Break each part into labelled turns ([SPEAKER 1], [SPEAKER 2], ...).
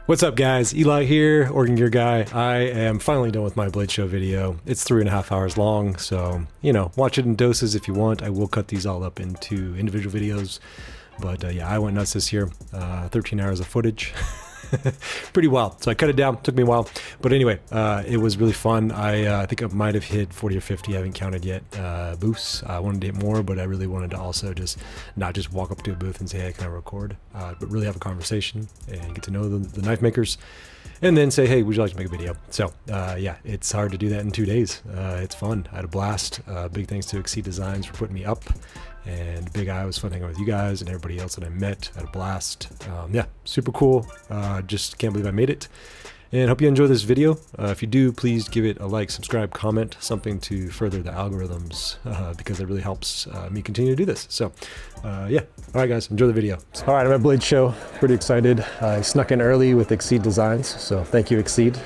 [SPEAKER 1] What's up guys, Eli here, Oregon Gear Guy. I am finally done with my Blade Show video. It's 3.5 hours long, so, you know, watch it in doses if you want. I will cut these all up into individual videos, but yeah, I went nuts this year. 13 hours of footage. Pretty wild. So I cut it down, took me a while. But anyway, it was really fun. I think I might have hit 40 or 50, I haven't counted yet, booths. I wanted to hit more, but I really wanted to also just not just walk up to a booth and say, hey, can I record? But really have a conversation and get to know the knife makers. And then say, hey, would you like to make a video? So yeah, it's hard to do that in 2 days. It's fun. I had a blast. Big thanks to Axial Designs for putting me up. And Big Eye was fun hanging out with you guys and everybody else that I met. I had a blast. Yeah, super cool. Just can't believe I made it. And hope you enjoy this video. If you do, please give it a like, subscribe, comment, something to further the algorithms because it really helps me continue to do this. So yeah, all right guys, enjoy the video. All right, I'm at Blade Show, pretty excited. I snuck in early with Axial Designs, so thank you Axial.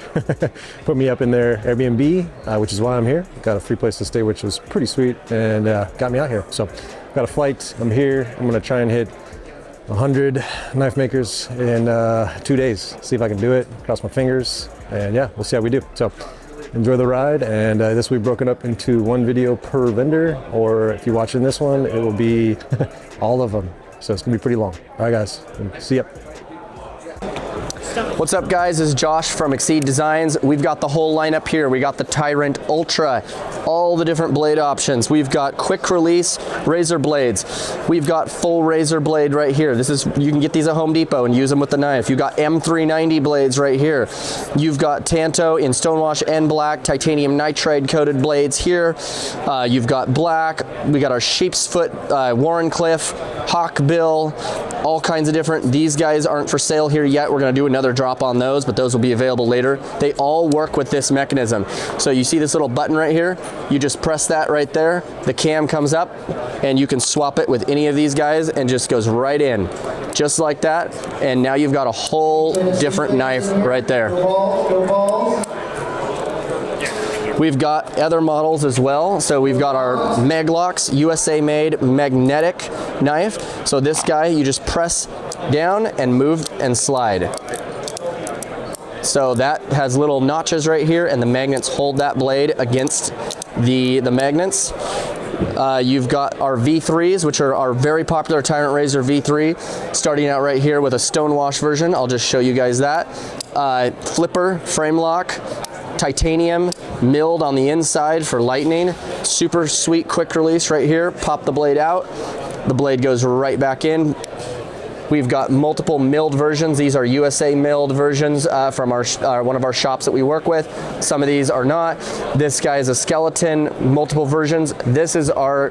[SPEAKER 1] Put me up in their Airbnb, which is why I'm here. Got a free place to stay, which was pretty sweet, and got me out here. So got a flight, I'm here. I'm gonna try and hit 100 knife makers in 2 days. See if I can do it, cross my fingers, and yeah, we'll see how we do. So enjoy the ride, and this will be broken up into one video per vendor, or if you're watching this one, it will be all of them. So it's gonna be pretty long. All right guys, see ya.
[SPEAKER 2] What's up guys, this is Josh from Axial Designs. We've got the whole lineup here. We got the Tyrant Ultra, all the different blade options. We've got quick release razor blades. We've got full razor blade right here. This is, you can get these at Home Depot and use them with the knife. You've got M390 blades right here. You've got Tanto in stonewash and black, titanium nitride coated blades here. You've got black. We got our sheep's foot, Warrenclyffe, Hawkbill, all kinds of different. These guys aren't for sale here yet. We're gonna do another drop on those, but those will be available later. They all work with this mechanism. So you see this little button right here? You just press that right there, the cam comes up, and you can swap it with any of these guys and just goes right in, just like that. And now you've got a whole different knife right there. We've got other models as well. So we've got our Maglocks, USA made magnetic knife. So this guy, you just press down and move and slide. So that has little notches right here, and the magnets hold that blade against the magnets. You've got our V3s, which are our very popular Tyrant Razor V3, starting out right here with a stonewash version. I'll just show you guys that. Flipper frame lock, titanium milled on the inside for lightning. Super sweet quick release right here. Pop the blade out, the blade goes right back in. We've got multiple milled versions. These are USA milled versions from our one of our shops that we work with. Some of these are not. This guy is a skeleton, multiple versions. This is our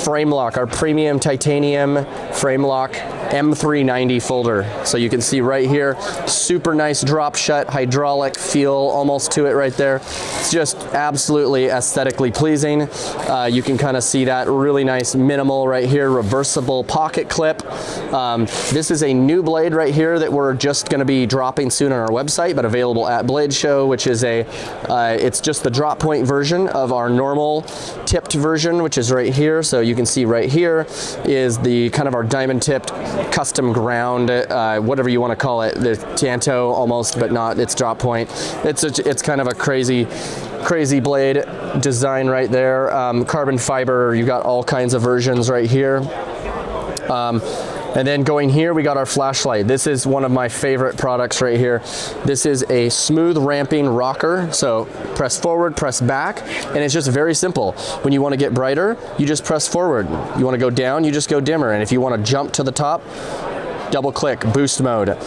[SPEAKER 2] frame lock, our premium titanium frame lock M390 folder. So you can see right here, super nice drop shut, hydraulic feel almost to it right there. It's just absolutely aesthetically pleasing. You can kind of see that really nice minimal right here, reversible pocket clip. This is a new blade right here that we're just going to be dropping soon on our website, but available at Blade Show, which is it's just the drop point version of our normal tipped version, which is right here. So you can see right here is the kind of our diamond tipped custom ground, whatever you want to call it, the Tanto almost, but not, it's drop point. It's kind of a crazy blade design right there. Carbon fiber, you got all kinds of versions right here. And then going here, we got our flashlight. This is one of my favorite products right here. This is a smooth ramping rocker. So press forward, press back, and it's just very simple. When you want to get brighter, you just press forward. You want to go down, you just go dimmer. And if you want to jump to the top, double click, boost mode.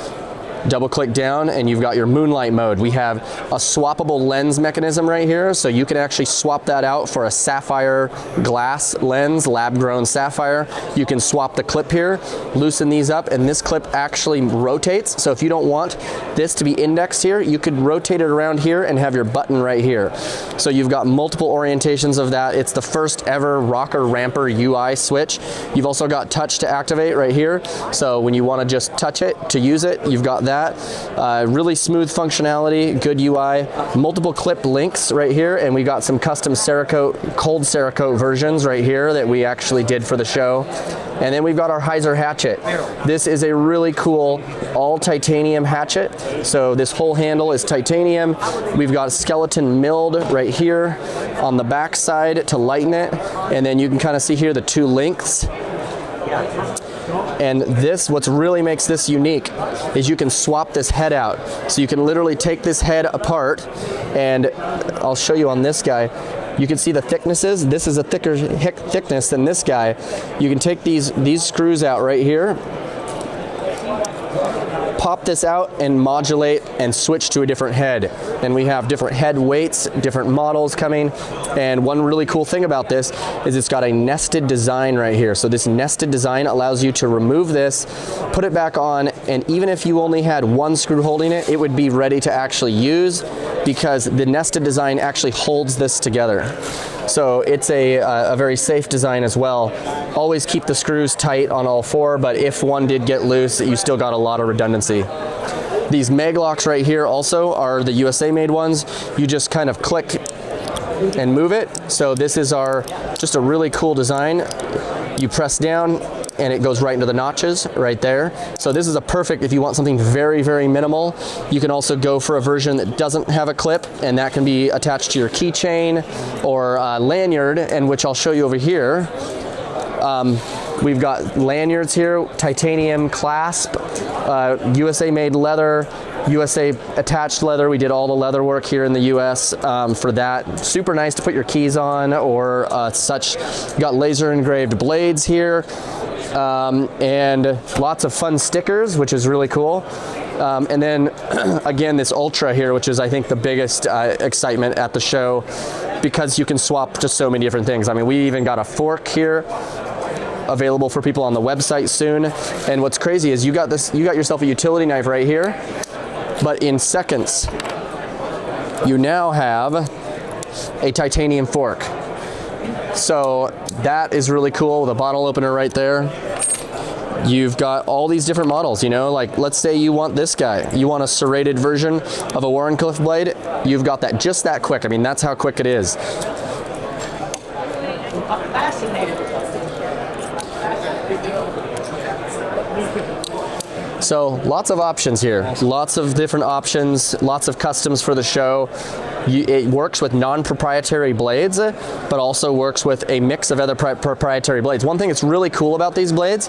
[SPEAKER 2] Double click down and you've got your moonlight mode. We have a swappable lens mechanism right here, so you can actually swap that out for a sapphire glass lens, lab grown sapphire. You can swap the clip here, loosen these up, and this clip actually rotates. So if you don't want this to be indexed here, you could rotate it around here and have your button right here. So you've got multiple orientations of that. It's the first ever rocker ramper UI switch. You've also got touch to activate right here. So when you want to just touch it to use it, you've got that. that. Really smooth functionality, good UI, multiple clip links right here, and we got some custom Cerakote, cold Cerakote versions right here that we actually did for the show. And then we've got our Heiser hatchet. This is a really cool all titanium hatchet. So this whole handle is titanium. We've got skeleton milled right here on the back side to lighten it. And then you can kind of see here the two lengths. And this, what really makes this unique is you can swap this head out. So you can literally take this head apart, and I'll show you on this guy. You can see the thicknesses. This is a thicker thickness than this guy. You can take these screws out right here, pop this out and modulate and switch to a different head. And we have different head weights, different models coming. And one really cool thing about this is it's got a nested design right here. So this nested design allows you to remove this, put it back on, and even if you only had one screw holding it, it would be ready to actually use, because the nested design actually holds this together. So it's a very safe design as well. Always keep the screws tight on all four, but if one did get loose, you still got a lot of redundancy. These mag locks right here also are the USA made ones. You just kind of click and move it. So this is just a really cool design. You press down and it goes right into the notches right there. So this is a perfect, if you want something very, very minimal. You can also go for a version that doesn't have a clip, and that can be attached to your keychain or lanyard, and which I'll show you over here. We've got lanyards here, titanium clasp, USA made leather, USA attached leather. We did all the leather work here in the US for that. Super nice to put your keys on or such. Got laser engraved blades here. And lots of fun stickers, which is really cool. And then again, this Ultra here, which is I think the biggest excitement at the show, because you can swap just so many different things. I mean, we even got a fork here available for people on the website soon. And what's crazy is you got yourself a utility knife right here, but in seconds, you now have a titanium fork. So that is really cool. The bottle opener right there. You've got all these different models, you know, like let's say you want this guy. You want a serrated version of a Wharncliffe blade. You've got that just that quick. I mean, that's how quick it is. So lots of options here, lots of different options, lots of customs for the show. It works with non-proprietary blades, but also works with a mix of other proprietary blades. One thing that's really cool about these blades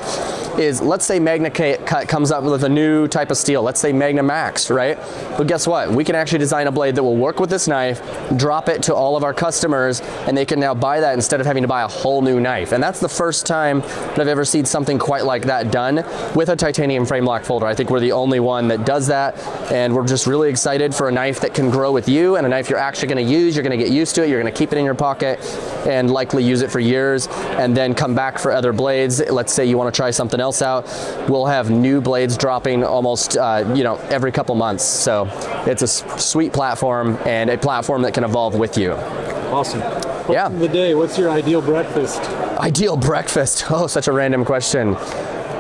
[SPEAKER 2] is, let's say Magna Cut comes up with a new type of steel. Let's say Magna Max, right? But guess what? We can actually design a blade that will work with this knife, drop it to all of our customers, and they can now buy that instead of having to buy a whole new knife. And that's the first time that I've ever seen something quite like that done with a titanium frame lock folder. I think we're the only one that does that, and we're just really excited for a knife that can grow with you, and a knife you're actually going to use. You're going to get used to it. You're going to keep it in your pocket and likely use it for years, and then come back for other blades. Let's say you want to try something else out. We'll have new blades dropping almost every couple months. So it's a sweet platform, and a platform that can evolve with you.
[SPEAKER 1] Awesome. Question of the day, what's your ideal breakfast?
[SPEAKER 2] Ideal breakfast? Oh, such a random question.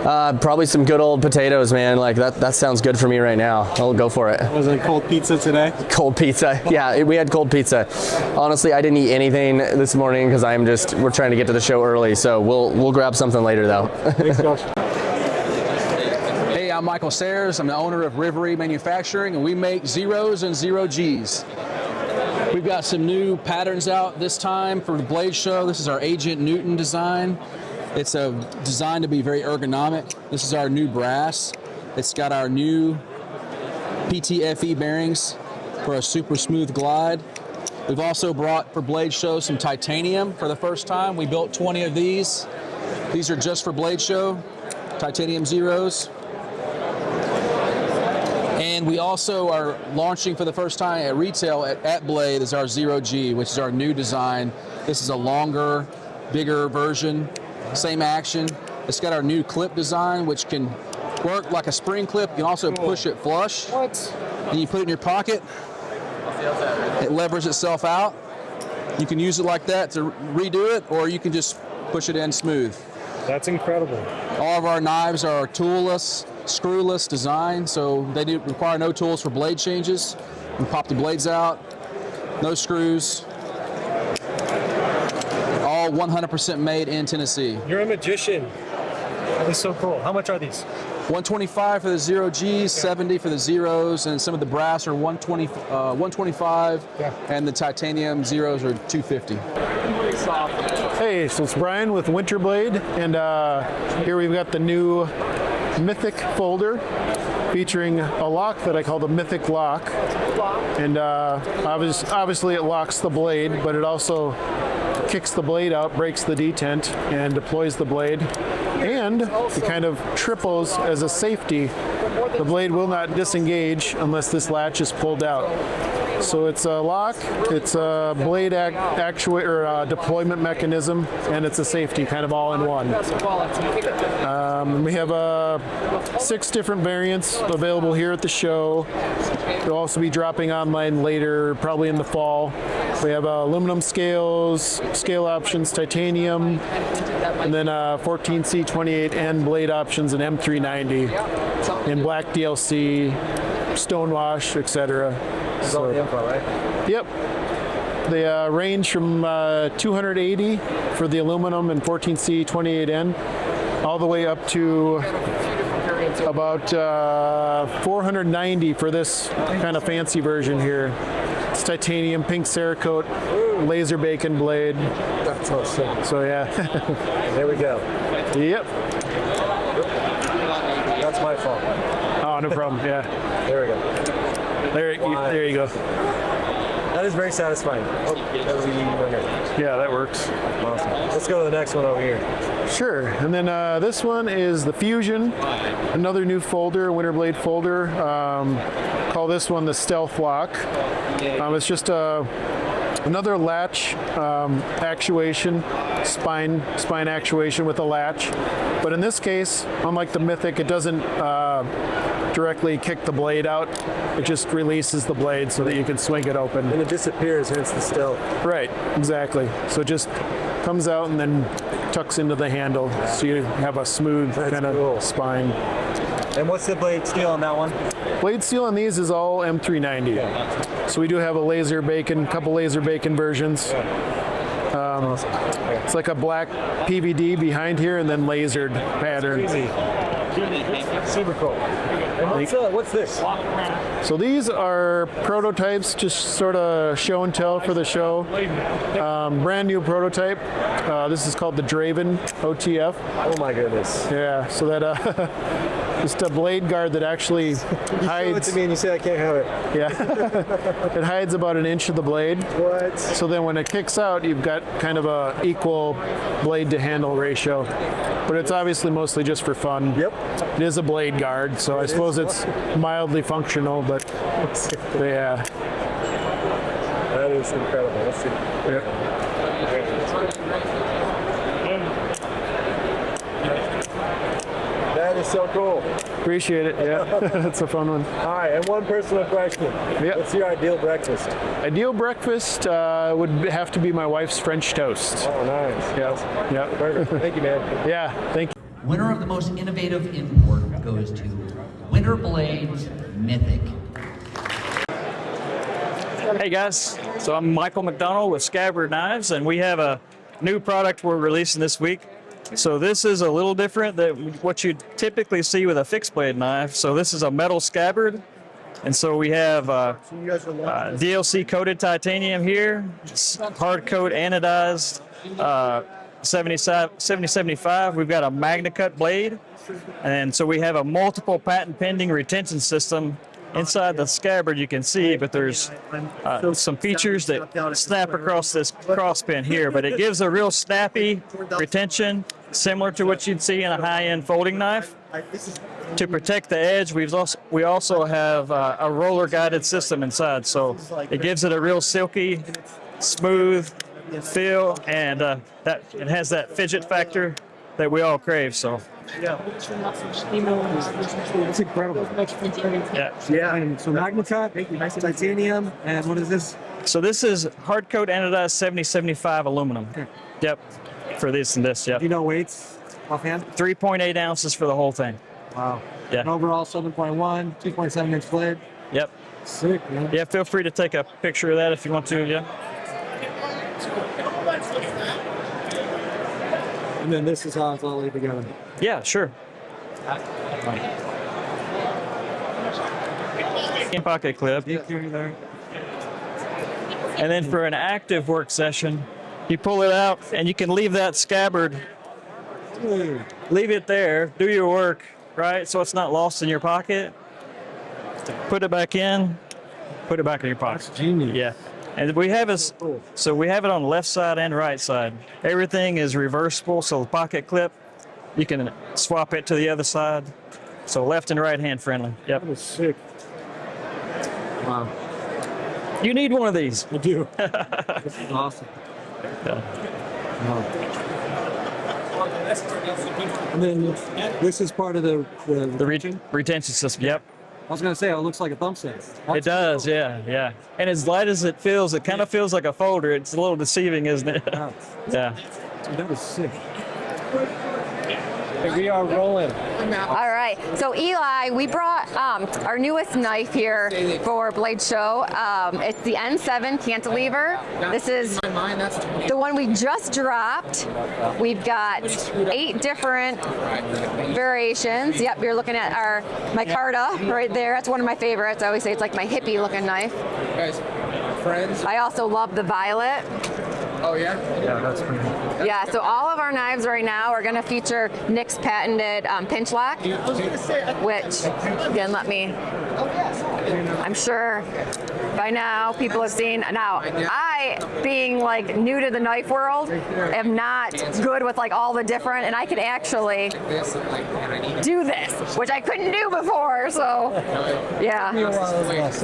[SPEAKER 2] Probably some good old potatoes, man. Like that sounds good for me right now. I'll go for it.
[SPEAKER 1] Was it cold pizza today?
[SPEAKER 2] Cold pizza. Yeah, we had cold pizza. Honestly, I didn't eat anything this morning because we're trying to get to the show early. So we'll grab something later though.
[SPEAKER 1] Thanks, Josh.
[SPEAKER 3] Hey, I'm Michael Sayers. I'm the owner of Rivery Manufacturing, and we make zeros and zero Gs. We've got some new patterns out this time for the Blade Show. This is our Agent Newton design. It's designed to be very ergonomic. This is our new brass. It's got our new PTFE bearings for a super smooth glide. We've also brought for Blade Show some titanium for the first time. We built 20 of these. These are just for Blade Show, titanium zeros. And we also are launching for the first time at retail at Blade is our Zero G, which is our new design. This is a longer, bigger version. Same action. It's got our new clip design, which can work like a spring clip. You can also push it flush.
[SPEAKER 1] What?
[SPEAKER 3] And you put it in your pocket. It levers itself out. You can use it like that to redo it, or you can just push it in smooth.
[SPEAKER 1] That's incredible.
[SPEAKER 3] All of our knives are toolless. screwless design, so they do require no tools for blade changes. You pop the blades out, no screws. All 100% made in Tennessee.
[SPEAKER 1] You're a magician. That is so cool. How much are these?
[SPEAKER 3] 125 for the 0Gs, 70 for the zeros, and some of the brass are 125, and the titanium zeros are 250.
[SPEAKER 4] Hey, so it's Brian with Winterblade, and here we've got the new Mythic folder featuring a lock that I call the Mythic Lock. And obviously it locks the blade, but it also kicks the blade out, breaks the detent, and deploys the blade. And it kind of triples as a safety. The blade will not disengage unless this latch is pulled out. So it's a lock, it's a blade deployment mechanism, and it's a safety, kind of all in one. We have 6 different variants available here at the show. They'll also be dropping online later, probably in the fall. We have aluminum scales, scale options, titanium, and then 14C, 28N blade options and M390, and black DLC, stonewash, etc.
[SPEAKER 1] This is all the info, right?
[SPEAKER 4] Yep. They range from 280 for the aluminum and 14C 28N, all the way up to about 490 for this kind of fancy version here. It's titanium, pink Cerakote, laser bacon blade.
[SPEAKER 1] That's so sick.
[SPEAKER 4] So yeah.
[SPEAKER 1] There we go.
[SPEAKER 4] Yep.
[SPEAKER 1] That's my fault.
[SPEAKER 4] Oh, no problem. Yeah.
[SPEAKER 1] There we go.
[SPEAKER 4] There you go.
[SPEAKER 1] That is very satisfying. Oh, that was a winner.
[SPEAKER 4] Yeah, that works.
[SPEAKER 1] Awesome. Let's go to the next one over here.
[SPEAKER 4] Sure. And then this one is the Fusion, another new folder, Winterblade folder. Call this one the Stealth Lock. It's just another latch actuation, spine actuation with a latch. But in this case, unlike the Mythic, it doesn't directly kick the blade out. It just releases the blade so that you can swing it open.
[SPEAKER 1] And it disappears, hence the stealth.
[SPEAKER 4] Right, exactly. So it just comes out and then tucks into the handle, so you have a smooth kind of spine.
[SPEAKER 1] And what's the blade steel on that one?
[SPEAKER 4] Blade steel on these is all M390. So we do have a couple laser bacon versions.
[SPEAKER 1] Awesome.
[SPEAKER 4] It's like a black PVD behind here and then lasered pattern.
[SPEAKER 1] Easy. Super cool. And what's this?
[SPEAKER 4] So these are prototypes, just sort of show and tell for the show. Brand new prototype. This is called the Draven OTF.
[SPEAKER 1] Oh my goodness.
[SPEAKER 4] Yeah, so that just a blade guard that actually hides.
[SPEAKER 1] Show it to me and you say I can't have it.
[SPEAKER 4] Yeah, it hides about 1 inch of the blade.
[SPEAKER 1] What?
[SPEAKER 4] So then when it kicks out, you've got kind of a equal blade to handle ratio. But it's obviously mostly just for fun.
[SPEAKER 1] Yep.
[SPEAKER 4] It is a blade guard, so I suppose it's mildly functional, but yeah.
[SPEAKER 1] That is incredible. Let's see.
[SPEAKER 4] Yep.
[SPEAKER 1] That is so cool.
[SPEAKER 4] Appreciate it, yeah. It's a fun one.
[SPEAKER 1] All right, and one personal question.
[SPEAKER 4] Yep.
[SPEAKER 1] What's your ideal breakfast?
[SPEAKER 4] Ideal breakfast would have to be my wife's French toast.
[SPEAKER 1] Oh, nice.
[SPEAKER 4] Yep.
[SPEAKER 1] Perfect. Thank you, man.
[SPEAKER 4] Yeah, thank you.
[SPEAKER 5] Winner of the most innovative import goes to Winterblade's Mythic.
[SPEAKER 6] Hey guys, so I'm Michael McDonald with Scabbard Knives, and we have a new product we're releasing this week. So this is a little different than what you typically see with a fixed blade knife. So this is a metal scabbard, and so we have DLC coated titanium here, hard coat anodized 7075. We've got a magna cut blade, and so we have a multiple patent pending retention system inside the scabbard. You can see, but there's some features that snap across this cross pin here, but it gives a real snappy retention similar to what you'd see in a high-end folding knife. To protect the edge, we also have a roller guided system inside, so it gives it a real silky, smooth feel, and that it has that fidget factor that we all crave. So
[SPEAKER 7] Yeah. It's incredible.
[SPEAKER 6] yeah.
[SPEAKER 7] And so Magnacut, titanium, and what is this?
[SPEAKER 6] So this is hard coat anodized 7075 aluminum.
[SPEAKER 7] Okay.
[SPEAKER 6] Yep. For this and this, yep.
[SPEAKER 7] Do you know weights offhand?
[SPEAKER 6] 3.8 ounces for the whole thing.
[SPEAKER 7] Wow.
[SPEAKER 6] Yeah.
[SPEAKER 7] An overall 7.1, 2.7 inch blade.
[SPEAKER 6] Yep.
[SPEAKER 7] Sick, man.
[SPEAKER 6] Yeah, feel free to take a picture of that if you want to, yeah.
[SPEAKER 7] And then this is how it's all laid together.
[SPEAKER 6] Yeah, sure. Pocket clip.
[SPEAKER 7] There.
[SPEAKER 6] And then for an active work session, you pull it out and you can leave that scabbard, leave it there, do your work, right? So it's not lost in your pocket. Put it back in, put it back in your pocket.
[SPEAKER 7] That's genius.
[SPEAKER 6] Yeah. And we have it, so we have it on the left side and right side. Everything is reversible, so the pocket clip, you can swap it to the other side. So left and right hand friendly. Yep.
[SPEAKER 7] That was sick. Wow.
[SPEAKER 6] You need one of these.
[SPEAKER 7] I do. This is awesome.
[SPEAKER 6] Yeah.
[SPEAKER 7] Wow. And then this is part of the
[SPEAKER 6] Retention system. Yep.
[SPEAKER 7] I was going to say, it looks like a thumb set.
[SPEAKER 6] It does, yeah, yeah. And as light as it feels, it kind of feels like a folder. It's a little deceiving, isn't it?
[SPEAKER 7] Wow.
[SPEAKER 6] Yeah.
[SPEAKER 7] Dude, that was sick. We are rolling.
[SPEAKER 8] All right, so Eli, we brought our newest knife here for Blade Show. It's the N7 cantilever. This is the one we just dropped. We've got 8 different variations. Yep, you're looking at our micarta right there. That's one of my favorites. I always say it's like my hippie looking knife.
[SPEAKER 2] Guys, friends.
[SPEAKER 8] I also love the violet.
[SPEAKER 2] Oh yeah.
[SPEAKER 7] Yeah, that's pretty cool.
[SPEAKER 8] Yeah, so all of our knives right now are going to feature Nick's patented pinch lock, which, again, I'm sure by now people have seen. Now, I, being like new to the knife world, am not good with like all the different, and I could actually do this, which I couldn't do before, so yeah.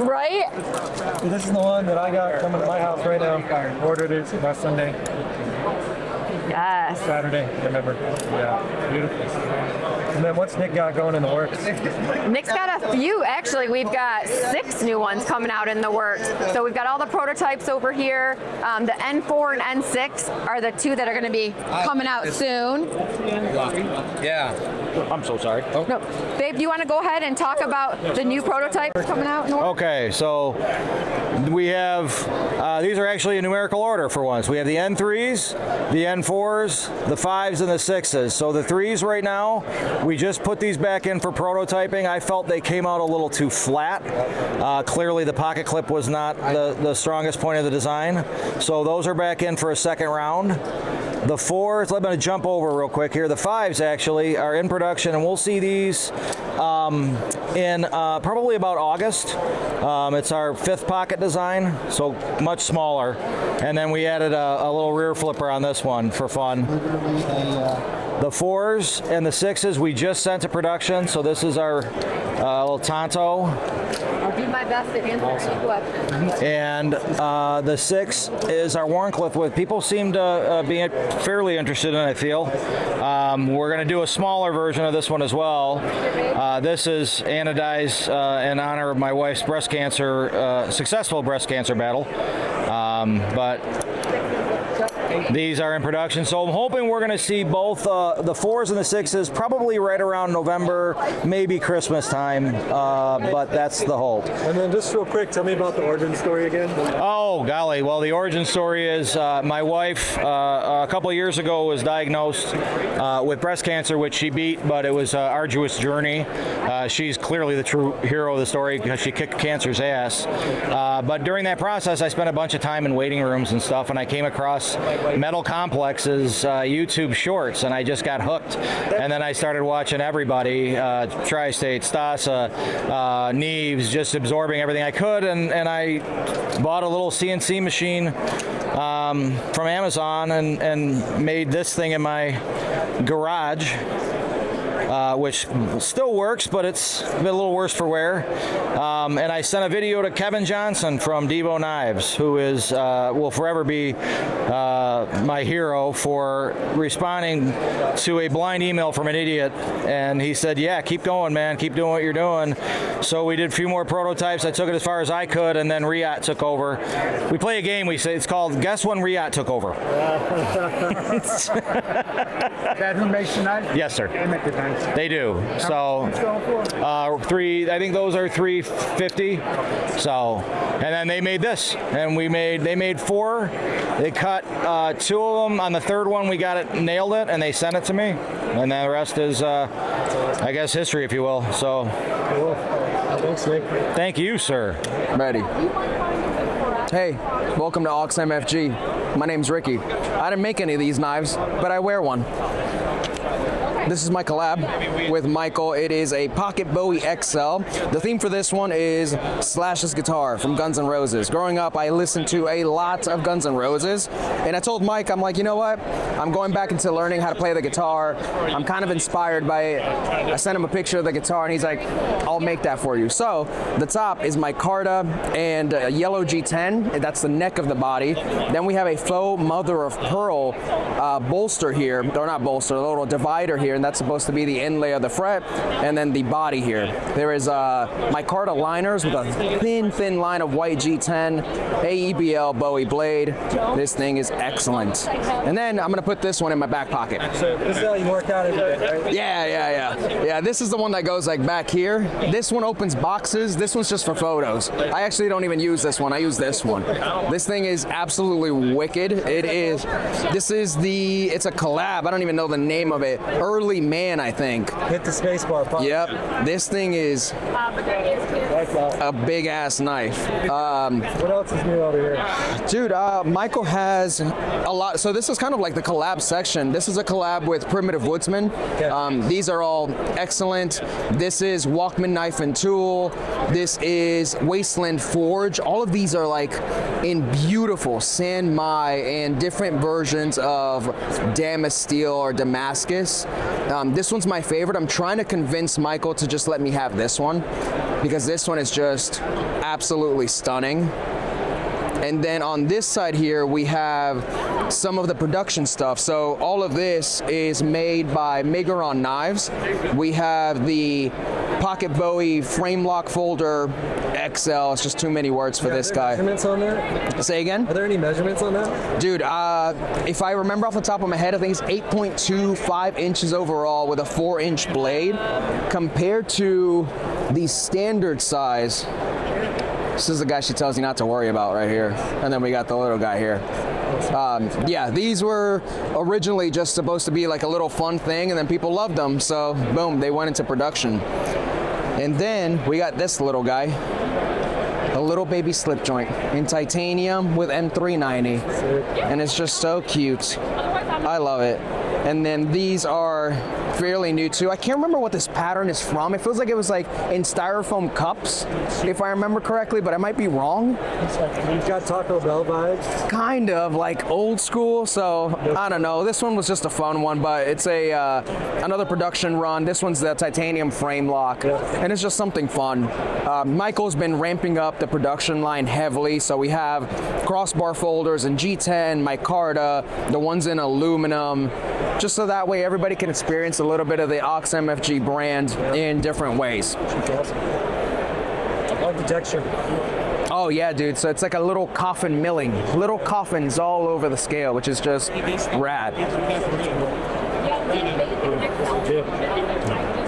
[SPEAKER 8] Right?
[SPEAKER 7] This is the one that I got coming to my house right now. Ordered it last Sunday,
[SPEAKER 8] Yes.
[SPEAKER 7] Saturday, remember. Yeah, beautiful. And then what's Nick got going in the works?
[SPEAKER 8] Nick's got a few, actually. We've got 6 new ones coming out in the works. So we've got all the prototypes over here. The N4 and N6 are the 2 that are going to be coming out soon.
[SPEAKER 2] Yeah.
[SPEAKER 9] I'm so sorry. Oh.
[SPEAKER 8] No, Babe, do you want to go ahead and talk about the new prototypes coming out in the works?
[SPEAKER 9] Okay, so we have, these are actually in numerical order for once. We have the N3s, the N4s, the 5s, and the 6s. So the 3s right now, we just put these back in for prototyping. I felt they came out a little too flat. Clearly the pocket clip was not the strongest point of the design. So those are back in for a second round. The 4s, I'm going to jump over real quick here. The 5s actually are in production, and we'll see these in probably about August. It's our 5th pocket design, so much smaller. And then we added a little rear flipper on this one for fun. The 4s and the 6s we just sent to production, so this is our little Tonto.
[SPEAKER 8] I'll do my best to answer any questions.
[SPEAKER 9] And the 6 is our Warncliffe, with people seem to be fairly interested in, I feel. We're going to do a smaller version of this one as well. This is anodized in honor of my wife's breast cancer, successful breast cancer battle. But these are in production, so I'm hoping we're going to see both the 4s and the 6s probably right around November, maybe Christmas time, but that's the hope.
[SPEAKER 7] And then just real quick, tell me about the origin story again.
[SPEAKER 9] Oh, golly. Well, the origin story is my wife a couple of years ago was diagnosed with breast cancer, which she beat, but it was an arduous journey. She's clearly the true hero of the story because she kicked cancer's ass. But during that process, I spent a bunch of time in waiting rooms and stuff, and I came across Metal Complex's YouTube shorts, and I just got hooked. And then I started watching everybody, Tri-State, Stasa, Knives, just absorbing everything I could, and I bought a little CNC machine from Amazon and made this thing in my garage. Which still works, but it's been a little worse for wear. And I sent a video to Kevin Johnson from DIVO Knives, who is will forever be my hero for responding to a blind email from an idiot. And he said, yeah, keep going, man, keep doing what you're doing. So we did a few more prototypes. I took it as far as I could, and then Riat took over. We play a game, we say, it's called Guess When Riat Took Over.
[SPEAKER 10] Is that who makes the knife?
[SPEAKER 9] Yes, sir.
[SPEAKER 10] They make the knife.
[SPEAKER 9] They do. So, I think those are 350. So, and then they made this, and they made 4. They cut 2 of them. On the 3rd one, we got it, nailed it, and they sent it to me. And then the rest is, I guess, history, if you will. So,
[SPEAKER 7] Cool. Thanks, Nick.
[SPEAKER 9] Thank you, sir.
[SPEAKER 2] Ready. Hey, welcome to Aux MFG. My name's Ricky. I didn't make any of these knives, but I wear one. This is my collab with Michael. It is a Pocket Bowie XL. The theme for this one is Slash's guitar from Guns N' Roses. Growing up, I listened to a lot of Guns N' Roses, and I told Mike, I'm like, you know what? I'm going back into learning how to play the guitar. I'm kind of inspired by it. I sent him a picture of the guitar, and he's like, I'll make that for you. So the top is my Carta and yellow G10. That's the neck of the body. Then we have a faux mother of pearl bolster here, or not bolster, a little divider here, and that's supposed to be the inlay of the fret, and then the body here. There is my Carta liners with a thin line of white G10, AEBL Bowie blade. This thing is excellent. And then I'm gonna put this one in my back pocket.
[SPEAKER 7] So this is how you work out every day, right?
[SPEAKER 2] Yeah, this is the one that goes like back here. This one opens boxes. This one's just for photos. I actually don't even use this one. I use this one. This thing is absolutely wicked. It's a collab. I don't even know the name of it. Early Man, I think.
[SPEAKER 7] Hit the space bar. Pop.
[SPEAKER 2] Yep. This thing is a big ass knife.
[SPEAKER 7] What else is new over here?
[SPEAKER 2] Dude, Michael has a lot. So this is kind of like the collab section. This is a collab with Primitive Woodsman.
[SPEAKER 7] Okay.
[SPEAKER 2] These are all excellent. This is Walkman Knife and Tool. This is Wasteland Forge. All of these are like in beautiful San Mai and different versions of Damas steel or Damascus. This one's my favorite. I'm trying to convince Michael to just let me have this one because this one is just absolutely stunning. And then on this side here, we have some of the production stuff. So all of this is made by Megaron Knives. We have the Pocket Bowie frame lock folder XL. It's just too many words for this guy.
[SPEAKER 7] Measurements on that?
[SPEAKER 2] Say again?
[SPEAKER 7] Are there any measurements on that?
[SPEAKER 2] Dude, if I remember off the top of my head, I think it's 8.25 inches overall with a 4-inch blade compared to the standard size. This is the guy she tells you not to worry about right here. And then we got the little guy here. Yeah, these were originally just supposed to be like a little fun thing, and then people loved them, so boom, they went into production. And then we got this little guy, a little baby slip joint in titanium with M390, and it's just so cute. I love it. And then these are fairly new too. I can't remember what this pattern is from. It feels like it was like in styrofoam cups, if I remember correctly, but I might be wrong.
[SPEAKER 7] You've got Taco Bell vibes.
[SPEAKER 2] Kind of like old school, so I don't know. This one was just a fun one, but it's a another production run. This one's the titanium frame lock, and it's just something fun. Michael's been ramping up the production line heavily, so we have crossbar folders in G10, micarta, the ones in aluminum, just so that way everybody can experience a little bit of the Aux MFG brand in different ways.
[SPEAKER 7] I like the texture.
[SPEAKER 2] Oh yeah, dude, so it's like a little coffin milling. Little coffins all over the scale, which is just rad.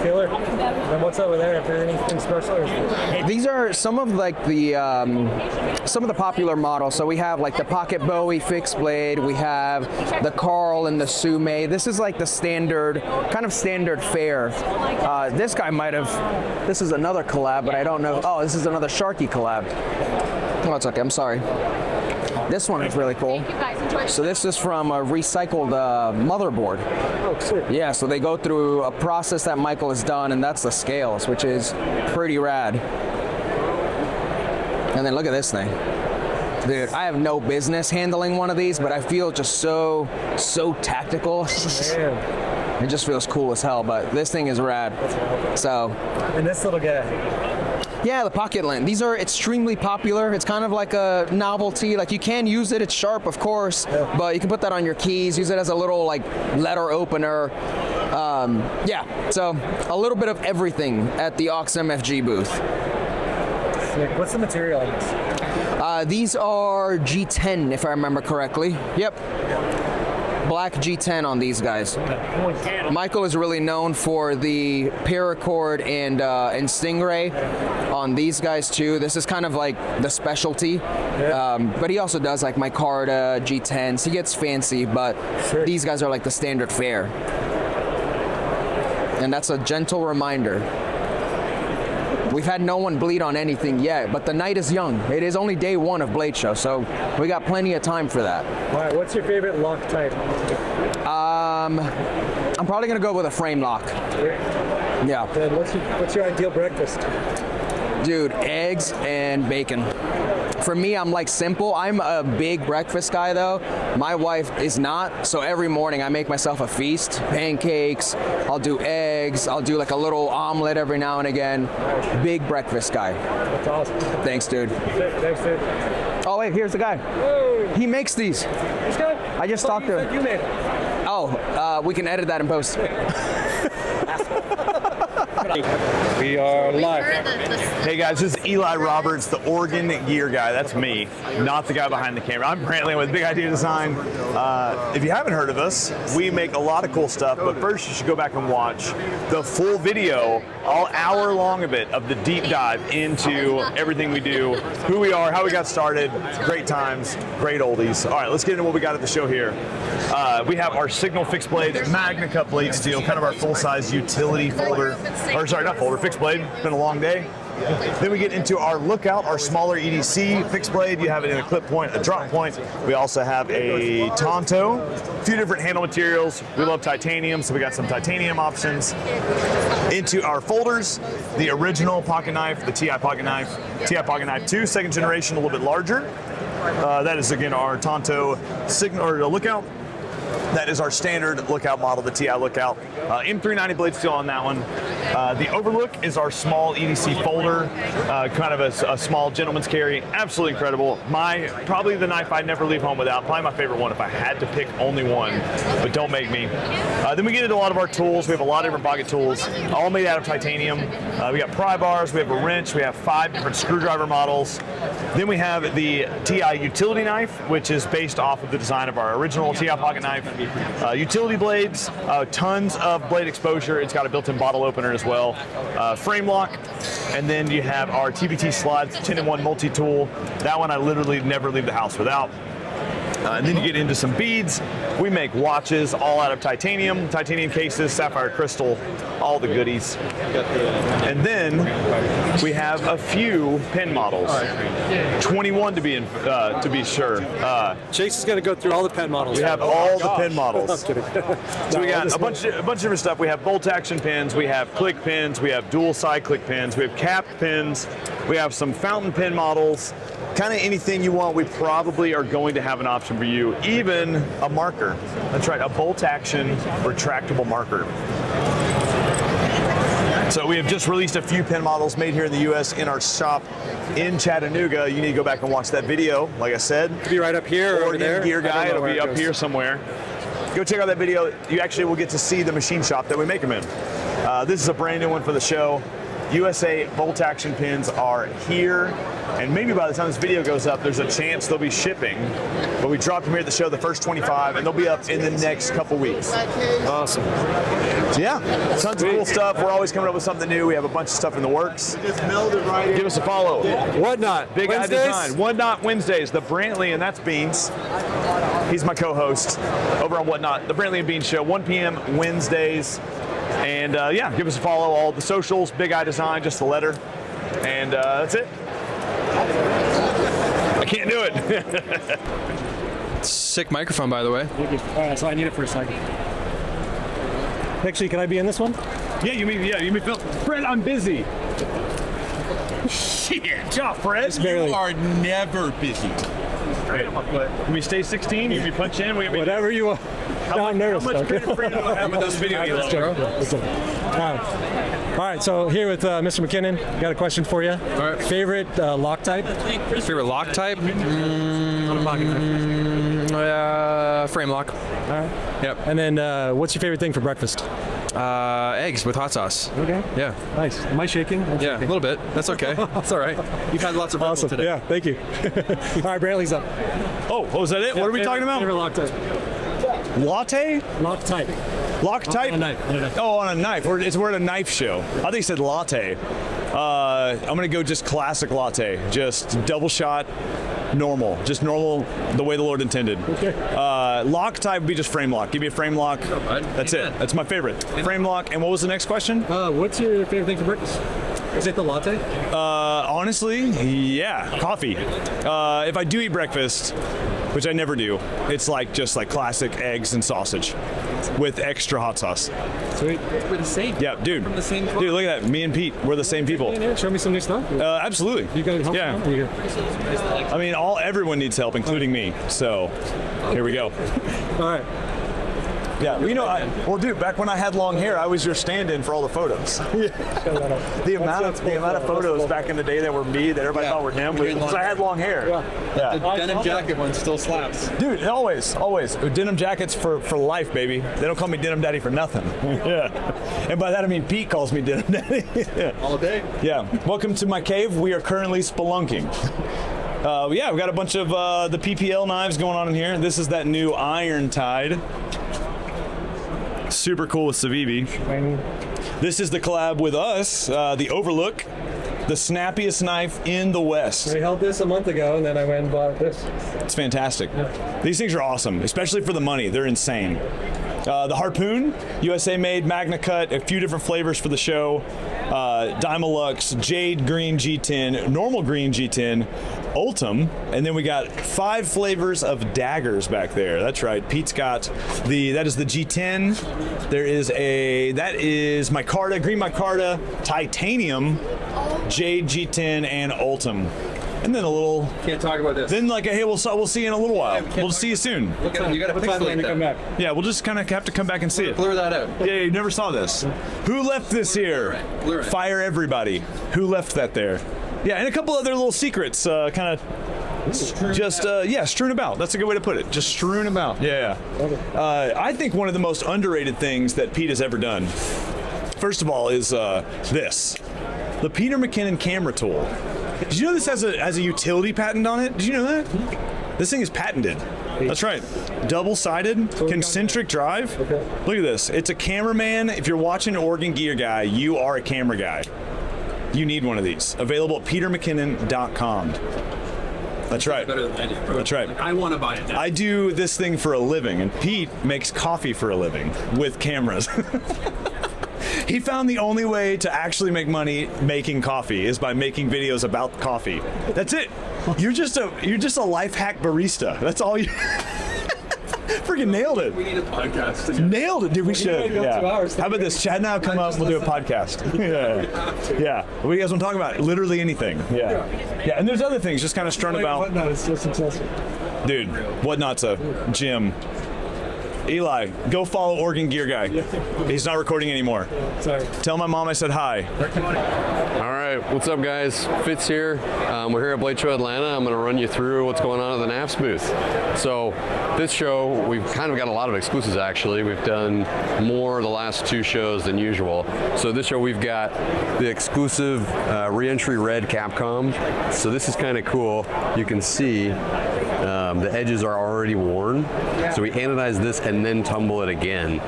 [SPEAKER 7] Killer. And what's over there? If there's anything special?
[SPEAKER 2] These are some of like the popular models. So we have like the Pocket Bowie fixed blade. We have the Carl and the Sume. This is like the standard, kind of standard fare. This guy might have. This is another collab, but I don't know. Oh, this is another Sharky collab. Oh, it's okay. I'm sorry. This one is really cool. So this is from a recycled motherboard.
[SPEAKER 7] Oh, sick.
[SPEAKER 2] Yeah, so they go through a process that Michael has done, and that's the scales, which is pretty rad. And then look at this thing. Dude, I have no business handling one of these, but I feel just so tactical. It just feels cool as hell, but this thing is rad. So.
[SPEAKER 7] And this little guy.
[SPEAKER 2] Yeah, the pocket lint. These are extremely popular. It's kind of like a novelty. Like you can use it. It's sharp, of course, but you can put that on your keys. Use it as a little like letter opener. Yeah, so a little bit of everything at the Aux MFG booth.
[SPEAKER 7] Sick. What's the material on this?
[SPEAKER 2] These are G10, if I remember correctly. Yep.
[SPEAKER 10] black G10 on these guys. Michael is really known for the paracord and Stingray on these guys too. This is kind of like the specialty, but he also does like micarta, G10s. He gets fancy, but these guys are like the standard fare. And that's a gentle reminder. We've had no one bleed on anything yet, but the night is young. It is only day one of Blade Show, so we got plenty of time for that.
[SPEAKER 7] All right, what's your favorite lock type?
[SPEAKER 10] I'm probably gonna go with a frame lock. Yeah.
[SPEAKER 7] Then what's your ideal breakfast?
[SPEAKER 10] Dude, eggs and bacon. For me, I'm like simple. I'm a big breakfast guy though. My wife is not, so every morning I make myself a feast. Pancakes, I'll do eggs, I'll do like a little omelet every now and again. Big breakfast guy.
[SPEAKER 7] That's awesome.
[SPEAKER 10] Thanks, dude.
[SPEAKER 7] Thanks, dude.
[SPEAKER 10] Oh wait, here's the guy.
[SPEAKER 7] Whoa.
[SPEAKER 10] He makes these.
[SPEAKER 7] This guy?
[SPEAKER 10] I just talked to him.
[SPEAKER 7] You made it.
[SPEAKER 10] Oh, we can edit that in post.
[SPEAKER 11] We are live. Hey guys, this is Eli Roberts, the Oregon gear guy. That's me, not the guy behind the camera. I'm Brantley with Big Idea Design. If you haven't heard of us, we make a lot of cool stuff, but first you should go back and watch the full video, all hour long of it, of the deep dive into everything we do, who we are, how we got started, great times, great oldies. All right, let's get into what we got at the show here. We have our Signal fixed blade Magna Cut blade steel, kind of our full-size utility folder, or sorry, not folder, fixed blade. It's been a long day. Then we get into our Lookout, our smaller EDC fixed blade. You have it in a clip point, a drop point. We also have a Tonto, a few different handle materials. We love titanium, so we got some titanium options. Into our folders, the original pocket knife, the TI pocket knife 2, second generation, a little bit larger. That is again our Tonto Signal or Lookout. That is our standard Lookout model, the TI Lookout. M390 blade steel on that one. The Overlook is our small EDC folder, kind of a small gentleman's carry. Absolutely incredible. Probably the knife I'd never leave home without. Probably my favorite one if I had to pick only one, but don't make me. Then we get into a lot of our tools. We have a lot of different pocket tools, all made out of titanium. We got pry bars, we have a wrench, we have 5 different screwdriver models. Then we have the TI utility knife, which is based off of the design of our original TI pocket knife. Utility blades, tons of blade exposure. It's got a built-in bottle opener as well. Frame lock, and then you have our TBT slides, 10-in-1 multi-tool. That one I literally never leave the house without. And then you get into some beads. We make watches all out of titanium cases, sapphire crystal, all the goodies. And then we have a few pin models, 21 to be sure.
[SPEAKER 1] Chase is going to go through all the pin models.
[SPEAKER 11] We have all the pin models.
[SPEAKER 1] I'm kidding.
[SPEAKER 11] So we got a bunch of different stuff. We have bolt action pins, we have click pins, we have dual side click pins, we have capped pins, we have some fountain pin models. Kind of anything you want, we probably are going to have an option for you. Even a marker. That's right, a bolt action retractable marker. So we have just released a few pin models made here in the US in our shop in Chattanooga. You need to go back and watch that video, like I said.
[SPEAKER 1] It'll be right up here or over there.
[SPEAKER 11] Gear guy, it'll be up here somewhere. Go check out that video. You actually will get to see the machine shop that we make them in. This is a brand new one for the show. USA bolt action pins are here, and maybe by the time this video goes up, there's a chance they'll be shipping. But we dropped them here at the show, the first 25, and they'll be up in the next couple weeks.
[SPEAKER 1] Awesome.
[SPEAKER 11] So yeah, tons of cool stuff. We're always coming up with something new. We have a bunch of stuff in the works. Give us a follow.
[SPEAKER 1] Whatnot.
[SPEAKER 11] Big Eye
[SPEAKER 1] Wednesdays?
[SPEAKER 11] Design. Whatnot Wednesdays. The Brantley, and that's Beans. He's my co-host over on Whatnot. The Brantley and Beans Show, 1 p.m. Wednesdays. And yeah, give us a follow. All the socials, Big Eye Design, just the letter. And that's it. I can't do it.
[SPEAKER 12] Sick microphone, by the way.
[SPEAKER 7] All right, so I need it for a second. Actually, can I be in this one?
[SPEAKER 11] Yeah, you mean Phil. Fred, I'm busy. Shit. Yeah, Fred.
[SPEAKER 13] You are never busy.
[SPEAKER 11] Great. Can we stay 16? Can we punch in?
[SPEAKER 1] Whatever you want. No, I'm nervous.
[SPEAKER 11] How much credit for you do I have with this video?
[SPEAKER 1] All right, so here with Mr. McKinnon, got a question for you. All right. Favorite lock type?
[SPEAKER 12] Favorite lock type? Frame lock.
[SPEAKER 1] All right.
[SPEAKER 12] Yep.
[SPEAKER 1] And then what's your favorite thing for breakfast?
[SPEAKER 12] Eggs with hot sauce.
[SPEAKER 1] Okay.
[SPEAKER 12] Yeah.
[SPEAKER 1] Nice. Am I shaking?
[SPEAKER 12] Yeah, a little bit. That's okay. That's all right. You've had lots of
[SPEAKER 1] awesome
[SPEAKER 12] today.
[SPEAKER 1] Yeah, thank you. All right, Brantley's up.
[SPEAKER 11] Oh, was that it? What are we talking about?
[SPEAKER 1] Favorite lock type.
[SPEAKER 11] Latte?
[SPEAKER 7] Loctite.
[SPEAKER 11] Loctite?
[SPEAKER 7] On a knife.
[SPEAKER 11] Oh, on a knife. We're at a knife show. I think you said latte. I'm gonna go just classic latte. Just double shot, normal. Just normal, the way the Lord intended.
[SPEAKER 7] Okay.
[SPEAKER 11] Loctite would be just frame lock. Give me a frame lock. That's it. That's my favorite. Frame lock. And what was the next question?
[SPEAKER 7] What's your favorite thing for breakfast? Is it the latte?
[SPEAKER 11] Honestly, yeah, coffee. If I do eat breakfast, which I never do, it's like just like classic eggs and sausage with extra hot sauce.
[SPEAKER 7] Sweet. We're the same.
[SPEAKER 11] Yeah, dude.
[SPEAKER 7] From the same club.
[SPEAKER 11] Dude, look at that. Me and Pete, we're the same people.
[SPEAKER 7] Yeah, show me some new stuff.
[SPEAKER 11] Absolutely.
[SPEAKER 7] You got help?
[SPEAKER 11] Yeah.
[SPEAKER 7] Here.
[SPEAKER 11] I mean, everyone needs help, including me. So, here we go.
[SPEAKER 7] All right.
[SPEAKER 11] Yeah, well, you know, well, dude, back when I had long hair, I was your stand-in for all the photos. the amount of photos back in the day that were me, that everybody thought were him, because I had long hair.
[SPEAKER 12] The denim jacket one still slaps.
[SPEAKER 11] Dude, always. Denim jackets for life, baby. They don't call me Denim Daddy for nothing. Yeah. And by that I mean Pete calls me Denim Daddy. Yeah.
[SPEAKER 12] All day.
[SPEAKER 11] Yeah. Welcome to my cave. We are currently spelunking. Yeah, we've got a bunch of the PPL knives going on in here. This is that new Iron Tide. Super cool with Civivi. This is the collab with us, the Overlook, the snappiest knife in the West.
[SPEAKER 7] We held this a month ago, and then I went and bought this.
[SPEAKER 11] It's fantastic. Yeah. These things are awesome, especially for the money. They're insane. The Harpoon, USA made, Magna Cut, a few different flavors for the show. Dymalux, Jade Green G10, Normal Green G10, Ultim, and then we got 5 flavors of daggers back there. That's right. Pete's got that is the G10. That is Micarta, Green Micarta, Titanium, Jade G10, and Ultim. And then a little.
[SPEAKER 12] Can't talk about this.
[SPEAKER 11] Then hey, we'll see you in a little while. We'll see you soon.
[SPEAKER 12] Look at it. You got to pixelate that.
[SPEAKER 7] Come back.
[SPEAKER 11] Yeah, we'll just kind of have to come back and see it.
[SPEAKER 12] Blur that out.
[SPEAKER 11] Yeah, you never saw this. Who left this here?
[SPEAKER 12] Blur it.
[SPEAKER 11] Fire everybody. Who left that there? Yeah, and a couple other little secrets, kind of strewn about. That's a good way to put it. Just strewn about. Yeah. I think one of the most underrated things that Pete has ever done, first of all, is this. The Peter McKinnon camera tool. Did you know this has a utility patent on it? Did you know that? This thing is patented. That's right. Double-sided, concentric drive. Okay. Look at this. It's a cameraman. If you're watching Oregon Gear Guy, you are a camera guy. You need one of these. Available at petermckinnon.com. That's right.
[SPEAKER 12] Better than I do.
[SPEAKER 11] That's right.
[SPEAKER 12] I want to buy it now.
[SPEAKER 11] I do this thing for a living, and Pete makes coffee for a living with cameras. He found the only way to actually make money making coffee is by making videos about coffee. That's it. You're just a life hack barista. That's all you. Freaking nailed it.
[SPEAKER 12] We need a podcast.
[SPEAKER 11] Nailed it, dude. We should. Yeah.
[SPEAKER 7] 2 hours.
[SPEAKER 11] How about this? Chad and I'll come up. We'll do a podcast. Yeah. What do you guys want to talk about? Literally anything. Yeah. And there's other things just kind of strewn about.
[SPEAKER 7] Whatnot is so successful.
[SPEAKER 11] Dude, Whatnot's a gym. Eli, go follow Oregon Gear Guy. He's not recording anymore.
[SPEAKER 7] Sorry.
[SPEAKER 11] Tell my mom I said hi.
[SPEAKER 14] All right, what's up, guys? Fitz here. We're here at Blade Show Atlanta. I'm going to run you through what's going on at the Knafs booth. So this show, we've kind of got a lot of exclusives, actually. We've done more the last 2 shows than usual. So this show, we've got the exclusive re-entry red Capcom. So this is kind of cool. You can see the edges are already worn. So we anodize this and then tumble it again,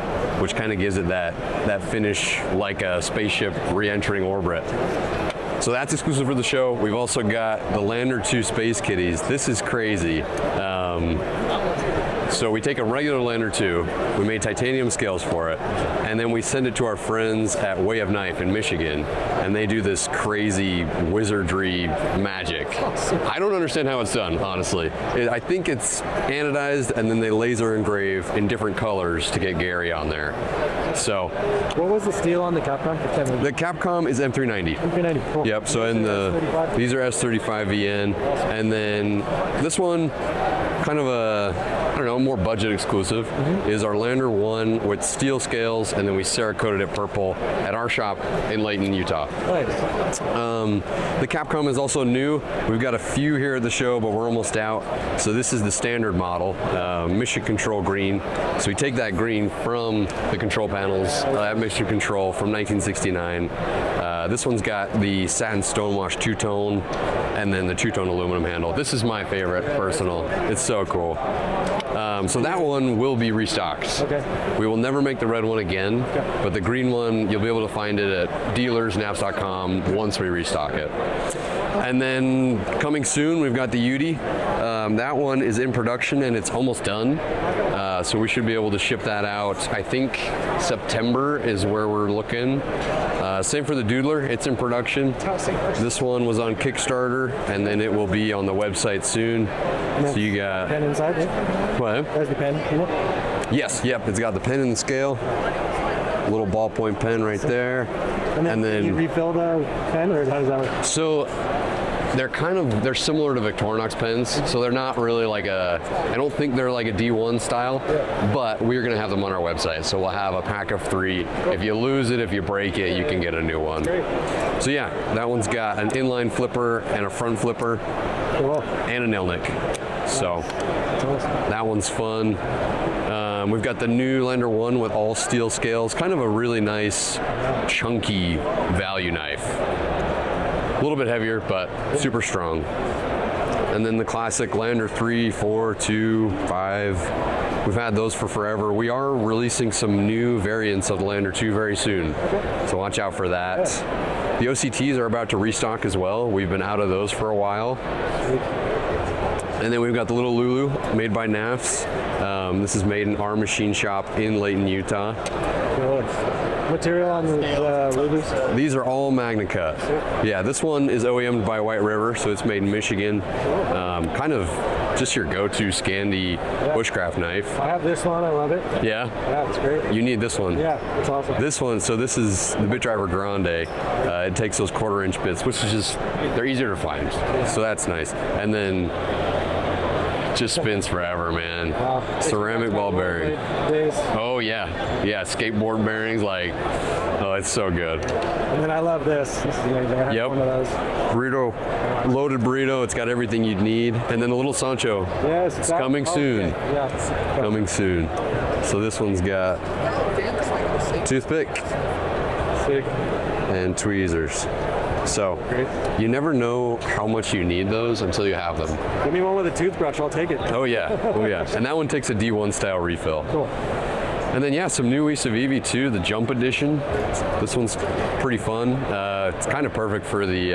[SPEAKER 14] which kind of gives it that finish like a spaceship re-entering orbit. So that's exclusive for the show. We've also got the Lander 2 Space Kitties. This is crazy. So we take a regular Lander 2, we made titanium scales for it, and then we send it to our friends at Way of Knife in Michigan, and they do this crazy wizardry magic. I don't understand how it's done, honestly. I think it's anodized, and then they laser engrave in different colors to get Gary on there. So,
[SPEAKER 7] what was the steel on the Capcom?
[SPEAKER 14] The Capcom is M390.
[SPEAKER 7] M390, cool.
[SPEAKER 14] Yep, so these are S35VN, and then this one, kind of a, I don't know, more budget exclusive, is our Lander 1 with steel scales, and then we Cerakoted it purple at our shop in Layton, Utah.
[SPEAKER 7] Nice.
[SPEAKER 14] The Capcom is also new. We've got a few here at the show, but we're almost out. So this is the standard model, Mission Control green. So we take that green from the control panels at Mission Control from 1969. This one's got the satin stonewash two-tone and then the two-tone aluminum handle. This is my favorite, personal. It's so cool. So that one will be restocked.
[SPEAKER 7] Okay.
[SPEAKER 14] We will never make the red one again, but the green one, you'll be able to find it at dealers.knafs.com once we restock it. And then coming soon, we've got the Ulti. That one is in production and it's almost done. So we should be able to ship that out. I think September is where we're looking. Same for the Doodler, it's in production. This one was on Kickstarter and then it will be on the website soon. So you got...
[SPEAKER 7] Pen inside, yeah?
[SPEAKER 14] What?
[SPEAKER 7] There's the pen, isn't it?
[SPEAKER 14] Yes, yep, it's got the pen and the scale. Little ballpoint pen right there.
[SPEAKER 7] And then you refill the pen, or how does that work?
[SPEAKER 14] So they're similar to Victorinox pens, so they're not really like I don't think they're like a D1 style, but we're gonna have them on our website. So we'll have a pack of 3. If you lose it, if you break it, you can get a new one. So yeah, that one's got an inline flipper and a front flipper and a nail nick. So that one's fun. We've got the new Lander 1 with all steel scales, kind of a really nice, chunky value knife. A little bit heavier, but super strong. And then the classic Lander 3, 4, 2, 5. We've had those for forever. We are releasing some new variants of the Lander 2 very soon, so watch out for that. The OCTs are about to restock as well. We've been out of those for a while. And then we've got the little Lulu made by Knafs. This is made in our machine shop in Layton, Utah.
[SPEAKER 7] Material on the Lulus?
[SPEAKER 14] These are all Magna Cut. Yeah, this one is OEM'd by White River, so it's made in Michigan. Kind of just your go-to Scandi bushcraft knife.
[SPEAKER 7] I have this one, I love it.
[SPEAKER 14] Yeah?
[SPEAKER 7] Yeah, it's great.
[SPEAKER 14] You need this one.
[SPEAKER 7] Yeah, it's awesome.
[SPEAKER 14] This one, so this is the Bit Driver Grande. It takes those 1/4-inch bits, which is just, they're easier to find. So that's nice. And then just spins forever, man. Wow. Ceramic ball bearing. Oh yeah, yeah. Skateboard bearings, like, oh, it's so good.
[SPEAKER 7] And then I love this. This is amazing. I have one of those.
[SPEAKER 14] Burrito, loaded burrito. It's got everything you'd need. And then the little Sancho.
[SPEAKER 7] Yes,
[SPEAKER 14] it's coming soon.
[SPEAKER 7] Yeah.
[SPEAKER 14] Coming soon. So this one's got toothpick and tweezers. So you never know how much you need those until you have them.
[SPEAKER 7] Give me one with a toothbrush, I'll take it.
[SPEAKER 14] Oh yeah, oh yeah. And that one takes a D1 style refill.
[SPEAKER 7] Cool.
[SPEAKER 14] And then yeah, some new Ocaso Knives too, the Jump Edition. This one's pretty fun. It's kind of perfect for the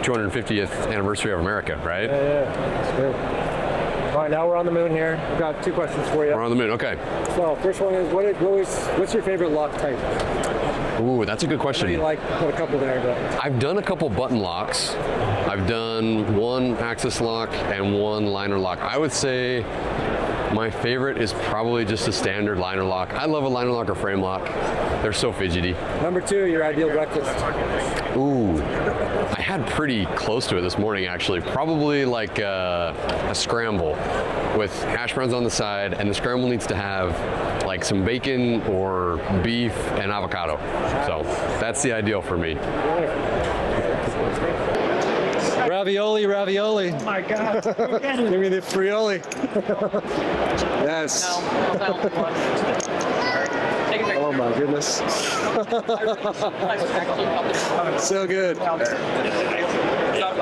[SPEAKER 14] 250th anniversary of America, right?
[SPEAKER 7] Yeah, that's great. All right, now we're on the moon here. I've got 2 questions for you.
[SPEAKER 14] We're on the moon, okay.
[SPEAKER 7] So first one is, what's your favorite lock type?
[SPEAKER 14] Ooh, that's a good question.
[SPEAKER 7] What do you like? Put a couple there. But.
[SPEAKER 14] I've done a couple button locks. I've done 1 axis lock and 1 liner lock. I would say my favorite is probably just a standard liner lock. I love a liner lock or frame lock. They're so fidgety.
[SPEAKER 7] Number 2, your ideal breakfast.
[SPEAKER 14] Ooh, I had pretty close to it this morning actually. Probably like a scramble with hash browns on the side, and the scramble needs to have like some bacon or beef and avocado. So that's the ideal for me.
[SPEAKER 7] Ravioli. Oh my God. Give me the frioli. Yes. Oh my goodness. So good.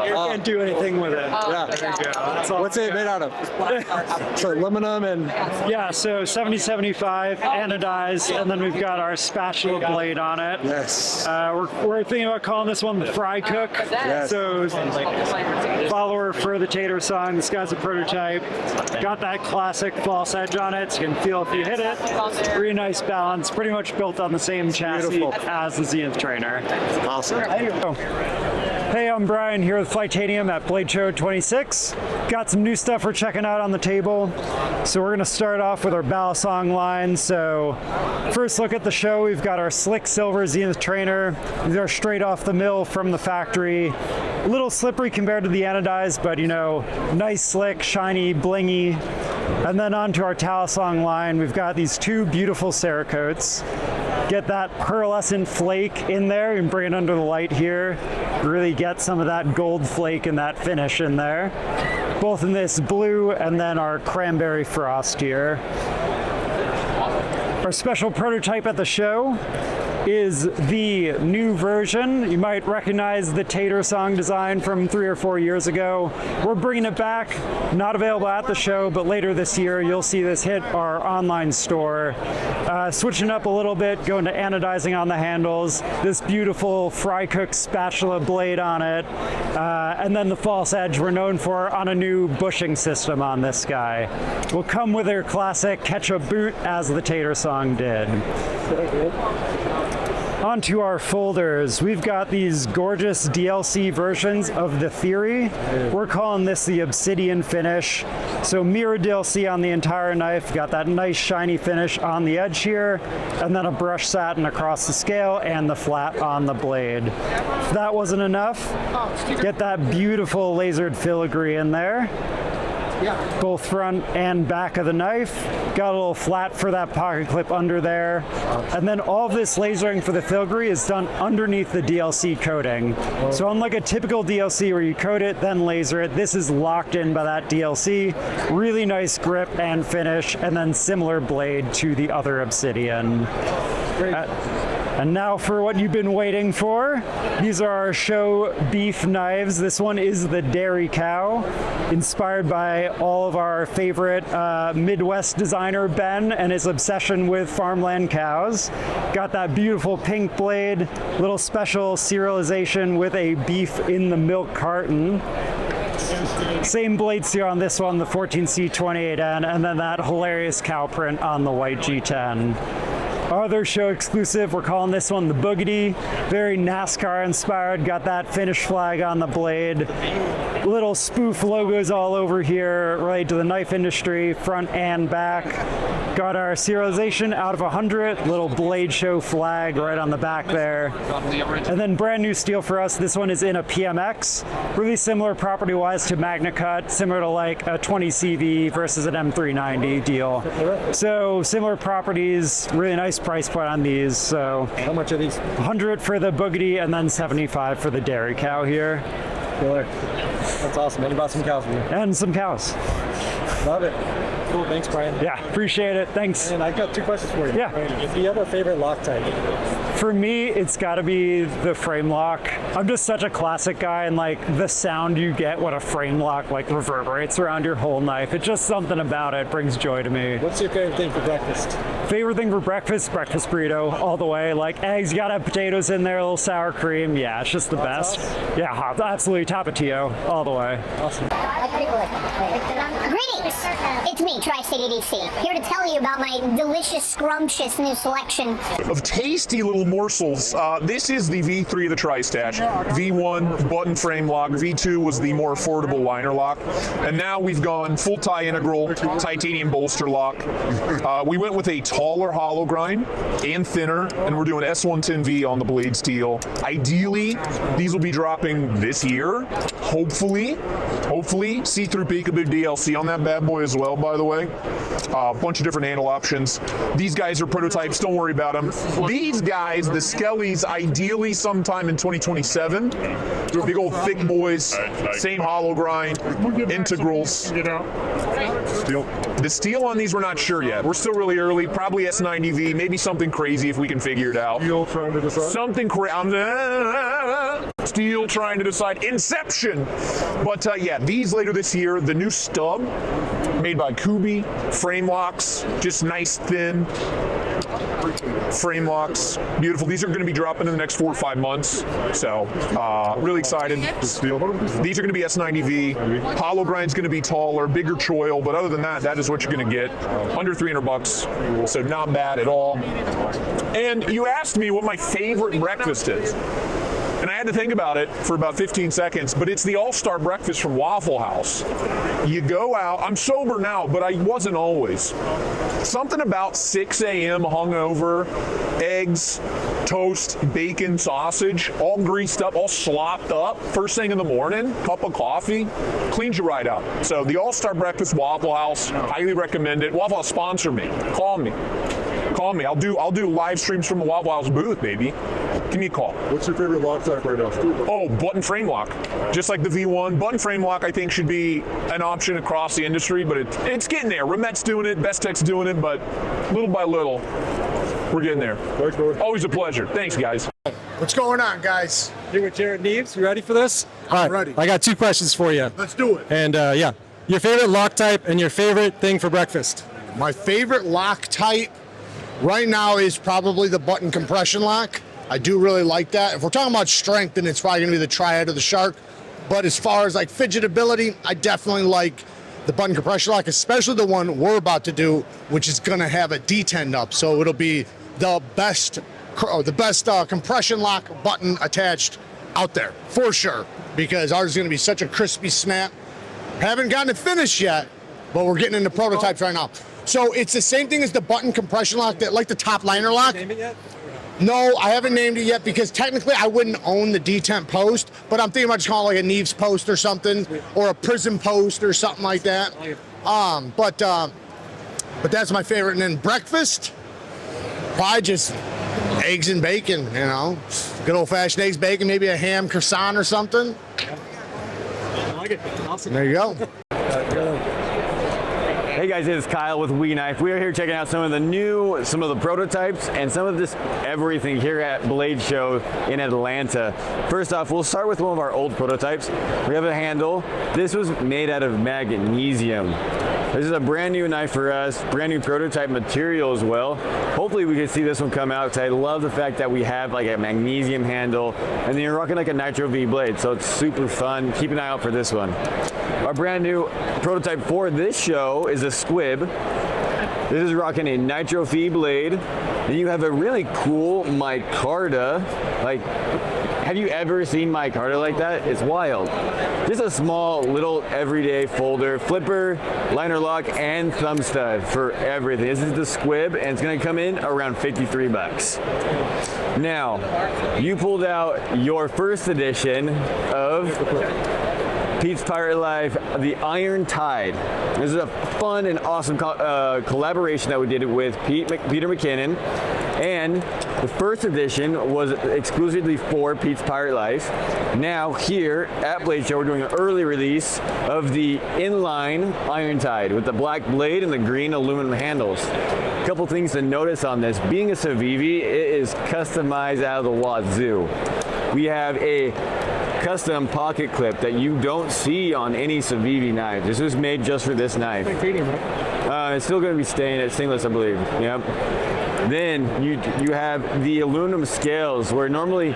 [SPEAKER 7] You can't do anything with it. Yeah. What's it made out of? So aluminum and...
[SPEAKER 6] Yeah, so 7075 anodized, and then we've got our spatula blade on it.
[SPEAKER 7] Yes.
[SPEAKER 6] We're thinking about calling this one the Fry Cook.
[SPEAKER 7] Yes.
[SPEAKER 6] So follower for the Tater song. This guy's a prototype. Got that classic false edge on it, so you can feel if you hit it. Pretty nice balance. Pretty much built on the same chassis as the Zenith Trainer.
[SPEAKER 7] Awesome.
[SPEAKER 6] Hey, I'm Brian here with Flytanium at Blade Show 26. Got some new stuff we're checking out on the table. So we're going to start off with our Balisong line. So first look at the show, we've got our slick silver Zenith Trainer. These are straight off the mill from the factory. A little slippery compared to the anodized, but you know, nice, slick, shiny, blingy. And then onto our Balisong line, we've got these 2 beautiful Cerakotes. Get that pearlescent flake in there and bring it under the light here. Really get some of that gold flake and that finish in there. Both in this blue and then our cranberry frost here. Our special prototype at the show,
[SPEAKER 15] is the new version. You might recognize the Tater Song design from 3 or 4 years ago. We're bringing it back, not available at the show, but later this year you'll see this hit our online store. Switching up a little bit, going to anodizing on the handles, this beautiful fry cook spatula blade on it, and then the false edge we're known for on a new bushing system on this guy. Will come with their classic ketchup boot as the Tater Song did. Onto our folders. We've got these gorgeous DLC versions of the Theory. We're calling this the Obsidian finish. So mirror DLC on the entire knife, got that nice shiny finish on the edge here, and then a brush satin across the scale and the flat on the blade. If that wasn't enough, get that beautiful lasered filigree in there. Both front and back of the knife. Got a little flat for that pocket clip under there. And then all of this lasering for the filigree is done underneath the DLC coating. So unlike a typical DLC where you coat it, then laser it, this is locked in by that DLC. Really nice grip and finish, and then similar blade to the other Obsidian. And now for what you've been waiting for. These are our show beef knives. This one is the Dairy Cow, inspired by all of our favorite Midwest designer Ben and his obsession with farmland cows. Got that beautiful pink blade, little special serialization with a beef in the milk carton. Same blade sear on this one, the 14C28N, and then that hilarious cow print on the white G10. Our other show exclusive, we're calling this one the Boogity. Very NASCAR inspired, got that finish flag on the blade. Little spoof logos all over here related to the knife industry, front and back. Got our serialization out of 100, little blade show flag right on the back there. And then brand new steel for us, this one is in a PMX. Really similar property-wise to Magna Cut, similar to like a 20 CV versus an M390 deal. So similar properties, really nice price point on these. So
[SPEAKER 1] how much are these?
[SPEAKER 15] 100 for the Boogity and then 75 for the Dairy Cow here.
[SPEAKER 1] Killer. That's awesome. And you bought some cows for me.
[SPEAKER 15] And some cows.
[SPEAKER 1] Love it. Cool. Thanks, Brian.
[SPEAKER 15] Yeah, appreciate it. Thanks.
[SPEAKER 1] And I've got 2 questions for you.
[SPEAKER 15] Yeah.
[SPEAKER 1] Brian, do you have a favorite lock type?
[SPEAKER 15] For me, it's got to be the frame lock. I'm just such a classic guy, and like the sound you get when a frame lock like reverberates around your whole knife, it's just something about it brings joy to me.
[SPEAKER 1] What's your favorite thing for breakfast?
[SPEAKER 15] Favorite thing for breakfast burrito all the way. Like eggs, you gotta have potatoes in there, a little sour cream. Yeah, it's just the best. Yeah, hot, absolutely Tapatio all the way.
[SPEAKER 1] Awesome.
[SPEAKER 16] Greetings! It's me, Tristate EDC, here to tell you about my delicious, scrumptious new selection
[SPEAKER 17] of tasty little morsels. This is the V3 of the Tri-Stash. V1, button frame lock. V2 was the more affordable liner lock. And now we've gone full tie integral, titanium bolster lock. We went with a taller hollow grind and thinner, and we're doing S110V on the blade steel. Ideally, these will be dropping this year, hopefully. See-through peekaboo DLC on that bad boy as well, by the way. A bunch of different handle options. These guys are prototypes, don't worry about them. These guys, the Skellies, ideally sometime in 2027. They're big old thick boys, same hollow grind, integrals. The steel on these we're not sure yet. We're still really early, probably S90V, maybe something crazy if we can figure it out. Something crazy. Steel trying to decide. Inception! But yeah, these later this year, the new stub made by Kubi, frame locks, just nice thin frame locks, beautiful. These are going to be dropping in the next 4 or 5 months, so really excited. These are going to be S90V. Hollow grind's going to be taller, bigger choil, but other than that, that is what you're going to get. Under $300, so not bad at all. And you asked me what my favorite breakfast is. And I had to think about it for about 15 seconds, but it's the All-Star Breakfast from Waffle House. You go out, I'm sober now, but I wasn't always. Something about 6 a.m. hungover, eggs, toast, bacon, sausage, all greased up, all slopped up, first thing in the morning, cup of coffee, cleans you right up. So the All-Star Breakfast Waffle House, highly recommend it. Waffle House, sponsor me, call me. I'll do live streams from the Waffle House booth, baby. Give me a call.
[SPEAKER 18] What's your favorite lock type right now?
[SPEAKER 17] Oh, button frame lock. Just like the V1. Button frame lock, I think, should be an option across the industry, but it's getting there. Remet's doing it, Bestech's doing it, but little by little. We're getting there. Always a pleasure. Thanks, guys.
[SPEAKER 18] What's going on, guys?
[SPEAKER 1] Here with Jared Neves. You ready for this? All right.
[SPEAKER 18] ready.
[SPEAKER 1] I got 2 questions for you.
[SPEAKER 18] Let's do it.
[SPEAKER 1] And yeah, your favorite lock type and your favorite thing for breakfast.
[SPEAKER 18] My favorite lock type right now is probably the button compression lock. I do really like that. If we're talking about strength, then it's probably going to be the Triad or the Shark. But as far as like fidgetability, I definitely like the button compression lock, especially the one we're about to do, which is going to have a detent up. So it'll be the best compression lock button attached out there for sure, because ours is going to be such a crispy snap. Haven't gotten it finished yet, but we're getting into prototypes right now. So it's the same thing as the button compression lock, that like the top liner lock.
[SPEAKER 1] Name it yet?
[SPEAKER 18] No, I haven't named it yet because technically I wouldn't own the detent post, but I'm thinking about just calling it like a Neves post or something, or a Prism post or something like that. But that's my favorite. And then breakfast, probably just eggs and bacon, you know, good old fashioned eggs, bacon, maybe a ham croissant or something.
[SPEAKER 1] I like it. Awesome.
[SPEAKER 18] There you go.
[SPEAKER 19] Hey guys, this is Kyle with We Knife. We are here checking out some of the prototypes and some of this everything here at Blade Show in Atlanta. First off, we'll start with one of our old prototypes. We have a handle. This was made out of magnesium. This is a brand new knife for us, brand new prototype material as well. Hopefully we can see this one come out, because I love the fact that we have like a magnesium handle and then you're rocking like a Nitro V blade, so it's super fun. Keep an eye out for this one. Our brand new prototype for this show is a squib. This is rocking a Nitro V blade. Then you have a really cool micarta. Like, have you ever seen micarta like that? It's wild. Just a small little everyday folder, flipper, liner lock, and thumb stud for everything. This is the squib, and it's gonna come in around 53 bucks. Now, you pulled out your first edition of Pete's Pirate Life, the Iron Tide. This is a fun and awesome collaboration that we did with Peter McKinnon. And the first edition was exclusively for Pete's Pirate Life. Now here at Blade Show, we're doing an early release of the inline Iron Tide with the black blade and the green aluminum handles. A couple things to notice on this. Being a Civivi, it is customized out of the wazoo. We have a custom pocket clip that you don't see on any Civivi knife. This was made just for this knife. It's still going to be stainless, I believe. Yep. Then you have the aluminum scales, where normally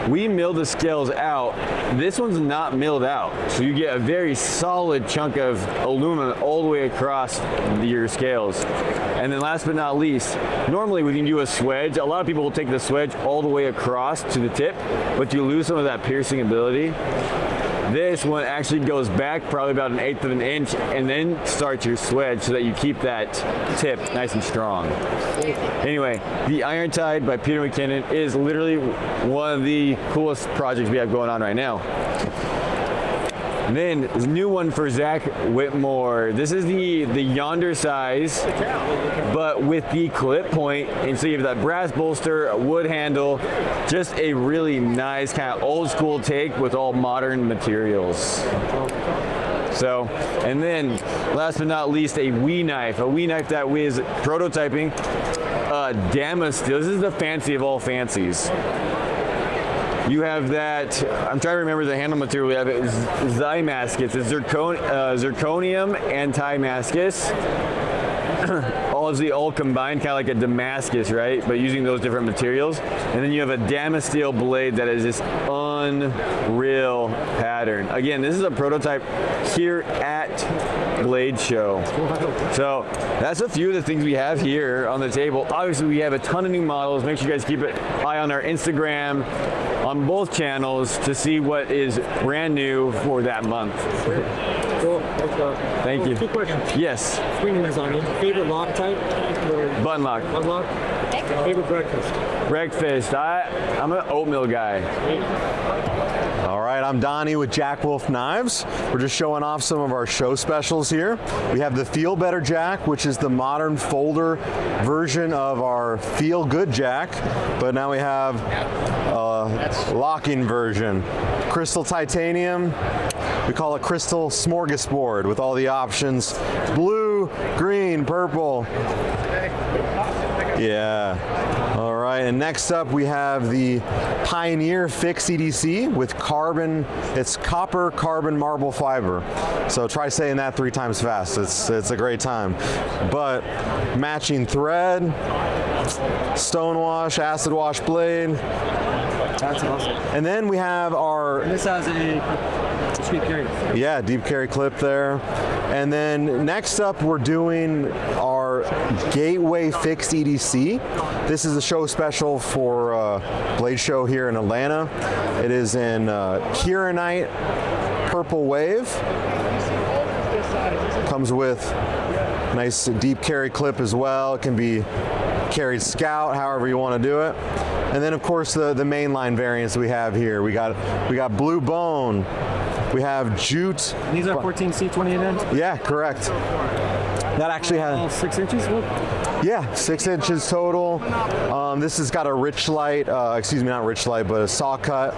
[SPEAKER 19] we mill the scales out. This one's not milled out, so you get a very solid chunk of aluminum all the way across your scales. And then last but not least, normally when you do a swedge, a lot of people will take the swedge all the way across to the tip, but you lose some of that piercing ability. This one actually goes back probably about 1/8 of an inch and then starts your swedge so that you keep that tip nice and strong. Anyway, the Iron Tide by Peter McKinnon is literally one of the coolest projects we have going on right now. And then a new one for Zach Whitmore. This is the yonder size, but with the clip point, and so you have that brass bolster, a wood handle, just a really nice kind of old school take with all modern materials. So, and then last but not least, a We Knife that was prototyping Damascus. This is the fancy of all fancies. You have that, I'm trying to remember the handle material we have, it's Zymascus, it's zirconium and Timascus. All combined, kind of like a Damascus, right? But using those different materials. And then you have a Damasteel blade that is this unreal pattern. Again, this is a prototype here at Blade Show. So that's a few of the things we have here on the table. Obviously, we have a ton of new models. Make sure you guys keep an eye on our Instagram, on both channels, to see what is brand new for that month.
[SPEAKER 1] Cool.
[SPEAKER 19] Thank you.
[SPEAKER 1] 2 questions.
[SPEAKER 19] Yes.
[SPEAKER 1] Swinging is on you. Favorite lock type?
[SPEAKER 19] Button lock.
[SPEAKER 1] Button lock. Favorite breakfast?
[SPEAKER 19] Breakfast. I'm an oatmeal guy.
[SPEAKER 20] All right, I'm Donnie with Jack Wolf Knives. We're just showing off some of our show specials here. We have the Feel Better Jack, which is the modern folder version of our Feel Good Jack, but now we have a locking version. Crystal titanium. We call it Crystal Smorgasbord with all the options: blue, green, purple. Yeah. All right, and next up we have the Pioneer Fix EDC with carbon, it's copper carbon marble fiber. So try saying that 3 times fast, it's a great time. But matching thread, stonewash, acid wash blade.
[SPEAKER 21] That's awesome.
[SPEAKER 20] And then we have our...
[SPEAKER 21] And this has a deep carry.
[SPEAKER 20] Yeah, deep carry clip there. And then next up we're doing our Gateway Fix EDC. This is a show special for Blade Show here in Atlanta. It is in Kieranite Purple Wave. Comes with nice deep carry clip as well. It can be carried scout, however you want to do it. And then of course the mainline variants we have here. We got Blue Bone. We have Jute.
[SPEAKER 21] And these are 14C 28 inch?
[SPEAKER 20] Yeah, correct. That actually has
[SPEAKER 21] 6 inches.
[SPEAKER 20] Yeah, 6 inches total. This has got a rich light, excuse me, not rich light, but a saw cut.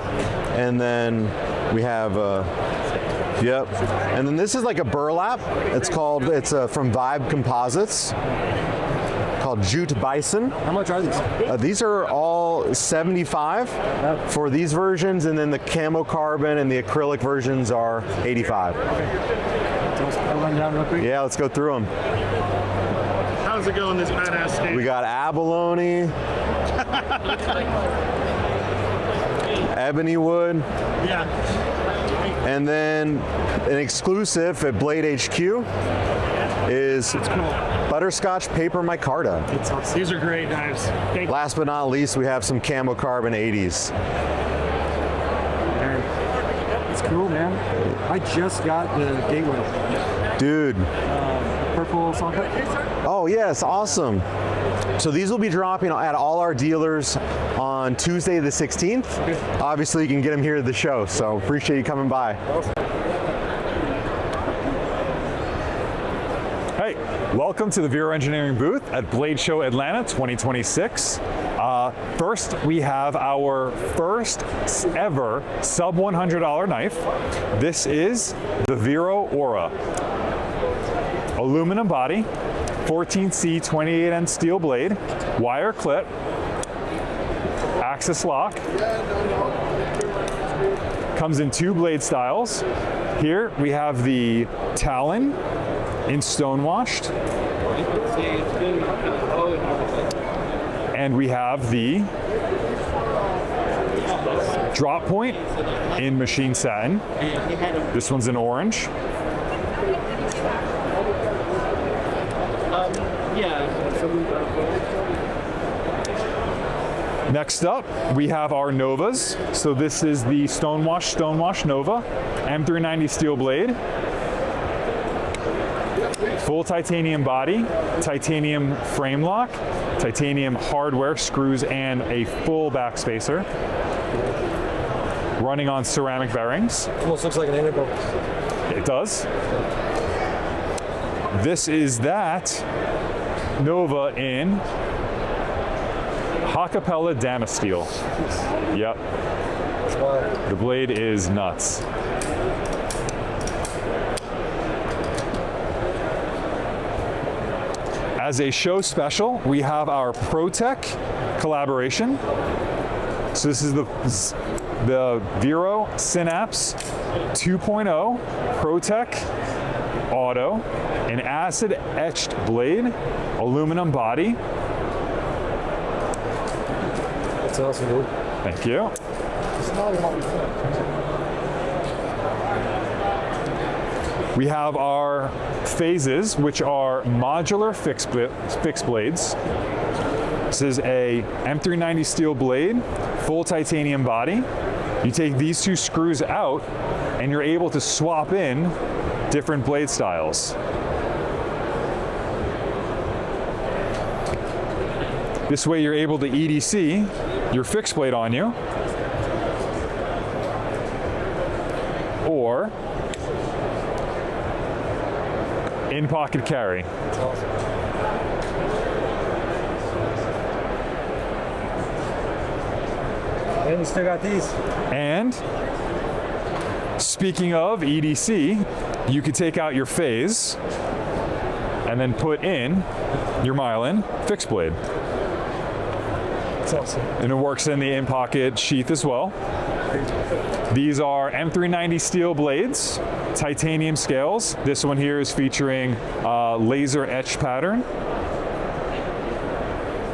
[SPEAKER 20] And then we have, yep. And then this is like a burlap. It's from Vibe Composites, called Jute Bison.
[SPEAKER 21] How much are these?
[SPEAKER 20] These are all 75 for these versions, and then the camo carbon and the acrylic versions are 85.
[SPEAKER 21] I'll run down real quick.
[SPEAKER 20] Yeah, let's go through them.
[SPEAKER 4] How's it going, this badass state?
[SPEAKER 20] We got abalone, ebony wood,
[SPEAKER 4] yeah,
[SPEAKER 20] and then an exclusive at Blade HQ is butterscotch paper micarta.
[SPEAKER 4] awesome. These are great knives.
[SPEAKER 20] Last but not least, we have some camo carbon 80s.
[SPEAKER 21] It's cool, man. I just got the Gateway.
[SPEAKER 20] Dude.
[SPEAKER 21] Purple socket.
[SPEAKER 20] Oh yes, awesome. So these will be dropping at all our dealers on Tuesday the 16th. Obviously you can get them here at the show, so appreciate you coming by.
[SPEAKER 22] Hey, welcome to the Vero Engineering booth at Blade Show Atlanta 2026. First, we have our first ever sub $100 knife. This is the Vero Aura. Aluminum body, 14C 28N steel blade, wire clip, axis lock. Comes in 2 blade styles. Here we have the Talon in stonewashed. And we have the drop point in machine satin. This one's in orange. Next up, we have our Novas. So this is the Stonewash Nova, M390 steel blade. Full titanium body, titanium frame lock, titanium hardware, screws, and a full backspacer. Running on ceramic bearings.
[SPEAKER 21] Almost looks like an integral.
[SPEAKER 22] It does. This is that Nova in Hakapella Damasteel. Yep. The blade is nuts. As a show special, we have our Protech collaboration. So this is the Vero Synapse 2.0 Protech Auto, an acid etched blade, aluminum body.
[SPEAKER 21] That's awesome, dude.
[SPEAKER 22] Thank you. We have our phases, which are modular fixed blades. This is a M390 steel blade, full titanium body. You take these 2 screws out and you're able to swap in different blade styles. This way you're able to EDC your fixed blade on you, or in pocket carry.
[SPEAKER 21] That's awesome. And you still got these.
[SPEAKER 22] And speaking of EDC, you could take out your phase and then put in your Mylan fixed blade. That's awesome. And it works in the in-pocket sheath as well. These are M390 steel blades, titanium scales. This one here is featuring laser etch pattern.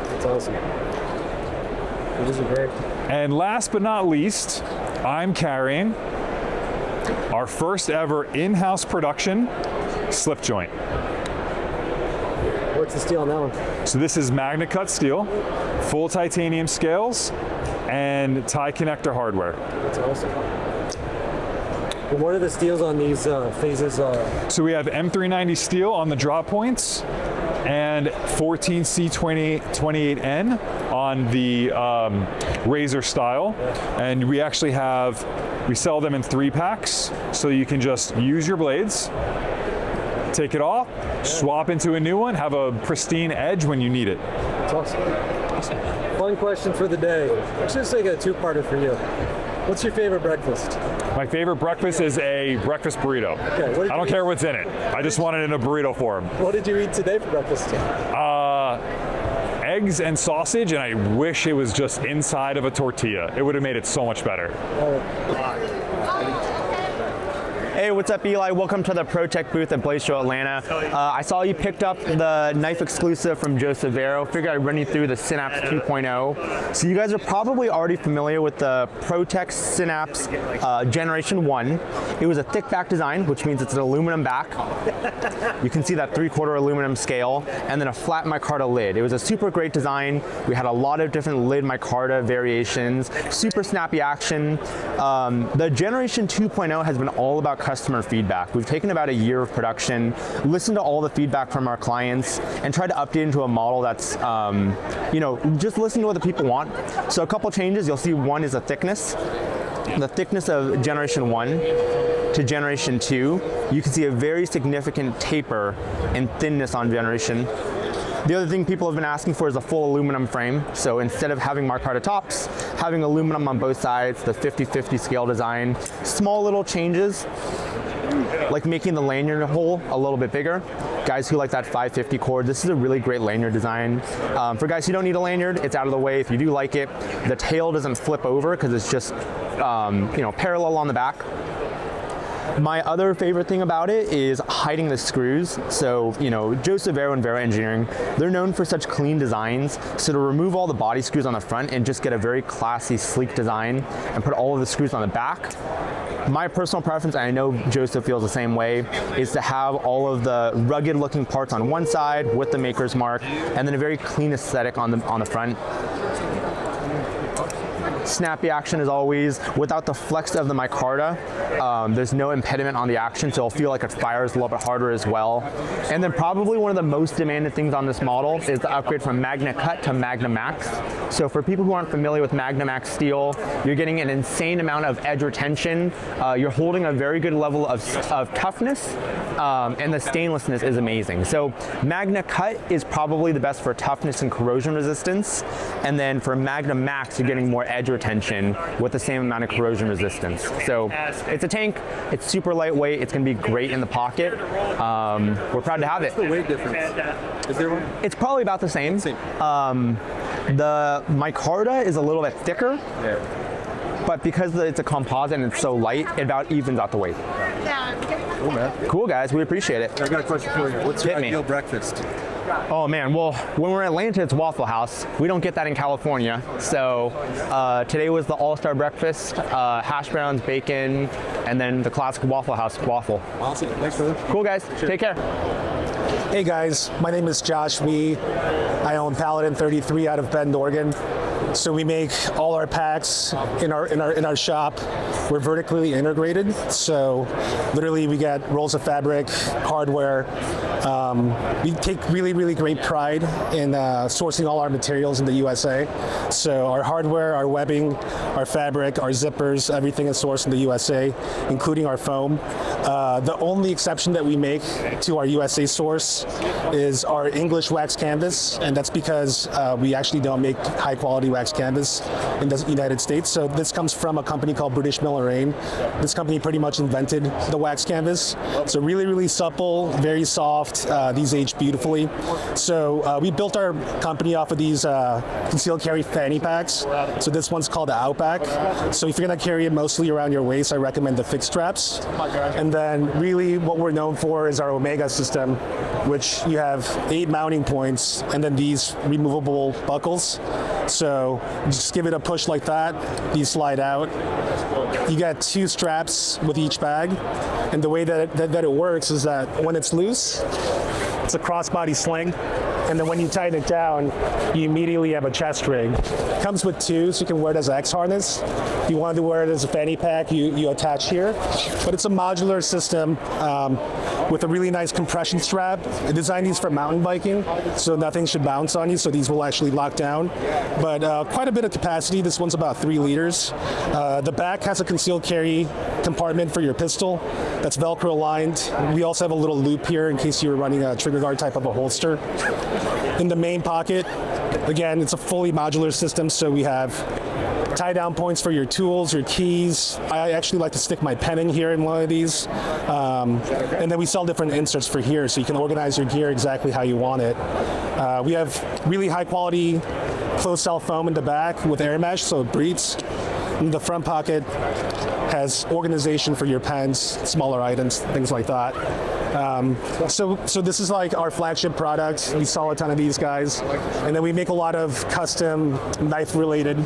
[SPEAKER 21] That's awesome. These are great.
[SPEAKER 22] And last but not least, I'm carrying our first ever in-house production slip joint.
[SPEAKER 21] What's the steel on that one?
[SPEAKER 22] So this is Magna Cut steel, full titanium scales, and tie connector hardware.
[SPEAKER 21] That's awesome. And what are the steels on these phases?
[SPEAKER 22] So we have M390 steel on the drop points and 14C28N on the razor style. And we actually we sell them in 3-packs, so you can just use your blades, take it off, swap into a new one, have a pristine edge when you need it.
[SPEAKER 21] That's awesome. Fun question for the day. Let's just take a two-parter for you. What's your favorite breakfast?
[SPEAKER 22] My favorite breakfast is a breakfast burrito.
[SPEAKER 21] Okay,
[SPEAKER 22] I don't care what's in it. I just want it in a burrito form.
[SPEAKER 21] What did you eat today for breakfast?
[SPEAKER 22] Eggs and sausage, and I wish it was just inside of a tortilla. It would have made it so much better.
[SPEAKER 3] Hey, what's up, Eli? Welcome to the Protech booth at Blade Show Atlanta. I saw you picked up the knife exclusive from Joseph Vero. Figured I'd run you through the Synapse 2.0. So you guys are probably already familiar with the Protech Synapse Generation 1. It was a thick back design, which means it's an aluminum back. You can see that 3/4 aluminum scale, and then a flat micarta lid. It was a super great design. We had a lot of different lid micarta variations, super snappy action. The Generation 2.0 has been all about customer feedback. We've taken about a year of production, listened to all the feedback from our clients, and tried to update into a model that's, just listen to what the people want. So a couple changes, you'll see one is a thickness. The thickness of Generation 1 to Generation 2, you can see a very significant taper in thinness on Generation. The other thing people have been asking for is a full aluminum frame. So instead of having micarta tops, having aluminum on both sides, the 50/50 scale design. Small little changes, like making the lanyard hole a little bit bigger. Guys who like that 550 cord, this is a really great lanyard design. For guys who don't need a lanyard, it's out of the way. If you do like it, the tail doesn't flip over because it's just parallel on the back. My other favorite thing about it is hiding the screws. So, Joseph Vero and Vero Engineering, they're known for such clean designs. So to remove all the body screws on the front and just get a very classy, sleek design and put all of the screws on the back, my personal preference, and I know Joseph feels the same way, is to have all of the rugged looking parts on one side with the maker's mark, and then a very clean aesthetic on the front. Snappy action as always, without the flex of the micarta. There's no impediment on the action, so it'll feel like it fires a little bit harder as well. And then probably one of the most demanded things on this model is the upgrade from Magna Cut to Magna Max. So for people who aren't familiar with Magna Max steel, you're getting an insane amount of edge retention. You're holding a very good level of toughness, and the stainlessness is amazing. So Magna Cut is probably the best for toughness and corrosion resistance. And then for Magna Max, you're getting more edge retention with the same amount of corrosion resistance. So it's a tank, it's super lightweight, it's going to be great in the pocket. We're proud to have it.
[SPEAKER 21] What's the weight difference? Is there one?
[SPEAKER 3] It's probably about the same. The micarta is a little bit thicker, but because it's a composite and it's so light, it about evens out the weight.
[SPEAKER 21] Cool, man.
[SPEAKER 3] Cool, guys, we appreciate it.
[SPEAKER 21] I got a question for you. What's your ideal breakfast?
[SPEAKER 3] Oh man, well, when we're in Atlanta, it's Waffle House. We don't get that in California. So today was the all-star breakfast, hash browns, bacon, and then the classic Waffle House waffle.
[SPEAKER 21] Awesome, thanks brother.
[SPEAKER 3] Cool guys, Take care.
[SPEAKER 5] Hey guys, my name is Josh Wee. I own Paladin 33 out of Bend, Oregon. So we make all our packs in our shop. We're vertically integrated. So literally we got rolls of fabric, hardware. We take really great pride in sourcing all our materials in the USA. So our hardware, our webbing, our fabric, our zippers, everything is sourced in the USA, including our foam. The only exception that we make to our USA source is our English wax canvas, and that's because we actually don't make high quality wax wax canvas in the United States. So this comes from a company called British Millerain. This company pretty much invented the wax canvas. So really, really supple, very soft. These age beautifully. So we built our company off of these concealed carry fanny packs. So this one's called the Outback. So if you're gonna carry it mostly around your waist, I recommend the fixed straps. And then really what we're known for is our Omega system, which you have 8 mounting points and then these removable buckles. So just give it a push like that, these slide out. You got 2 straps with each bag. And the way that it works is that when it's loose, it's a crossbody sling. And then when you tighten it down, you immediately have a chest rig. It comes with 2, so you can wear it as an X harness. If you want to wear it as a fanny pack, you attach here. But it's a modular system with a really nice compression strap. I designed these for mountain biking, so nothing should bounce on you, so these will actually lock down. But quite a bit of capacity. This one's about 3 liters. The back has a concealed carry compartment for your pistol that's Velcro lined. We also have a little loop here in case you're running a trigger guard type of a holster. In the main pocket, again, it's a fully modular system, so we have tie-down points for your tools, your keys. I actually like to stick my pen in here in one of these. And then we sell different inserts for here, so you can organize your gear exactly how you want it. We have really high-quality closed-cell foam in the back with air mesh, so it breathes. And the front pocket has organization for your pens, smaller items, things like that. So this is like our flagship product. We sell a ton of these guys. And then we make a lot of custom knife-related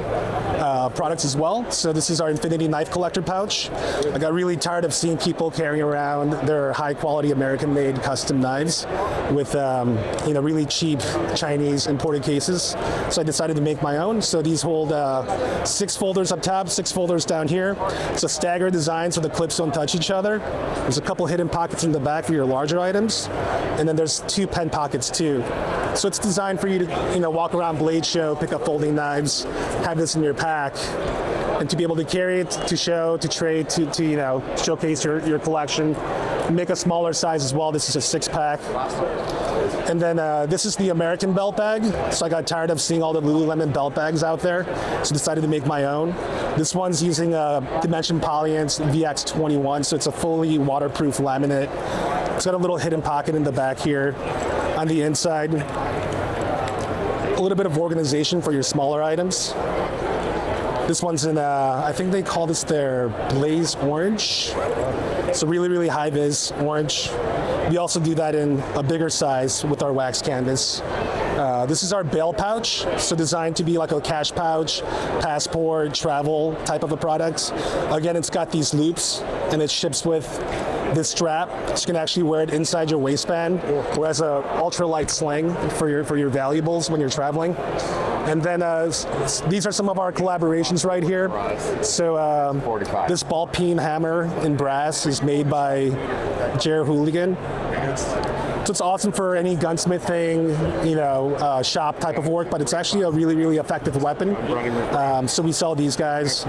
[SPEAKER 5] products as well. So this is our Infinity Knife Collector Pouch. I got really tired of seeing people carrying around their high-quality American-made custom knives with really cheap Chinese imported cases. So I decided to make my own. So these hold 6 folders up top, 6 folders down here. It's a staggered design so the clips don't touch each other. There's a couple hidden pockets in the back for your larger items, and then there's 2 pen pockets too. So it's designed for you to walk around Blade Show, pick up folding knives, have this in your pack, and to be able to carry it, to show, to trade, to showcase your collection. Make a smaller size as well. This is a 6-pack. And then this is the American belt bag. So I got tired of seeing all the Lululemon belt bags out there, so decided to make my own. This one's using Dimension Polyance VX21, so it's a fully waterproof laminate. It's got a little hidden pocket in the back here. On the inside, a little bit of organization for your smaller items. This one's in, I think they call this their Blaze Orange. So really, really high vis orange. We also do that in a bigger size with our wax canvas. This is our bail pouch, so designed to be like a cash pouch, passport, travel type of a product. Again, it's got these loops, and it ships with this strap, so you can actually wear it inside your waistband, or as a ultralight sling for your valuables when you're traveling. And then these are some of our collaborations right here. So this ball peen hammer in brass is made by Jer Hooligan. So it's awesome for any gunsmithing, shop type of work, but it's actually a really, really effective weapon. So we sell these guys.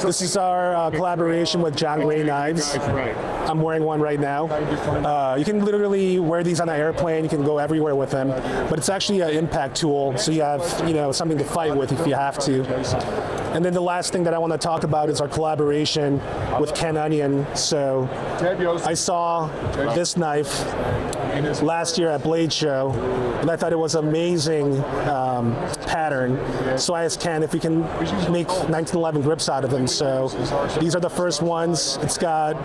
[SPEAKER 5] This is our collaboration with John Gray Knives. I'm wearing one right now. You can literally wear these on an airplane. You can go everywhere with them, but it's actually an impact tool, so you have something to fight with if you have to. And then the last thing that I want to talk about is our collaboration with Ken Onion. So I saw this knife last year at Blade Show, and I thought it was an amazing pattern. So I asked Ken if we can make 1911 grips out of them. So these are the first ones. It's got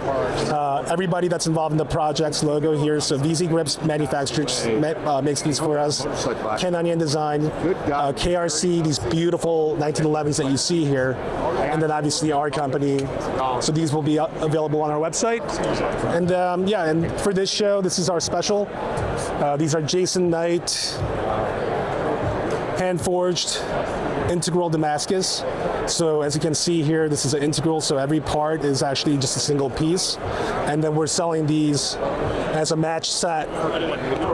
[SPEAKER 5] everybody that's involved in the project's logo here. So VZ Grips Manufacturers makes these for us. Ken Onion Design, KRC, these beautiful 1911s that you see here, and then obviously our company. So these will be available on our website. And and for this show, this is our special. These are Jason Knight hand-forged integral Damascus. So as you can see here, this is an integral, so every part is actually just a single piece. And then we're selling these as a match set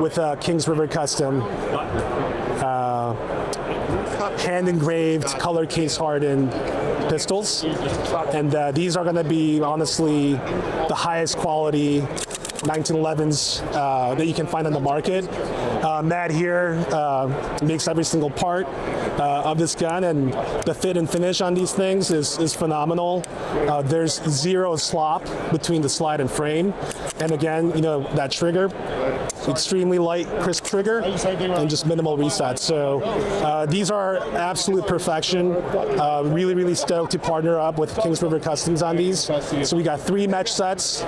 [SPEAKER 5] with Kings River Custom. Hand-engraved, color case hardened pistols. And these are going to be, honestly, the highest quality 1911s that you can find on the market. Matt here makes every single part of this gun, and the fit and finish on these things is phenomenal. There's zero slop between the slide and frame, and again, you know, that trigger, extremely light, crisp trigger, and just minimal reset. So these are absolute perfection. Really, really stoked to partner up with Kings River Customs on these. So we got 3 match sets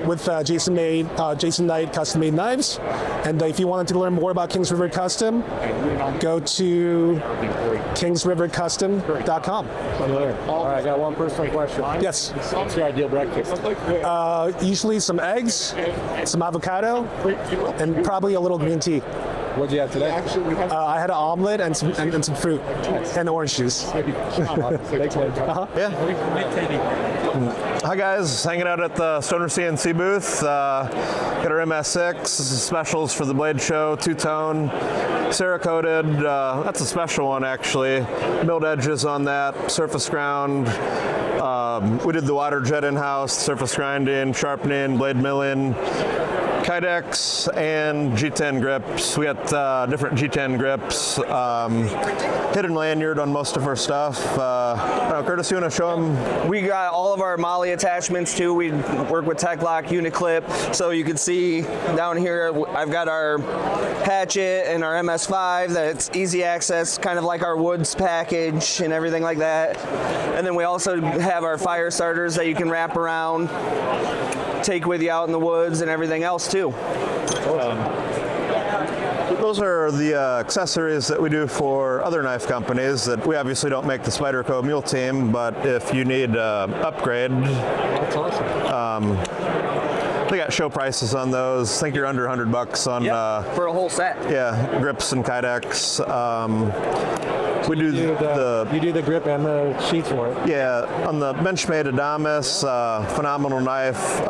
[SPEAKER 5] with Jason Knight Custom Made Knives. And if you wanted to learn more about Kings River Custom, go to kingsrivercustom.com.
[SPEAKER 21] All right, I got one personal question.
[SPEAKER 5] Yes.
[SPEAKER 21] What's your ideal breakfast?
[SPEAKER 5] Usually some eggs, some avocado, and probably a little green tea.
[SPEAKER 21] What'd you have today?
[SPEAKER 5] I had an omelet and some fruit and orange juice.
[SPEAKER 21] Thanks, man.
[SPEAKER 11] Hi guys, hanging out at the Stoner CNC booth. Got our MS6 specials for the Blade Show, two-tone, Cerakoted. That's a special one actually. Milled edges on that, surface ground. We did the water jet in-house, surface grinding, sharpening, blade milling. Kydex and G10 grips. We got different G10 grips. Hidden lanyard on most of our stuff. Curtis, you want to show them?
[SPEAKER 2] We got all of our MOLLE attachments too. We work with TechLock, Uniclip. So you can see down here, I've got our hatchet and our MS5 that's easy access, kind of like our Woods package and everything like that. And then we also have our fire starters that you can wrap around, take with you out in the woods and everything else too.
[SPEAKER 11] Those are the accessories that we do for other knife companies that we obviously don't make the Spyderco Mule Team, but if you need upgrade, that's awesome. They got show prices on those. I think you're under $100 on
[SPEAKER 2] for a whole set.
[SPEAKER 11] Yeah, grips and Kydex. We do
[SPEAKER 21] you do the grip and the sheath for it.
[SPEAKER 11] Yeah, on the Benchmade Adamas, phenomenal knife,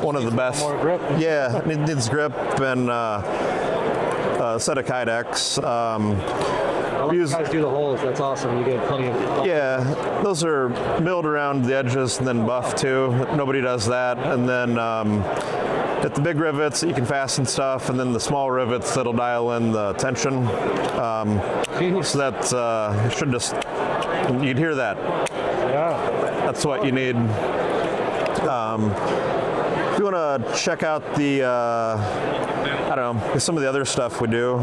[SPEAKER 11] one of the best.
[SPEAKER 21] More grip.
[SPEAKER 11] Yeah, it needs grip and a set of Kydex.
[SPEAKER 21] You guys do the holes. That's awesome. You get plenty of.
[SPEAKER 11] Yeah, those are milled around the edges and then buffed too. Nobody does that. And then at the big rivets that you can fasten stuff, and then the small rivets that'll dial in the tension. So that should just, you'd hear that.
[SPEAKER 21] Yeah.
[SPEAKER 11] That's what you need. If you want to check out the, I don't know, some of the other stuff we do.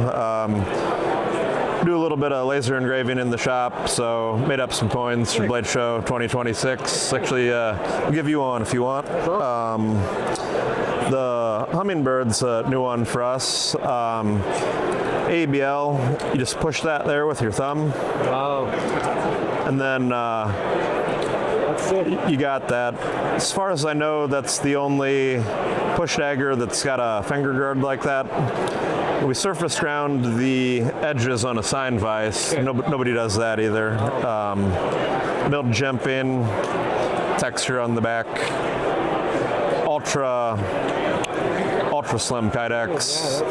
[SPEAKER 11] Do a little bit of laser engraving in the shop, so made up some coins for Blade Show 2026. Actually, we'll give you one if you want. The Hummingbird's a new one for us. ABL, you just push that there with your thumb.
[SPEAKER 21] Wow.
[SPEAKER 11] And then you got that. As far as I know, that's the only push dagger that's got a finger guard like that. We surface ground the edges on a sign vise. Nobody does that either. Milled jimping, texture on the back. Ultra slim Kydex.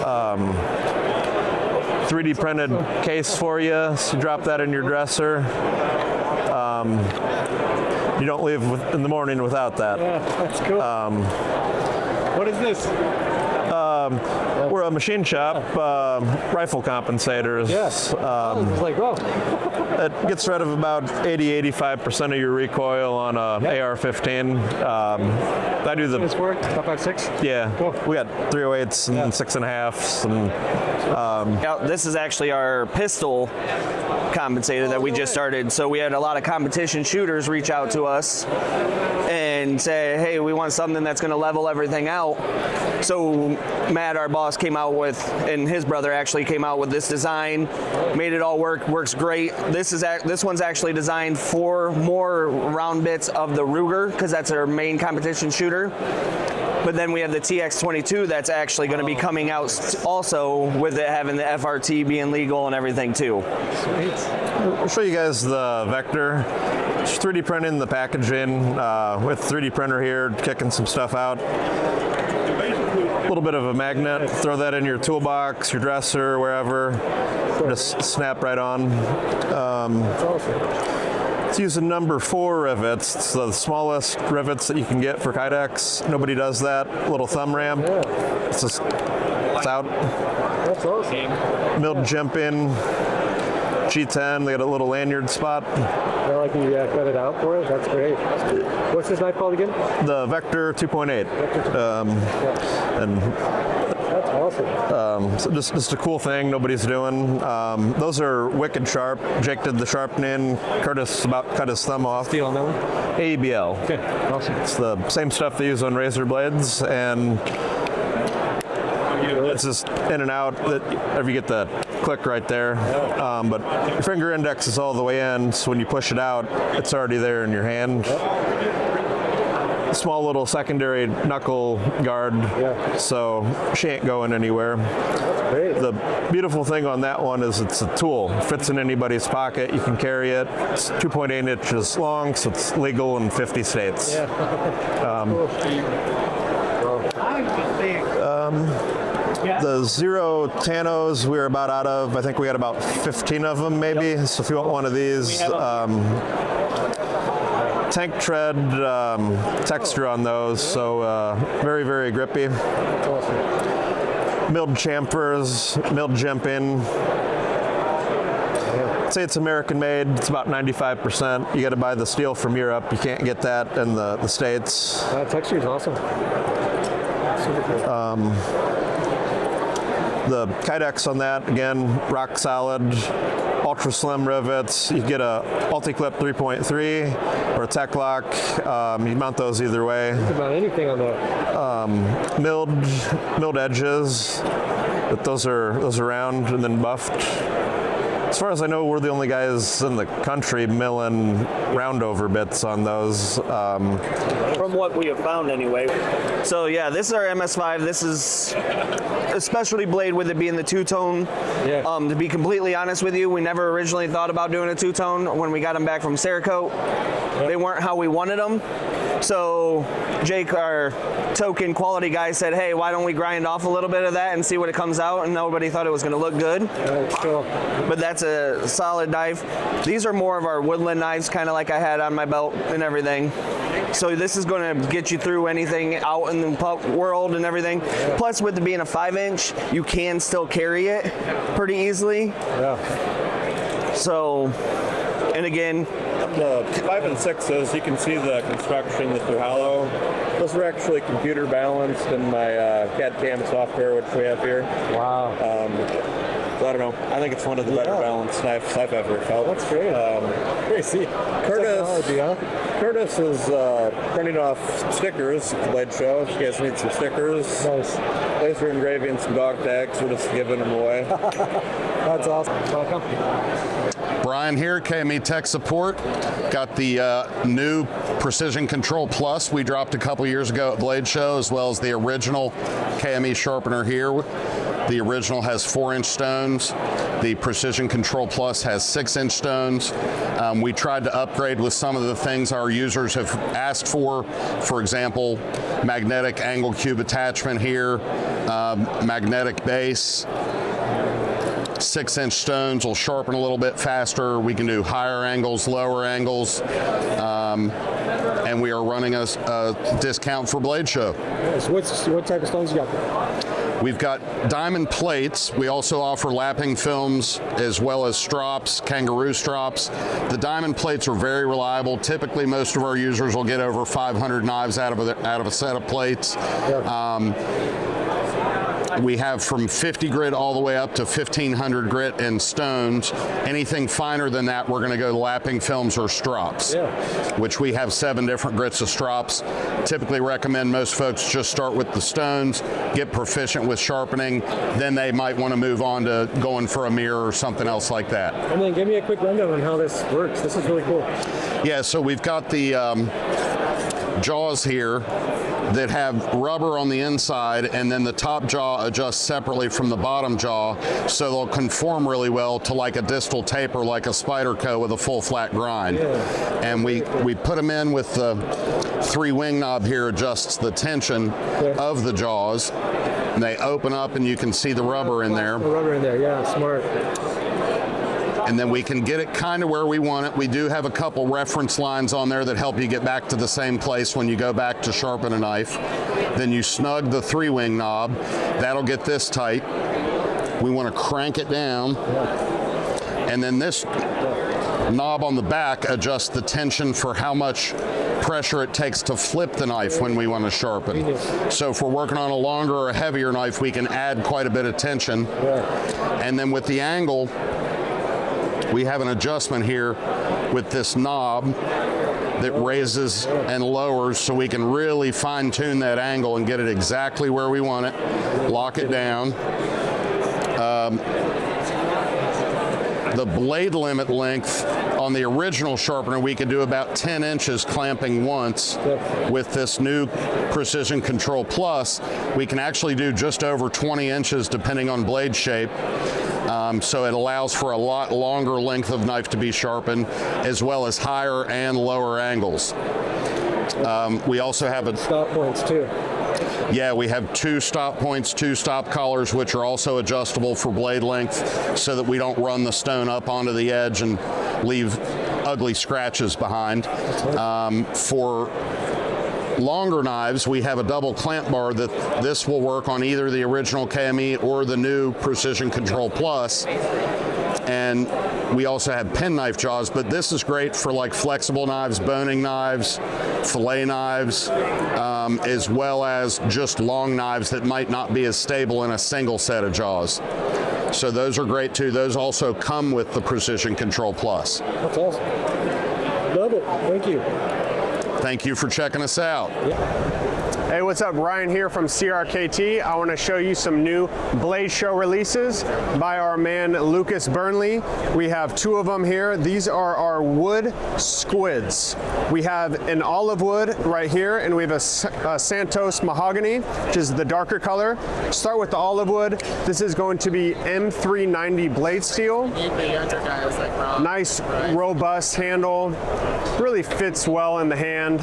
[SPEAKER 11] 3D printed case for you, so you drop that in your dresser. You don't leave in the morning without that.
[SPEAKER 21] Yeah, that's cool. What is this?
[SPEAKER 11] We're a machine shop, rifle compensators.
[SPEAKER 21] Yes. It's like, oh.
[SPEAKER 11] It gets rid of about 80-85% of your recoil on a AR-15. I do the.
[SPEAKER 21] 5.56?
[SPEAKER 11] Yeah. Cool. We got 308s and 6.5s, and
[SPEAKER 2] this is actually our pistol compensator that we just started. So we had a lot of competition shooters reach out to us and say, hey, we want something that's going to level everything out. So Matt, our boss, came out with, and his brother actually came out with this design, made it all work, works great. This one's actually designed for more round bits of the Ruger, because that's our main competition shooter. But then we have the TX22 that's actually going to be coming out also, with it having the FRT being legal and everything too.
[SPEAKER 11] Sweet. I'll show you guys the Vector. Just 3D printing the packaging with 3D printer here, kicking some stuff out. A little bit of a magnet, throw that in your toolbox, your dresser, wherever. Just snap right on.
[SPEAKER 8] It's using number 4 rivets. It's the smallest rivets that you can get for Kydex. Nobody does that. Little thumb ramp. It's just, it's out.
[SPEAKER 21] That's awesome.
[SPEAKER 8] Milled jump in. G10, they got a little lanyard spot.
[SPEAKER 21] Well, I can cut it out for it. That's great. What's this knife called again?
[SPEAKER 8] The Vector 2.8. And
[SPEAKER 21] that's awesome.
[SPEAKER 8] So just a cool thing nobody's doing. Those are wicked sharp. Jake did the sharpening. Curtis about cut his thumb off.
[SPEAKER 21] Steel on that one?
[SPEAKER 8] ABL.
[SPEAKER 21] Okay, awesome.
[SPEAKER 8] It's the same stuff they use on razor blades, and it's just in and out. If you get the click right there, but your finger index is all the way in, so when you push it out, it's already there in your hand. Small little secondary knuckle guard, so she ain't going anywhere.
[SPEAKER 21] That's great.
[SPEAKER 8] The beautiful thing on that one is it's a tool. It fits in anybody's pocket. You can carry it. It's 2.8 inches long, so it's legal in 50 states. The Zero Tanos we were about out of. I think we had about 15 of them maybe. So if you want one of these, tank tread texture on those, so very, very grippy. Milled chamfers, milled jump in. I'd say it's American made. It's about 95%. You got to buy the steel from Europe. You can't get that in the States.
[SPEAKER 21] Texture is awesome. Super cool.
[SPEAKER 8] The Kydex on that, again, rock solid, ultra slim rivets. You get a Ulti Clip 3.3 or a Tech Lock. You mount those either way.
[SPEAKER 21] Just about anything on that.
[SPEAKER 8] Milled edges. But those are round and then buffed. As far as I know, we're the only guys in the country milling roundover bits on those.
[SPEAKER 9] From what we have found anyway. So yeah, this is our MS5. This is a specialty blade with it being the two-tone. To be completely honest with you, we never originally thought about doing a two-tone when we got them back from Cerakote. They weren't how we wanted them. So Jake, our token quality guy, said, hey, why don't we grind off a little bit of that and see what it comes out, and nobody thought it was going to look good. But that's a solid knife. These are more of our woodland knives, kind of like I had on my belt and everything. So this is going to get you through anything out in the world and everything. Plus, with it being a 5-inch, you can still carry it pretty easily. So, and again,
[SPEAKER 8] the 5 and 6s, you can see the construction that they're hollow. Those are actually computer balanced in my CAD/CAM software, which we have here.
[SPEAKER 21] Wow.
[SPEAKER 8] So I don't know. I think it's one of the better balanced knives I've ever felt.
[SPEAKER 21] That's great.
[SPEAKER 8] Crazy. Curtis is printing off stickers at the Blade Show. If you guys need some stickers, laser engraving some dog tags. We're just giving them away.
[SPEAKER 21] That's awesome. Welcome.
[SPEAKER 23] Brian here, KME Tech Support. Got the new Precision Control Plus we dropped a couple years ago at Blade Show, as well as the original KME sharpener here. The original has 4-inch stones. The Precision Control Plus has 6-inch stones. We tried to upgrade with some of the things our users have asked for. For example, magnetic angle cube attachment here, magnetic base. 6-inch stones will sharpen a little bit faster. We can do higher angles, lower angles. And we are running a discount for Blade Show.
[SPEAKER 21] So what type of stones you got there?
[SPEAKER 23] We've got diamond plates. We also offer lapping films as well as strops, kangaroo strops. The diamond plates are very reliable. Typically, most of our users will get over 500 knives out of a set of plates. We have from 50 grit all the way up to 1500 grit in stones. Anything finer than that, we're going to go to lapping films or strops, which we have 7 different grits of strops. Typically recommend most folks just start with the stones, get proficient with sharpening, then they might want to move on to going for a mirror or something else like that.
[SPEAKER 21] And then give me a quick rundown on how this works. This is really cool.
[SPEAKER 23] Yeah, so we've got the jaws here that have rubber on the inside, and then the top jaw adjusts separately from the bottom jaw, so they'll conform really well to like a distal taper, like a Spyderco with a full flat grind. And we put them in with the 3-wing knob here, adjusts the tension of the jaws, and they open up and you can see the rubber in there.
[SPEAKER 21] The rubber in there, yeah, smart.
[SPEAKER 23] and then we can get it kind of where we want it. We do have a couple reference lines on there that help you get back to the same place when you go back to sharpen a knife. Then you snug the 3-wing knob. That'll get this tight. We want to crank it down, and then this knob on the back adjusts the tension for how much pressure it takes to flip the knife when we want to sharpen. So if we're working on a longer or a heavier knife, we can add quite a bit of tension. And then with the angle, we have an adjustment here with this knob that raises and lowers, so we can really fine tune that angle and get it exactly where we want it. Lock it down. The blade limit length on the original sharpener, we could do about 10 inches clamping once. With this new Precision Control Plus, we can actually do just over 20 inches depending on blade shape. So it allows for a lot longer length of knife to be sharpened, as well as higher and lower angles. We also have a
[SPEAKER 21] stop points too.
[SPEAKER 23] Yeah, we have 2 stop points, 2 stop collars, which are also adjustable for blade length, so that we don't run the stone up onto the edge and leave ugly scratches behind. For longer knives, we have a double clamp bar that this will work on either the original KME or the new Precision Control Plus. And we also have pen knife jaws, but this is great for like flexible knives, boning knives, fillet knives, as well as just long knives that might not be as stable in a single set of jaws. So those are great too. Those also come with the Precision Control Plus.
[SPEAKER 21] That's awesome. Love it. Thank you.
[SPEAKER 23] Thank you for checking us out.
[SPEAKER 10] Hey, what's up? Ryan here from CRKT. I want to show you some new Blade Show releases by our man Lucas Burnley. We have 2 of them here. These are our wood squids. We have an olive wood right here, and we have a Santos mahogany, which is the darker color. Start with the olive wood. This is going to be M390 blade steel. Nice, robust handle. Really fits well in the hand.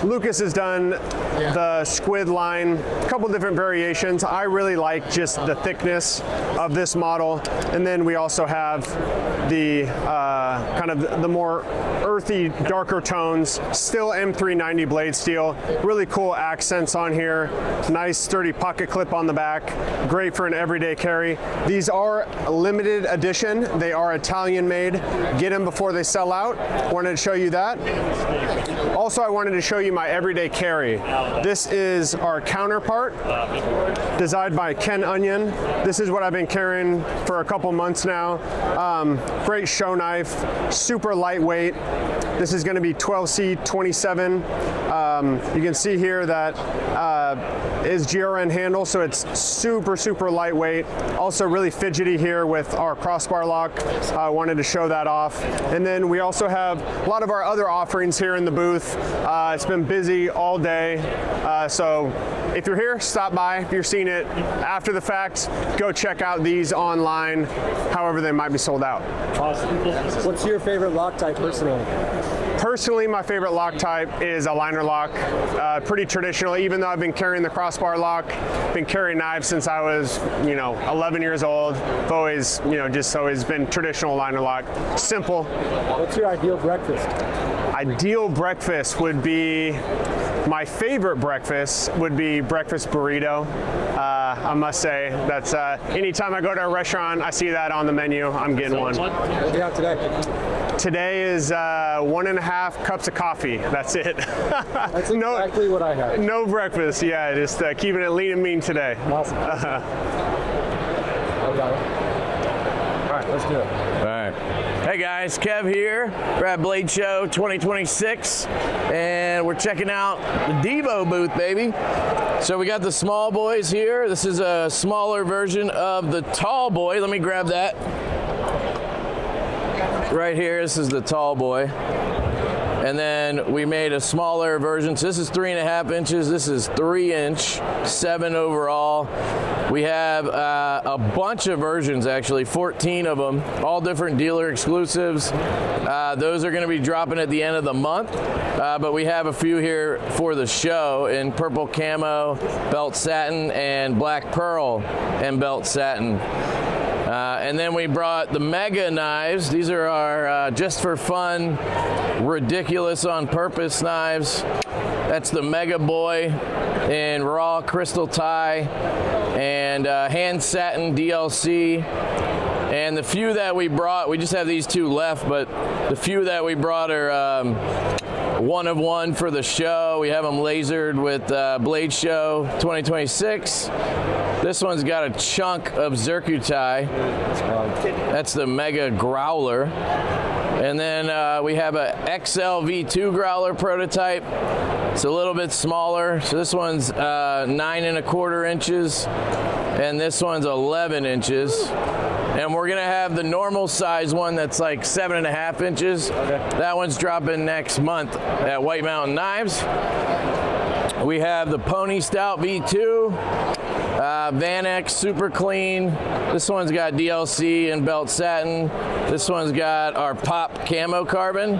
[SPEAKER 10] Lucas has done the squid line, a couple different variations. I really like just the thickness of this model. And then we also have the kind of the more earthy, darker tones, still M390 blade steel. Really cool accents on here. Nice sturdy pocket clip on the back. Great for an everyday carry. These are limited edition. They are Italian made. Get them before they sell out. Wanted to show you that. Also, I wanted to show you my everyday carry. This is our counterpart, designed by Ken Onion. This is what I've been carrying for a couple months now. Great show knife, super lightweight. This is going to be 12C27. You can see here that is GRN handle, so it's super, super lightweight. Also really fidgety here with our crossbar lock. I wanted to show that off. And then we also have a lot of our other offerings here in the booth. It's been busy all day. So if you're here, stop by. If you're seeing it after the fact, go check out these online. However, they might be sold out.
[SPEAKER 21] Awesome. What's your favorite lock type personally?
[SPEAKER 10] Personally, my favorite lock type is a liner lock. Pretty traditional, even though I've been carrying the crossbar lock, been carrying knives since I was, 11 years old. I've always, just always been traditional liner lock. Simple.
[SPEAKER 21] What's your ideal breakfast?
[SPEAKER 10] Ideal breakfast would be, my favorite breakfast would be breakfast burrito. I must say, that's anytime I go to a restaurant, I see that on the menu, I'm getting one.
[SPEAKER 21] What do you have today?
[SPEAKER 10] Today is 1.5 cups of coffee. That's it.
[SPEAKER 21] That's exactly what I have.
[SPEAKER 10] No breakfast. Yeah, just keeping it lean and mean today.
[SPEAKER 21] Awesome. All right, let's do it.
[SPEAKER 12] All right. Hey guys, Kev here. We're at Blade Show 2026, and we're checking out the DIVO booth, baby. So we got the small boys here. This is a smaller version of the tall boy. Let me grab that. Right here, this is the tall boy. And then we made a smaller version. So this is 3.5 inches. This is 3-inch, 7 overall. We have a bunch of versions, actually, 14 of them, all different dealer exclusives. Those are going to be dropping at the end of the month, but we have a few here for the show in purple camo, belt satin, and black pearl and belt satin. And then we brought the Mega Knives. These are our just for fun, ridiculous on purpose knives. That's the Mega Boy in raw crystal tie and hand satin DLC. And the few that we brought, we just have these 2 left, but the few that we brought are 1 of 1 for the show. We have them lasered with Blade Show 2026. This one's got a chunk of Zircuti. That's the Mega Growler. And then we have a XL V2 Growler prototype. It's a little bit smaller. So this one's 9.25 inches, and this one's 11 inches. And we're gonna have the normal size one that's like 7.5 inches. That one's dropping next month at White Mountain Knives. We have the Pony Stout V2. Van X Super Clean. This one's got DLC and belt satin. This one's got our Pop Camo Carbon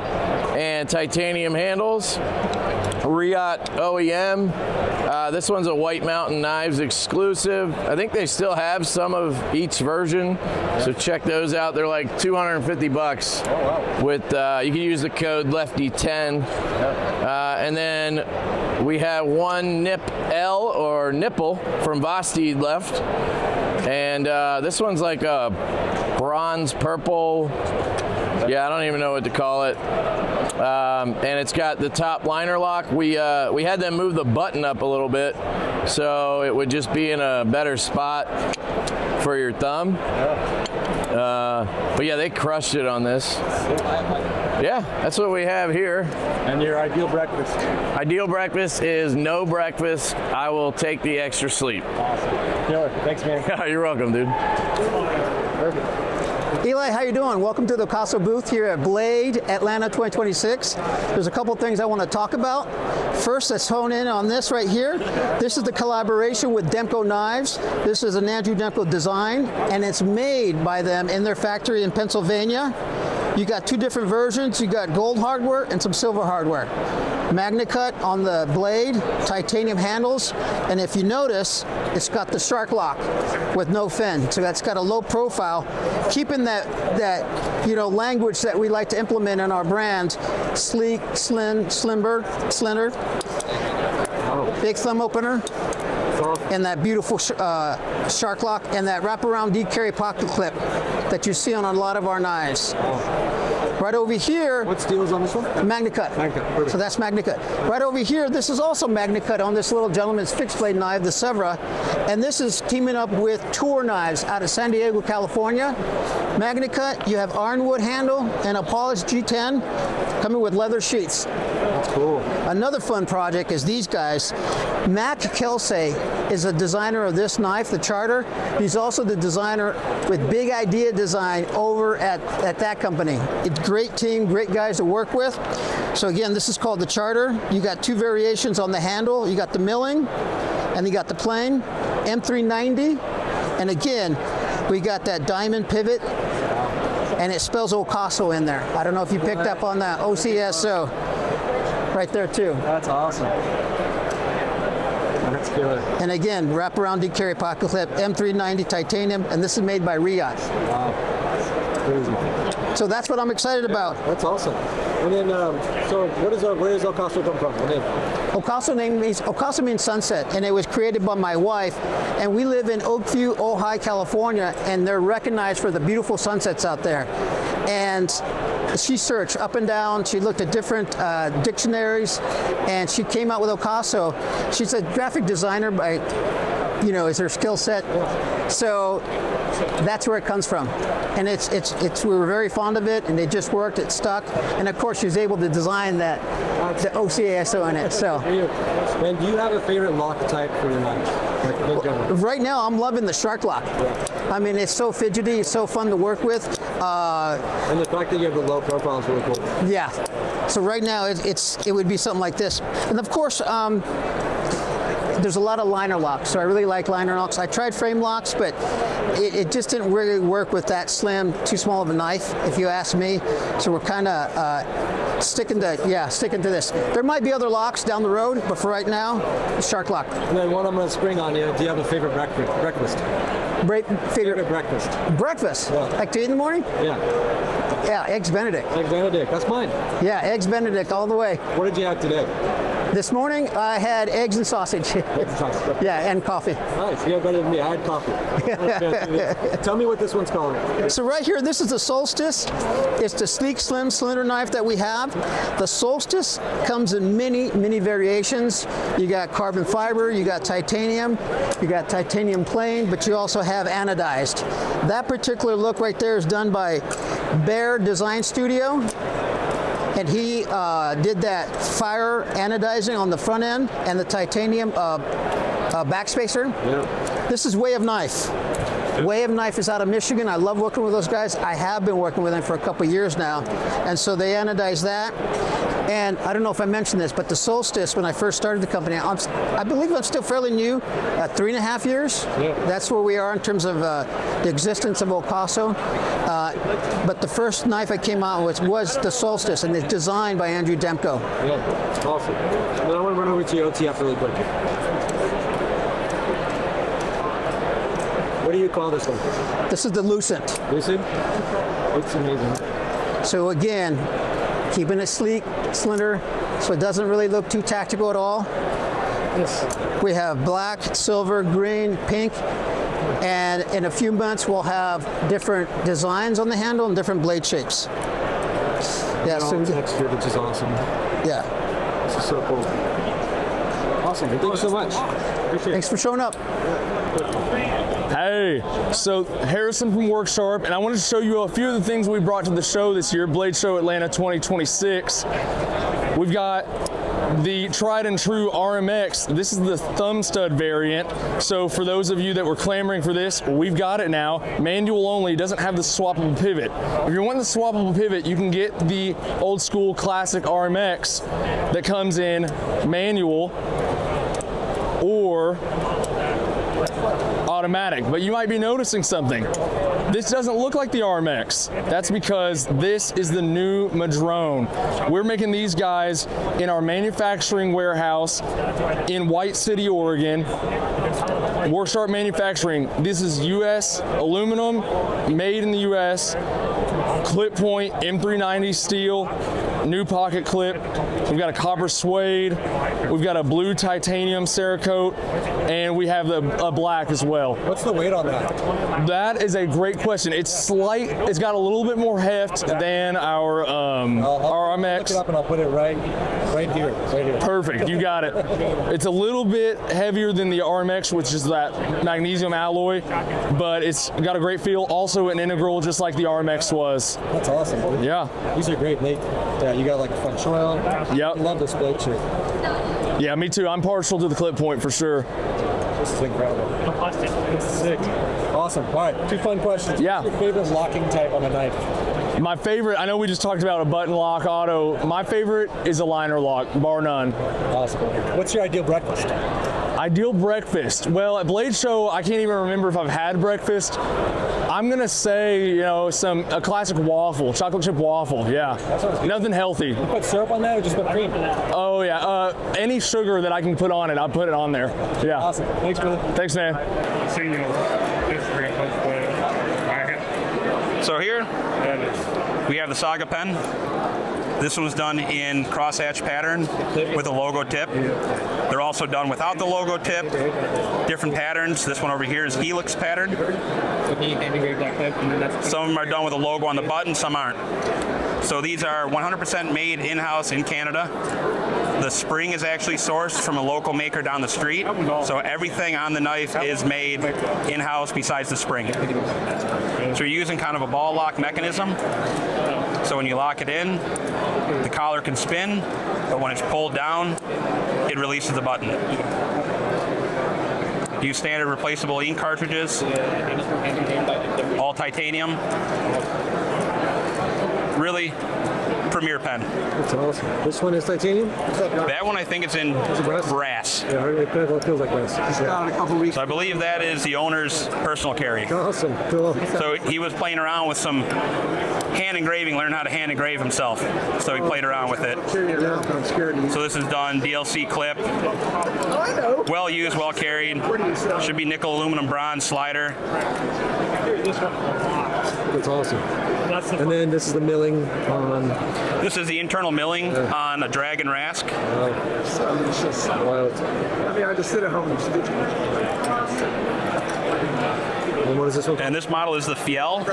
[SPEAKER 12] and titanium handles. Riot OEM. This one's a White Mountain Knives exclusive. I think they still have some of each version, so check those out. They're like 250 bucks. Oh, wow. With you can use the code Lefty10. And then we have one Nip L or Nipple from Vosteed left, and this one's like a bronze purple. Yeah, I don't even know what to call it. And it's got the top liner lock. We had them move the button up a little bit so it would just be in a better spot for your thumb. But yeah, they crushed it on this. Yeah, that's what we have here.
[SPEAKER 21] And your ideal breakfast?
[SPEAKER 12] Ideal breakfast is no breakfast. I will take the extra sleep.
[SPEAKER 21] Awesome. Killer. Thanks, man.
[SPEAKER 12] You're welcome, dude.
[SPEAKER 21] Perfect.
[SPEAKER 7] Eli, how you doing? Welcome to the Ocaso booth here at Blade Atlanta 2026. There's a couple things I want to talk about. First, let's hone in on this right here. This is the collaboration with DIVO Knives. This is an Andrew Demko design, and it's made by them in their factory in Pennsylvania. You got 2 different versions. You got gold hardware and some silver hardware. Magna cut on the blade, titanium handles, and if you notice, it's got the shark lock with no fin. So that's got a low profile, keeping that language that we like to implement in our brand: sleek, slender, big thumb opener, and that beautiful shark lock, and that wraparound deep carry pocket clip that you see on a lot of our knives. Right over here.
[SPEAKER 21] What steel is on this one?
[SPEAKER 7] Magna cut.
[SPEAKER 21] Magna cut.
[SPEAKER 7] So that's Magna cut. Right over here, this is also Magna cut on this little gentleman's fixed blade knife, the Sevra. And this is teaming up with Tour Knives out of San Diego, California. Magna cut, you have ironwood handle and a polished G10 coming with leather sheaths.
[SPEAKER 21] That's cool.
[SPEAKER 7] Another fun project is these guys. Matt Kelsey is a designer of this knife, the Charter. He's also the designer with Big Idea Design over at that company. It's a great team, great guys to work with. So again, this is called the Charter. You got 2 variations on the handle. You got the milling and you got the plain, M390. And again, we got that diamond pivot, and it spells Ocaso in there. I don't know if you picked up on that, OCSO, right there too.
[SPEAKER 21] That's awesome. That's killer.
[SPEAKER 7] And again, wraparound deep carry pocket clip, M390 titanium, and this is made by Riot.
[SPEAKER 21] Wow. Crazy.
[SPEAKER 7] So that's what I'm excited about.
[SPEAKER 21] That's awesome. And then, so where does Ocaso come from?
[SPEAKER 7] Ocaso means sunset, and it was created by my wife. And we live in Oakview, Ojai, California, and they're recognized for the beautiful sunsets out there. And she searched up and down. She looked at different dictionaries, and she came out with Ocaso. She's a graphic designer by, is her skill set. So that's where it comes from. And we were very fond of it, and it just worked, it stuck. And of course, she was able to design the OCASO in it, so.
[SPEAKER 21] And do you have a favorite lock type for your knives?
[SPEAKER 7] Right now, I'm loving the shark lock.
[SPEAKER 21] Yeah.
[SPEAKER 7] I mean, it's so fidgety, it's so fun to work with.
[SPEAKER 21] And the fact that you have the low profile is really cool.
[SPEAKER 7] Yeah. So right now it would be something like this. And of course, there's a lot of liner locks, so I really like liner locks. I tried frame locks, but it just didn't really work with that slim, too small of a knife, if you ask me. So we're kind of sticking to this. There might be other locks down the road, but for right now, shark lock.
[SPEAKER 21] And then one I'm going to spring on you. Do you have a favorite breakfast?
[SPEAKER 7] Favorite
[SPEAKER 21] breakfast?
[SPEAKER 7] Breakfast?
[SPEAKER 21] Yeah.
[SPEAKER 7] Like to eat in the morning?
[SPEAKER 21] Yeah.
[SPEAKER 7] Yeah, Eggs Benedict.
[SPEAKER 21] Eggs Benedict, that's mine.
[SPEAKER 7] Yeah, Eggs Benedict all the way.
[SPEAKER 21] What did you have today?
[SPEAKER 7] This morning I had eggs and sausage. Yeah, and coffee.
[SPEAKER 21] Nice, you have better than me. I had coffee. Tell me what this one's called.
[SPEAKER 7] So right here, this is the Solstice. It's the sleek, slim cylinder knife that we have. The Solstice comes in many variations. You got carbon fiber, you got titanium plain, but you also have anodized. That particular look right there is done by Bear Design Studio. And he did that fire anodizing on the front end and the titanium backspacer. Yeah. This is Way of Knife. Way of Knife is out of Michigan. I love working with those guys. I have been working with them for a couple years now. And so they anodize that. And I don't know if I mentioned this, but the Solstice, when I first started the company, I believe I'm still fairly new, 3.5 years. Yeah. That's where we are in terms of the existence of Ocaso. But the first knife I came out with was the Solstice, and it's designed by Andrew Demko.
[SPEAKER 21] Yeah, awesome. And then I want to run over to your OTF really quick. What do you call this one?
[SPEAKER 7] This is the Lucent.
[SPEAKER 21] Lucent? It's amazing.
[SPEAKER 7] So again, keeping it sleek, slender, so it doesn't really look too tactical at all. Yes. We have black, silver, green, pink, and in a few months we'll have different designs on the handle and different blade shapes.
[SPEAKER 21] Yeah, so textured, which is awesome.
[SPEAKER 7] Yeah.
[SPEAKER 21] This is so cool. Awesome. Thank you so much. Appreciate it.
[SPEAKER 7] Thanks for showing up.
[SPEAKER 6] Hey, so Harrison from Worksharp, and I wanted to show you a few of the things we brought to the show this year, Blade Show Atlanta 2026. We've got the tried and true RMX. This is the thumb stud variant. So for those of you that were clamoring for this, we've got it now. Manual only, doesn't have the swappable pivot. If you're wanting the swappable pivot, you can get the old school classic RMX that comes in manual or automatic, but you might be noticing something. This doesn't look like the RMX. That's because this is the new Madrone. We're making these guys in our manufacturing warehouse in White City, Oregon. Worksharp Manufacturing. This is U.S. aluminum, made in the U.S. Clip point, M390 steel, new pocket clip. We've got a copper suede. We've got a blue titanium Cerakote, and we have a black as well.
[SPEAKER 21] What's the weight on that?
[SPEAKER 6] That is a great question. It's slight. It's got a little bit more heft than our RMX.
[SPEAKER 21] Look it up and I'll put it right here.
[SPEAKER 6] Perfect. You got it. It's a little bit heavier than the RMX, which is that magnesium alloy, but it's got a great feel. Also an integral, just like the RMX was.
[SPEAKER 21] That's awesome.
[SPEAKER 6] Yeah.
[SPEAKER 21] These are great, Nate. Yeah, you got like a fun choil.
[SPEAKER 6] Yep.
[SPEAKER 21] I love this blade shape.
[SPEAKER 6] Yeah, me too. I'm partial to the clip point for sure.
[SPEAKER 21] This is incredible. It's sick. Awesome. All right, 2 fun questions.
[SPEAKER 6] Yeah.
[SPEAKER 21] What's your favorite locking type on a knife?
[SPEAKER 6] My favorite, I know we just talked about a button lock auto. My favorite is a liner lock, bar none.
[SPEAKER 21] Awesome. What's your ideal breakfast?
[SPEAKER 6] Ideal breakfast. Well, at Blade Show, I can't even remember if I've had breakfast. I'm gonna say, a classic waffle, chocolate chip waffle. Yeah, nothing healthy.
[SPEAKER 21] You put syrup on that or just put cream?
[SPEAKER 6] Oh yeah, any sugar that I can put on it, I'll put it on there. Yeah.
[SPEAKER 21] Awesome. Thanks, brother.
[SPEAKER 6] Thanks, man.
[SPEAKER 13] So here we have the Saga pen. This one's done in crosshatch pattern with a logo tip. They're also done without the logo tip, different patterns. This one over here is helix pattern. Some of them are done with a logo on the button, some aren't. So these are 100% made in-house in Canada. The spring is actually sourced from a local maker down the street. So everything on the knife is made in-house besides the spring. So you're using kind of a ball lock mechanism. So when you lock it in, the collar can spin, but when it's pulled down, it releases the button. Use standard replaceable ink cartridges, all titanium. Really premier pen.
[SPEAKER 21] That's awesome. This one is titanium?
[SPEAKER 13] That one I think it's in brass.
[SPEAKER 21] Yeah, it feels like brass.
[SPEAKER 13] So I believe that is the owner's personal carry.
[SPEAKER 21] Awesome, cool.
[SPEAKER 13] So he was playing around with some hand engraving, learned how to hand engrave himself. So he played around with it. So this is done DLC clip. Well used, well carried. Should be nickel, aluminum, bronze slider.
[SPEAKER 21] That's awesome. And then this is the milling on...
[SPEAKER 13] This is the internal milling on a Dragon Rask.
[SPEAKER 21] Wild. I mean, I just sit at home and And what is this one?
[SPEAKER 13] And this model is the Fiel.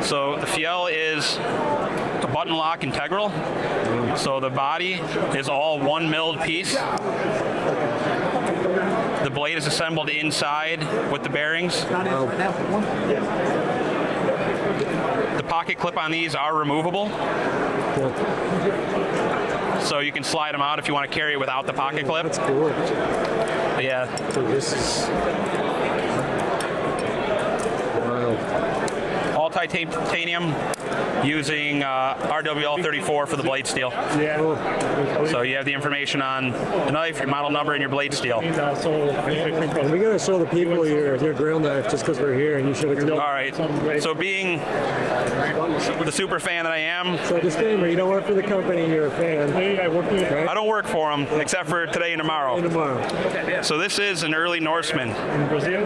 [SPEAKER 13] So the Fiel is a button lock integral. So the body is all one milled piece. The blade is assembled inside with the bearings. The pocket clip on these are removable. So you can slide them out if you want to carry it without the pocket clip.
[SPEAKER 21] That's cool.
[SPEAKER 13] But yeah.
[SPEAKER 21] So this is...
[SPEAKER 13] All titanium using RWL 34 for the blade steel.
[SPEAKER 21] Yeah.
[SPEAKER 13] So you have the information on the knife, your model number, and your blade steel.
[SPEAKER 21] We're going to show the people your grill knife just because we're here and you show it to them.
[SPEAKER 13] All right. So being the super fan that I am.
[SPEAKER 21] So disclaimer, you don't work for the company, you're a fan.
[SPEAKER 13] I don't work for them except for today and tomorrow. So this is an early Norseman.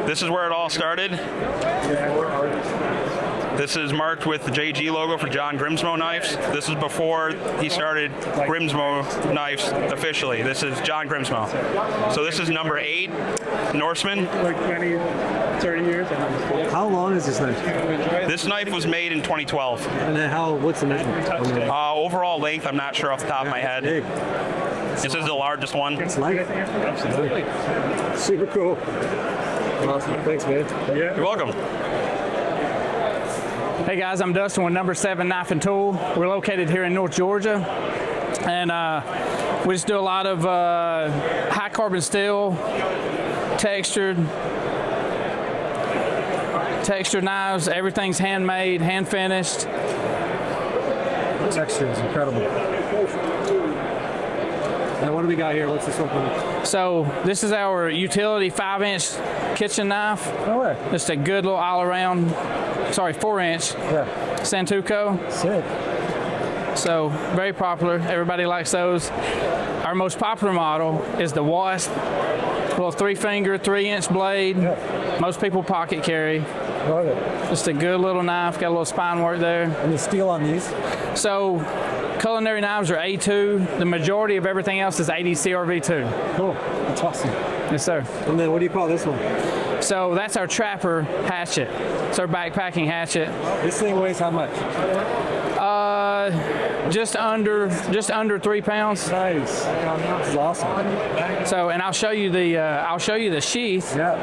[SPEAKER 13] This is where it all started. This is marked with the JG logo for John Grimsmo Knives. This is before he started Grimsmo Knives officially. This is John Grimsmo. So this is number 8, Norseman.
[SPEAKER 21] Like 20, 30 years. How long is this knife?
[SPEAKER 13] This knife was made in 2012.
[SPEAKER 21] And then what's the measurement?
[SPEAKER 13] Overall length, I'm not sure off the top of my head. This is the largest one.
[SPEAKER 21] It's light. Absolutely. Super cool. Awesome. Thanks, man.
[SPEAKER 13] Yeah. You're welcome.
[SPEAKER 14] Hey guys, I'm Dustin with No7 Knife and Tool. We're located here in North Georgia, and we just do a lot of high carbon steel, textured knives. Everything's handmade, hand finished.
[SPEAKER 21] The texture is incredible. Now what do we got here? What's this one?
[SPEAKER 14] So this is our utility 5-inch kitchen knife.
[SPEAKER 21] No way.
[SPEAKER 14] Just a good little all-around, 4-inch Santuco.
[SPEAKER 21] Sick.
[SPEAKER 14] So very popular. Everybody likes those. Our most popular model is the Wasp. Little 3-finger, 3-inch blade. Most people pocket carry.
[SPEAKER 21] Love it.
[SPEAKER 14] Just a good little knife. Got a little spine work there.
[SPEAKER 21] And the steel on these?
[SPEAKER 14] So culinary knives are A2. The majority of everything else is ADC or V2.
[SPEAKER 21] Cool. That's awesome.
[SPEAKER 14] Yes, sir.
[SPEAKER 21] And then what do you call this one?
[SPEAKER 14] So that's our Trapper hatchet. It's our backpacking hatchet.
[SPEAKER 21] This thing weighs how much?
[SPEAKER 14] Just under 3 pounds.
[SPEAKER 21] Nice. This is awesome.
[SPEAKER 14] So, and I'll show you the sheath.
[SPEAKER 21] Yeah.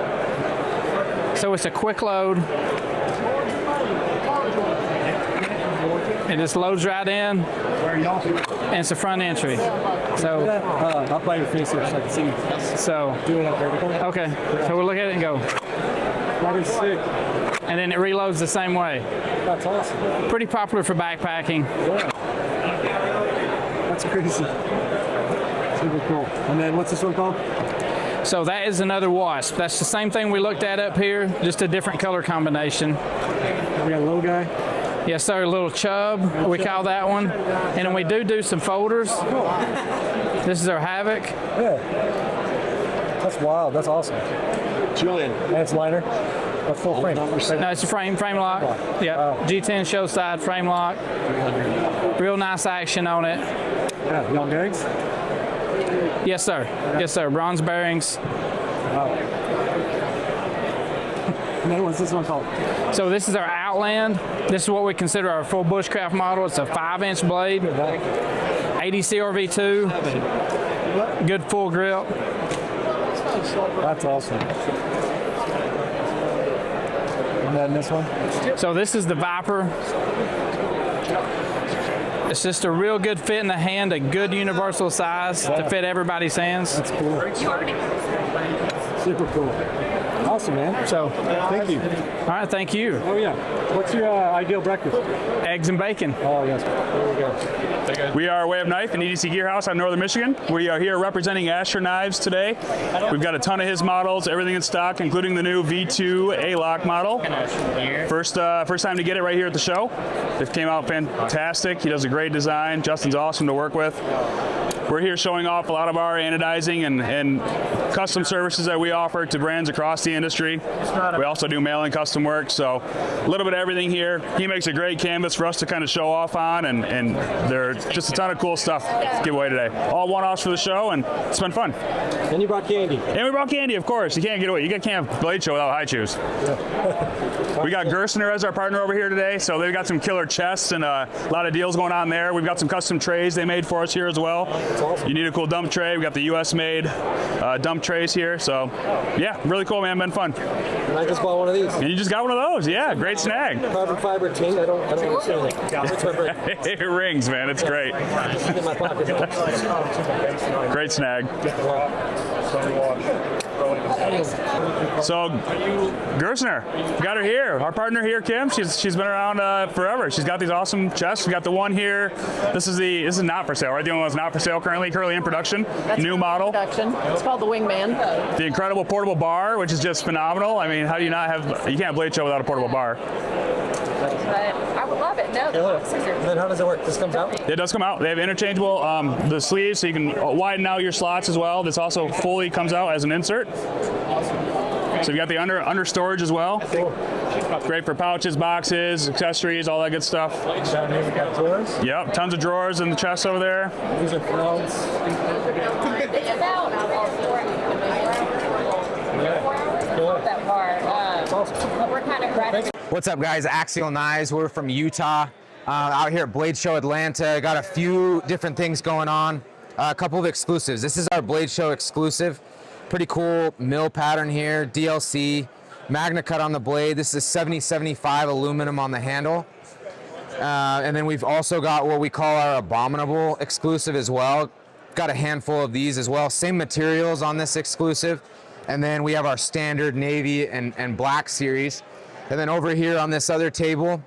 [SPEAKER 14] So it's a quick load. It just loads right in, and it's a front entry. So
[SPEAKER 21] I'll play your face here so I can see.
[SPEAKER 14] So
[SPEAKER 21] do it up there.
[SPEAKER 14] Okay. So we'll look at it and go.
[SPEAKER 21] That is sick.
[SPEAKER 14] And then it reloads the same way.
[SPEAKER 21] That's awesome.
[SPEAKER 14] Pretty popular for backpacking.
[SPEAKER 21] Yeah. That's crazy. Super cool. And then what's this one called?
[SPEAKER 14] So that is another Wasp. That's the same thing we looked at up here, just a different color combination.
[SPEAKER 21] We got a little guy.
[SPEAKER 14] Yes, sir. A little chub, we call that one. And then we do some folders. This is our Havoc.
[SPEAKER 21] Yeah. That's wild. That's awesome. Julian. And it's liner. A full frame.
[SPEAKER 14] No, it's a frame lock. Yeah. Wow. G10 show side frame lock. Real nice action on it.
[SPEAKER 21] Yeah. Long bearings?
[SPEAKER 14] Yes, sir. Yes, sir. Bronze bearings.
[SPEAKER 21] Wow. And then what's this one called?
[SPEAKER 14] So this is our Outland. This is what we consider our full bushcraft model. It's a 5-inch blade, ADC or V2, good full grip.
[SPEAKER 21] That's awesome. And then this one?
[SPEAKER 14] So this is the Viper. It's just a real good fit in the hand, a good universal size to fit everybody's hands.
[SPEAKER 21] That's cool. Super cool. Awesome, man.
[SPEAKER 14] So,
[SPEAKER 21] thank you.
[SPEAKER 14] All right, thank you.
[SPEAKER 21] Oh yeah. What's your ideal breakfast?
[SPEAKER 14] Eggs and bacon.
[SPEAKER 21] Oh yes. There we go.
[SPEAKER 15] We are Way of Knife and EDC Gear House out of Northern Michigan. We are here representing Asher Knives today. We've got a ton of his models, everything in stock, including the new V2 A-Lock model. First time to get it right here at the show. It came out fantastic. He does a great design. Justin's awesome to work with. We're here showing off a lot of our anodizing and custom services that we offer to brands across the industry. We also do mail-in custom work, so a little bit of everything here. He makes a great canvas for us to kind of show off on, and there's just a ton of cool stuff to give away today. All one-offs for the show, and it's been fun.
[SPEAKER 21] And you brought candy.
[SPEAKER 15] And we brought candy, of course. You can't get away. You can't have Blade Show without high chews. We got Gersner as our partner over here today, so they've got some killer chests and a lot of deals going on there. We've got some custom trays they made for us here as well. You need a cool dump tray. We got the US-made dump trays here. So, yeah, really cool, man. Been fun.
[SPEAKER 21] And I just bought one of these.
[SPEAKER 15] And you just got one of those. Yeah, great snag.
[SPEAKER 21] Carbon fiber chain. I don't understand it.
[SPEAKER 15] It rings, man. It's great.
[SPEAKER 21] In my pocket.
[SPEAKER 15] Great snag. So, Gersner, got her here. Our partner here, Kim. She's been around forever. She's got these awesome chests. We got the one here. This is not for sale, right? The only one that's not for sale currently in production.
[SPEAKER 16] That's
[SPEAKER 15] new model.
[SPEAKER 16] Production. It's called the Wingman.
[SPEAKER 15] The incredible portable bar, which is just phenomenal. I mean, how do you not have? You can't Blade Show without a portable bar.
[SPEAKER 16] I would love it. No, scissors.
[SPEAKER 21] Then how does it work? This comes out?
[SPEAKER 15] It does come out. They have interchangeable the sleeves, so you can widen out your slots as well. This also fully comes out as an insert. So you got the under storage as well.
[SPEAKER 21] Cool.
[SPEAKER 15] Great for pouches, boxes, accessories, all that good stuff.
[SPEAKER 21] Down here we got drawers.
[SPEAKER 15] Yep, tons of drawers in the chest over there.
[SPEAKER 21] These are clouds.
[SPEAKER 17] What's up, guys? Axial Knives. We're from Utah, out here at Blade Show Atlanta. Got a few different things going on. A couple of exclusives. This is our Blade Show exclusive. Pretty cool mill pattern here. DLC, Magna Cut on the blade. This is 70-75 aluminum on the handle. And then we've also got what we call our Abominable exclusive as well. Got a handful of these as well. Same materials on this exclusive. And then we have our standard navy and black series. And then over here on this other table,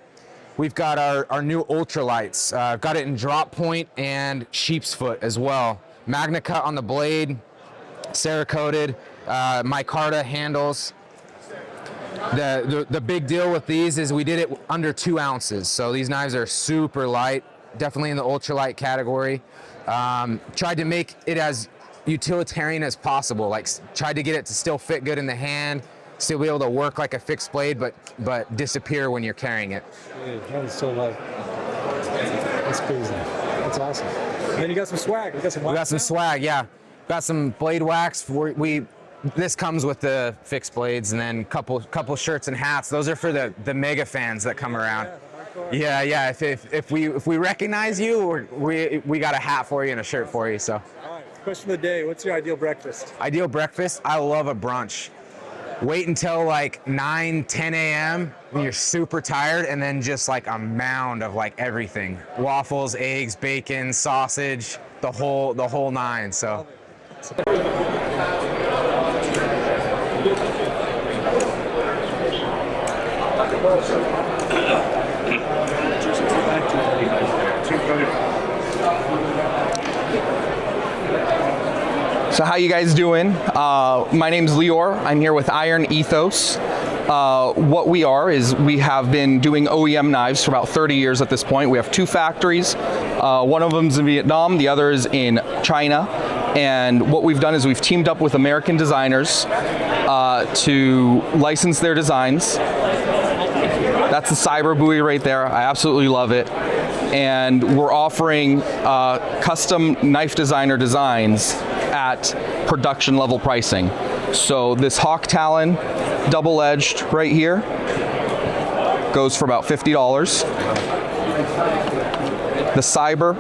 [SPEAKER 17] we've got our new ultralights. I've got it in drop point and sheep's foot as well. Magna Cut on the blade, Cerakoted, micarta handles. The big deal with these is we did it under 2 ounces. So these knives are super light, definitely in the ultralight category. Tried to make it as utilitarian as possible, like tried to get it to still fit good in the hand, still be able to work like a fixed blade, but disappear when you're carrying it.
[SPEAKER 21] Dude, that is so light. That's crazy. That's awesome. And then you got some swag. We got some
[SPEAKER 17] swag, yeah. Got some blade wax. This comes with the fixed blades, and then couple shirts and hats. Those are for the mega fans that come around. Yeah. If we recognize you, we got a hat for you and a shirt for you. So.
[SPEAKER 21] All right. Question of the day: what's your ideal breakfast?
[SPEAKER 17] Ideal breakfast? I love a brunch. Wait until like 9, 10 a.m. when you're super tired, and then just like a mound of like everything: waffles, eggs, bacon, sausage, the whole nine. So.
[SPEAKER 24] So how you guys doing? My name's Lior. I'm here with Iron Ethos. What we are is we have been doing OEM knives for about 30 years at this point. We have 2 factories. One of them's in Vietnam, the other is in China. And what we've done is we've teamed up with American designers to license their designs. That's the Cyber buoy right there. I absolutely love it. And we're offering custom knife designer designs at production level pricing. So this Hawk Talon double-edged right here goes for about $50. The Cyber,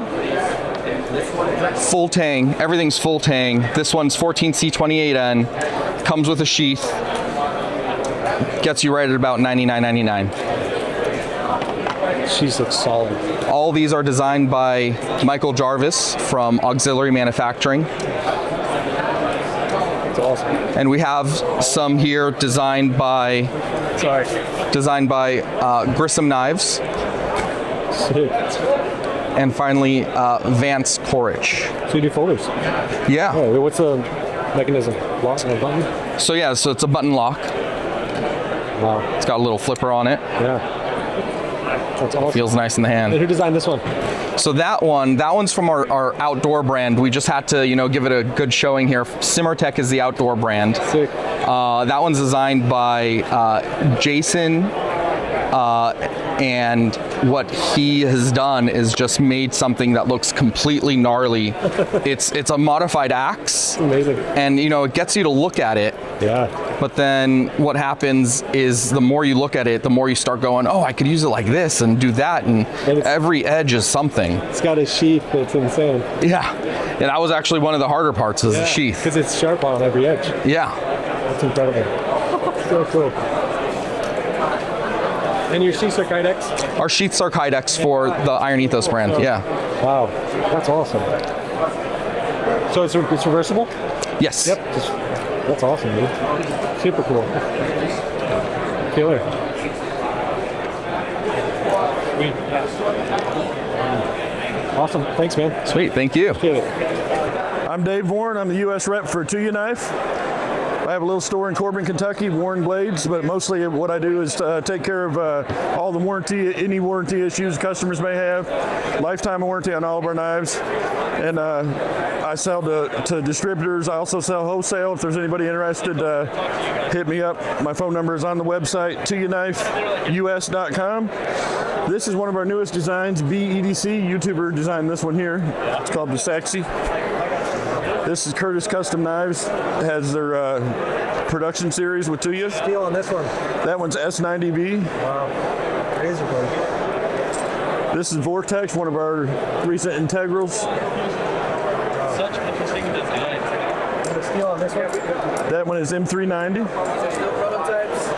[SPEAKER 24] full tang, everything's full tang. This one's 14C28N, comes with a sheath, gets you right at about $99.99.
[SPEAKER 21] Sheath looks solid.
[SPEAKER 24] All these are designed by Michael Jarvis from Auxiliary Manufacturing.
[SPEAKER 21] That's awesome.
[SPEAKER 24] And we have some here designed by Grimsmo Knives. And finally, Vance Corich.
[SPEAKER 21] So you do folders?
[SPEAKER 24] Yeah.
[SPEAKER 21] Oh, what's the mechanism? Lock, button?
[SPEAKER 24] So yeah, so it's a button lock.
[SPEAKER 21] Wow.
[SPEAKER 24] It's got a little flipper on it.
[SPEAKER 21] Yeah. That's awesome.
[SPEAKER 24] Feels nice in the hand.
[SPEAKER 21] And who designed this one?
[SPEAKER 24] So that one's from our outdoor brand. We just had to, give it a good showing here. Simmertech is the outdoor brand.
[SPEAKER 21] Sick.
[SPEAKER 24] That one's designed by Jason. And what he has done is just made something that looks completely gnarly. It's a modified axe.
[SPEAKER 21] Amazing.
[SPEAKER 24] And it gets you to look at it.
[SPEAKER 21] Yeah.
[SPEAKER 24] But then what happens is the more you look at it, the more you start going, oh, I could use it like this and do that, and every edge is something.
[SPEAKER 21] It's got a sheath that's insane.
[SPEAKER 24] Yeah. And that was actually one of the harder parts, is the sheath.
[SPEAKER 21] Because it's sharp on every edge.
[SPEAKER 24] Yeah.
[SPEAKER 21] That's incredible. So cool. And your sheaths are Kydex?
[SPEAKER 24] Our sheaths are Kydex for the Iron Ethos brand, yeah.
[SPEAKER 21] Wow, that's awesome. So it's reversible?
[SPEAKER 24] Yes.
[SPEAKER 21] Yep. That's awesome, dude. Super cool. Killer. Sweet. Awesome. Thanks, man.
[SPEAKER 24] Sweet. Thank you.
[SPEAKER 1] I'm Dave Warren. I'm the U.S. rep for Tuya Knife. I have a little store in Corbin, Kentucky, Warren Blades, but mostly what I do is take care of all the any warranty issues customers may have, lifetime warranty on all of our knives, and I sell to distributors. I also sell wholesale. If there's anybody interested, hit me up. My phone number is on the website, tuyaknifeus.com. This is one of our newest designs, BEDC. YouTuber designed this one here. It's called the Sexy. This is Curtis Custom Knives. It has their production series with Tuya.
[SPEAKER 21] Steel on this one.
[SPEAKER 1] That one's S90B.
[SPEAKER 21] Wow. Razor blade.
[SPEAKER 1] This is Vortex, one of our recent integrals.
[SPEAKER 21] Such interesting design. The steel on this one?
[SPEAKER 1] That one is M390.
[SPEAKER 21] Prototypes?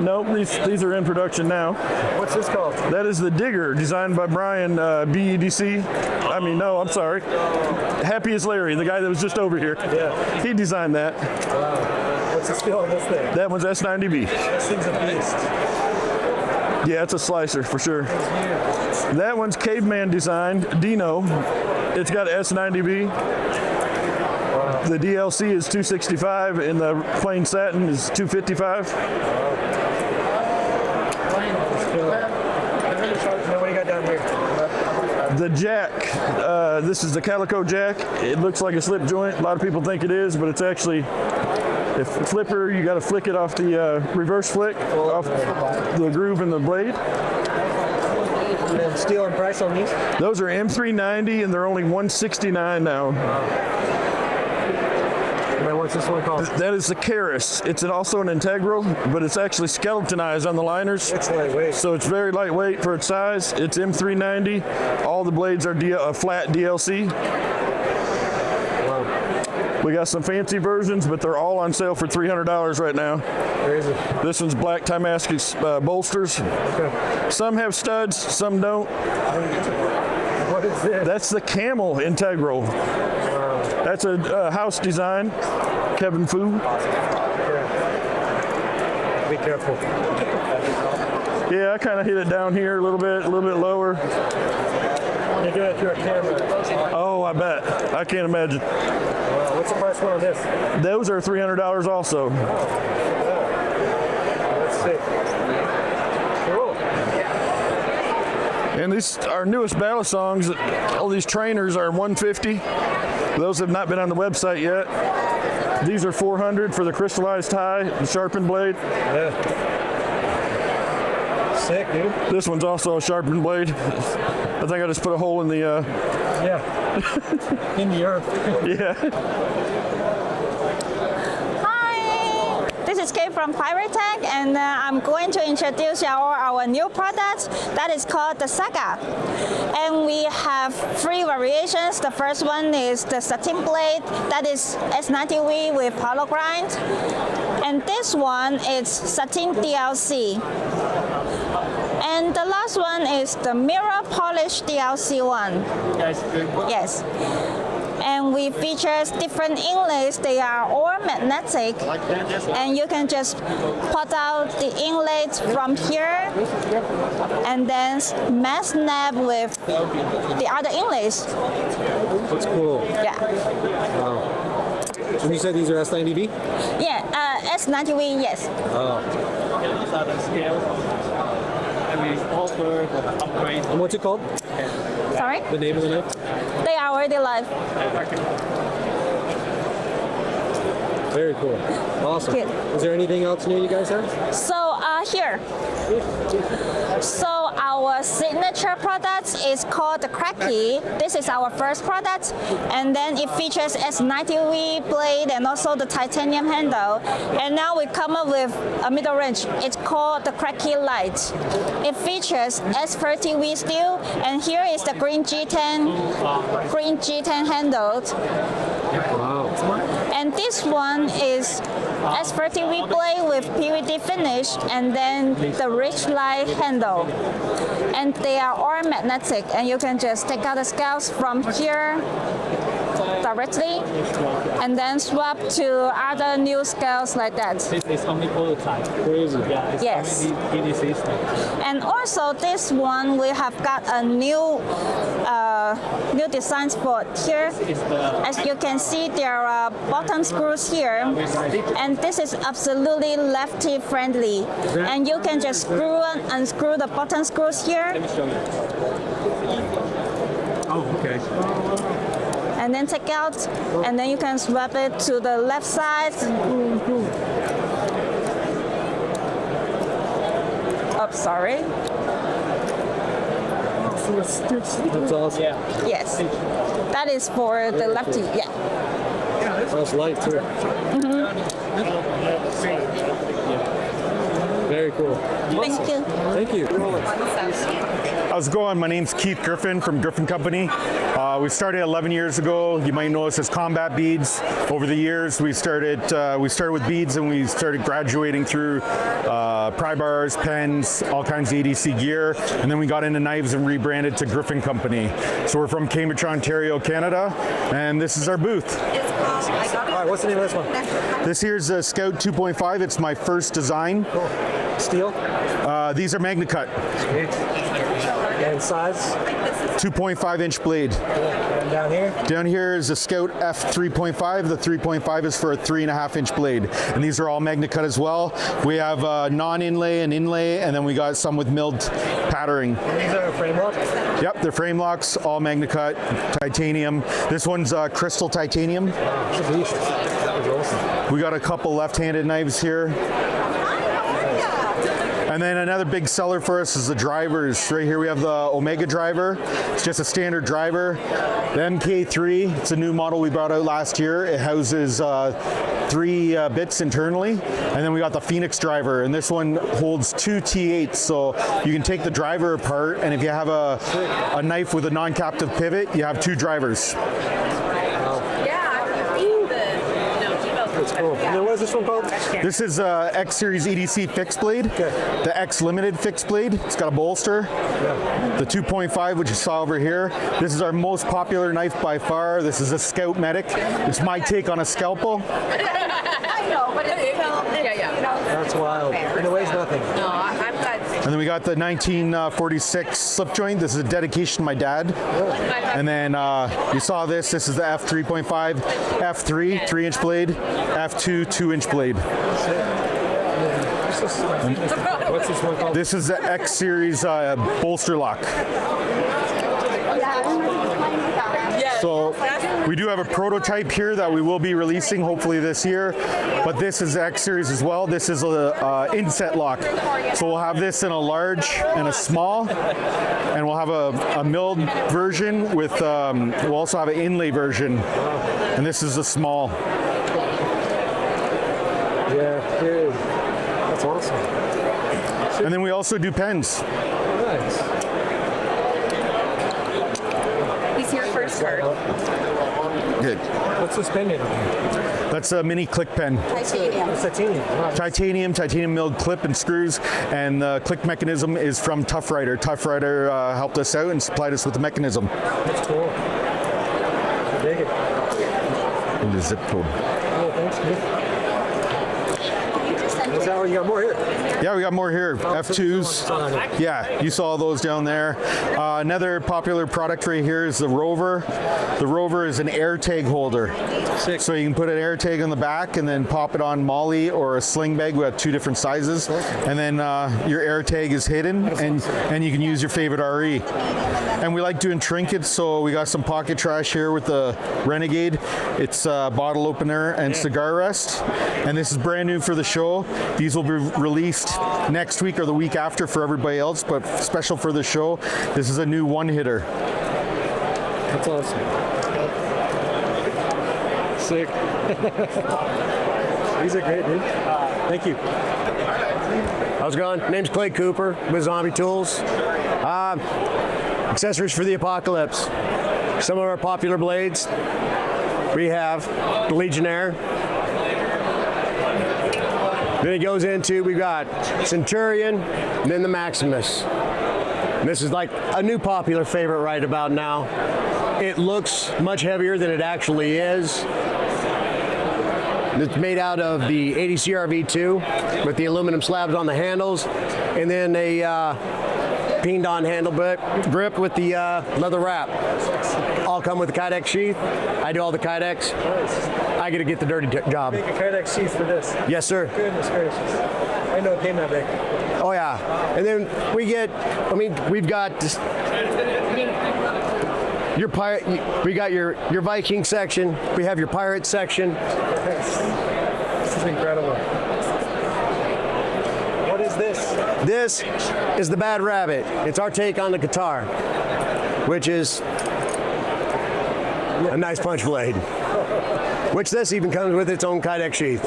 [SPEAKER 1] No, these are in production now.
[SPEAKER 21] What's this called?
[SPEAKER 1] That is the Digger, designed by Brian BEDC. I'm sorry. Happy as Larry, the guy that was just over here.
[SPEAKER 21] Yeah.
[SPEAKER 1] He designed that.
[SPEAKER 21] Wow. What's the steel on this thing?
[SPEAKER 1] That one's S90B.
[SPEAKER 21] This thing's a beast.
[SPEAKER 1] Yeah, it's a slicer for sure. That one's Caveman designed, Dino. It's got S90B. Wow. The DLC is 265 and the plain satin is 255.
[SPEAKER 21] What do you got down here?
[SPEAKER 1] The jack, this is the Calico jack. It looks like a slip joint. A lot of people think it is, but it's actually a flipper. You got to flick it off the reverse flick, off the groove in the blade.
[SPEAKER 21] And steel and price on these?
[SPEAKER 1] Those are M390 and they're only $169 now.
[SPEAKER 21] What's this one called?
[SPEAKER 1] That is the Keris. It's also an integral, but it's actually skeletonized on the liners.
[SPEAKER 21] It's lightweight.
[SPEAKER 1] So it's very lightweight for its size. It's M390. All the blades are flat DLC.
[SPEAKER 21] Wow.
[SPEAKER 1] We got some fancy versions, but they're all on sale for $300 right now.
[SPEAKER 21] Crazy.
[SPEAKER 1] This one's black Timascus bolsters.
[SPEAKER 21] Okay.
[SPEAKER 1] Some have studs, some don't.
[SPEAKER 21] What is this?
[SPEAKER 1] That's the Camel Integral. That's a house design, Kevin Fu.
[SPEAKER 21] Be careful.
[SPEAKER 1] Yeah, I kind of hit it down here a little bit lower.
[SPEAKER 21] You're doing it through a camera.
[SPEAKER 1] Oh, I bet. I can't imagine.
[SPEAKER 21] Wow. What's the price one on this?
[SPEAKER 1] Those are $300 also.
[SPEAKER 21] Let's see. Cool.
[SPEAKER 1] And these our newest battle songs. All these trainers are $150. Those have not been on the website yet. These are $400 for the crystallized tie, the sharpened blade.
[SPEAKER 21] Yeah. Sick, dude.
[SPEAKER 1] This one's also a sharpened blade. I think I just put a hole in the.
[SPEAKER 21] Yeah. In the earth.
[SPEAKER 1] Yeah.
[SPEAKER 4] This is Kate from Piratech, and I'm going to introduce our new product that is called the Saga. And we have 3 variations. The first one is the satin blade, that is S90V with hollow grind. And this one is satin DLC. And the last one is the mirror polish DLC one. Yes. And we feature different inlays. They are all magnetic, and you can just put out the inlays from here and then mass snap with the other inlays.
[SPEAKER 21] That's cool.
[SPEAKER 4] Yeah.
[SPEAKER 21] Wow. And you said these are S90V?
[SPEAKER 4] Yeah, S90V, yes.
[SPEAKER 21] Oh. And what's it called?
[SPEAKER 4] Sorry?
[SPEAKER 21] The name of the knife?
[SPEAKER 4] They are already live.
[SPEAKER 21] Very cool. Awesome.
[SPEAKER 4] Good.
[SPEAKER 21] Is there anything else new you guys have?
[SPEAKER 4] So here. So our signature product is called the KRKT. This is our first product, and then it features S90V blade and also the titanium handle. And now we come up with a middle range. It's called the KRKT Lite. It features S30V steel, and here is the green G10 handle.
[SPEAKER 21] Wow.
[SPEAKER 4] And this one is S30V blade with PVD finish, and then the rich light handle. And they are all magnetic, and you can just take out the scales from here directly and then swap to other new scales like that.
[SPEAKER 21] It's only prototype. Crazy. Yeah, it's
[SPEAKER 4] yes.
[SPEAKER 21] EDC stuff.
[SPEAKER 4] And also this one, we have got a new designs for here. As you can see, there are bottom screws here, and this is absolutely lefty friendly. And you can just screw and unscrew the bottom screws here.
[SPEAKER 21] Let me show you. Oh, okay.
[SPEAKER 4] And then take out, and then you can swap it to the left side. Oh, sorry.
[SPEAKER 21] That's awesome. Yeah.
[SPEAKER 4] Yes. That is for the lefty, yeah.
[SPEAKER 21] That's light too. Very cool.
[SPEAKER 4] Thank you.
[SPEAKER 21] Thank you.
[SPEAKER 18] How's it going? My name's Keith Griffin from Griffin Company. We started 11 years ago. You might know us as Combat Beads. Over the years, we started with beads, and we started graduating through pry bars, pens, all kinds of EDC gear, and then we got into knives and rebranded to Griffin Company. So we're from Cambridge, Ontario, Canada, and this is our booth.
[SPEAKER 21] All right, what's the name of this one?
[SPEAKER 18] This here's a Scout 2.5. It's my first design.
[SPEAKER 21] Cool. Steel?
[SPEAKER 18] These are Magna Cut.
[SPEAKER 21] And size?
[SPEAKER 18] 2.5 inch blade.
[SPEAKER 21] And down here?
[SPEAKER 18] Down here is a Scout F3.5. The 3.5 is for a 3.5 inch blade. And these are all Magna Cut as well. We have non-inlay and inlay, and then we got some with milled patterning.
[SPEAKER 21] And these are frame locks?
[SPEAKER 18] Yep, they're frame locks, all Magna Cut, titanium. This one's crystal titanium.
[SPEAKER 21] Awesome.
[SPEAKER 18] We got a couple left-handed knives here. And then another big seller for us is the drivers. Right here we have the Omega driver. It's just a standard driver. The MK3, it's a new model we brought out last year. It houses 3 bits internally. And then we got the Phoenix driver, and this one holds 2 T8s, so you can take the driver apart, and if you have a knife with a non-captive pivot, you have 2 drivers.
[SPEAKER 21] That's cool. And then what is this one called?
[SPEAKER 18] This is X Series EDC fixed blade.
[SPEAKER 21] Okay.
[SPEAKER 18] The X Limited fixed blade. It's got a bolster.
[SPEAKER 21] Yeah.
[SPEAKER 18] The 2.5, which you saw over here. This is our most popular knife by far. This is a Scout Medic. It's my take on a scalpel.
[SPEAKER 16] I know, but it's still, yeah.
[SPEAKER 21] That's wild. And it weighs nothing.
[SPEAKER 16] No, I'm glad.
[SPEAKER 18] And then we got the 1946 slip joint. This is a dedication to my dad. And then you saw this. This is the F3.5, F3, 3-inch blade, F2, 2-inch blade.
[SPEAKER 21] What's this one called?
[SPEAKER 18] This is the X Series bolster lock. So we do have a prototype here that we will be releasing hopefully this year, but this is X Series as well. This is a inset lock. So we'll have this in a large and a small, and we'll have a milled version with, we'll also have an inlay version, and this is a small.
[SPEAKER 21] Yeah, dude. That's awesome.
[SPEAKER 18] And then we also do pens.
[SPEAKER 21] Nice.
[SPEAKER 16] He's here first card.
[SPEAKER 18] Good.
[SPEAKER 21] What's this pen in?
[SPEAKER 18] That's a mini click pen.
[SPEAKER 16] Titanium.
[SPEAKER 21] It's titanium. Nice.
[SPEAKER 18] Titanium milled clip and screws, and the click mechanism is from Tough Rider. Tough Rider helped us out and supplied us with the mechanism.
[SPEAKER 21] That's cool. I dig it.
[SPEAKER 18] in the zip code.
[SPEAKER 21] Oh, thanks, Steve. You got more here.
[SPEAKER 18] Yeah, we got more here. F2s. Yeah, you saw those down there. Another popular product right here is the Rover. The Rover is an air tag holder. Sick. So you can put an air tag on the back and then pop it on molly or a sling bag. We have 2 different sizes. And then your air tag is hidden and you can use your favorite RE. And we like doing trinkets, so we got some pocket trash here with the Renegade. It's a bottle opener and cigar rest. And this is brand new for the show. These will be released next week or the week after for everybody else, but special for the show, this is a new one-hitter.
[SPEAKER 21] That's awesome. Sick. These are great, dude. Thank you.
[SPEAKER 3] How's it going? Name's Clay Cooper with Zombie Tools. Accessories for the apocalypse. Some of our popular blades. We have the Legionnaire. Then it goes into, we've got Centurion, and then the Maximus. And this is like a new popular favorite right about now. It looks much heavier than it actually is. It's made out of the 80 CRV2 with the aluminum slabs on the handles, and then a peened on handle grip with the leather wrap. All come with the Kydex sheath. I do all the Kydex. I get to get the dirty job.
[SPEAKER 21] Make a Kydex sheath for this.
[SPEAKER 3] Yes, sir.
[SPEAKER 21] Goodness gracious. I know it came that big.
[SPEAKER 3] Oh yeah. And then we get, we've got your pirate, we got your Viking section, we have your pirate section.
[SPEAKER 21] This is incredible. What is this?
[SPEAKER 3] This is the Bad Rabbit. It's our take on the guitar, which is a nice punch blade. Which this even comes with its own Kydex sheath.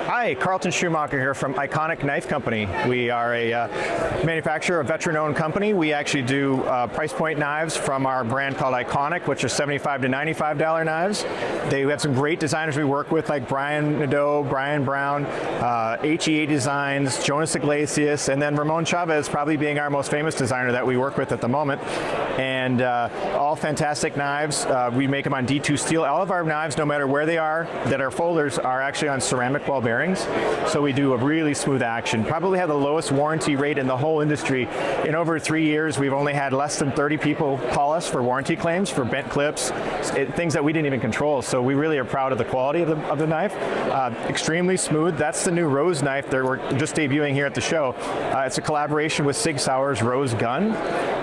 [SPEAKER 19] Hi, Carlton Schumacher here from Iconic Knife Company. We are a manufacturer, a veteran-owned company. We actually do price point knives from our brand called Iconic, which are $75 to $95 knives. We have some great designers we work with, like Brian Nadeau, Brian Brown, HEA Designs, Jonas Iglesias, and then Ramon Chavez probably being our most famous designer that we work with at the moment. And all fantastic knives. We make them on D2 steel. All of our knives, no matter where they are, that are folders, are actually on ceramic ball bearings. So we do a really smooth action. Probably have the lowest warranty rate in the whole industry. In over 3 years, we've only had less than 30 people call us for warranty claims for bent clips, things that we didn't even control. So we really are proud of the quality of the knife. Extremely smooth. That's the new Rose knife that we're just debuting here at the show. It's a collaboration with Sig Sauer's Rose gun.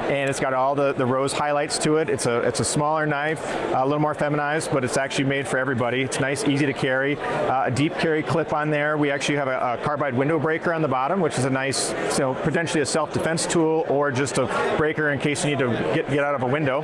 [SPEAKER 19] And it's got all the rose highlights to it. It's a smaller knife, a little more feminized, but it's actually made for everybody. It's nice, easy to carry. A deep carry clip on there. We actually have a carbide window breaker on the bottom, which is a nice, potentially a self-defense tool or just a breaker in case you need to get out of a window.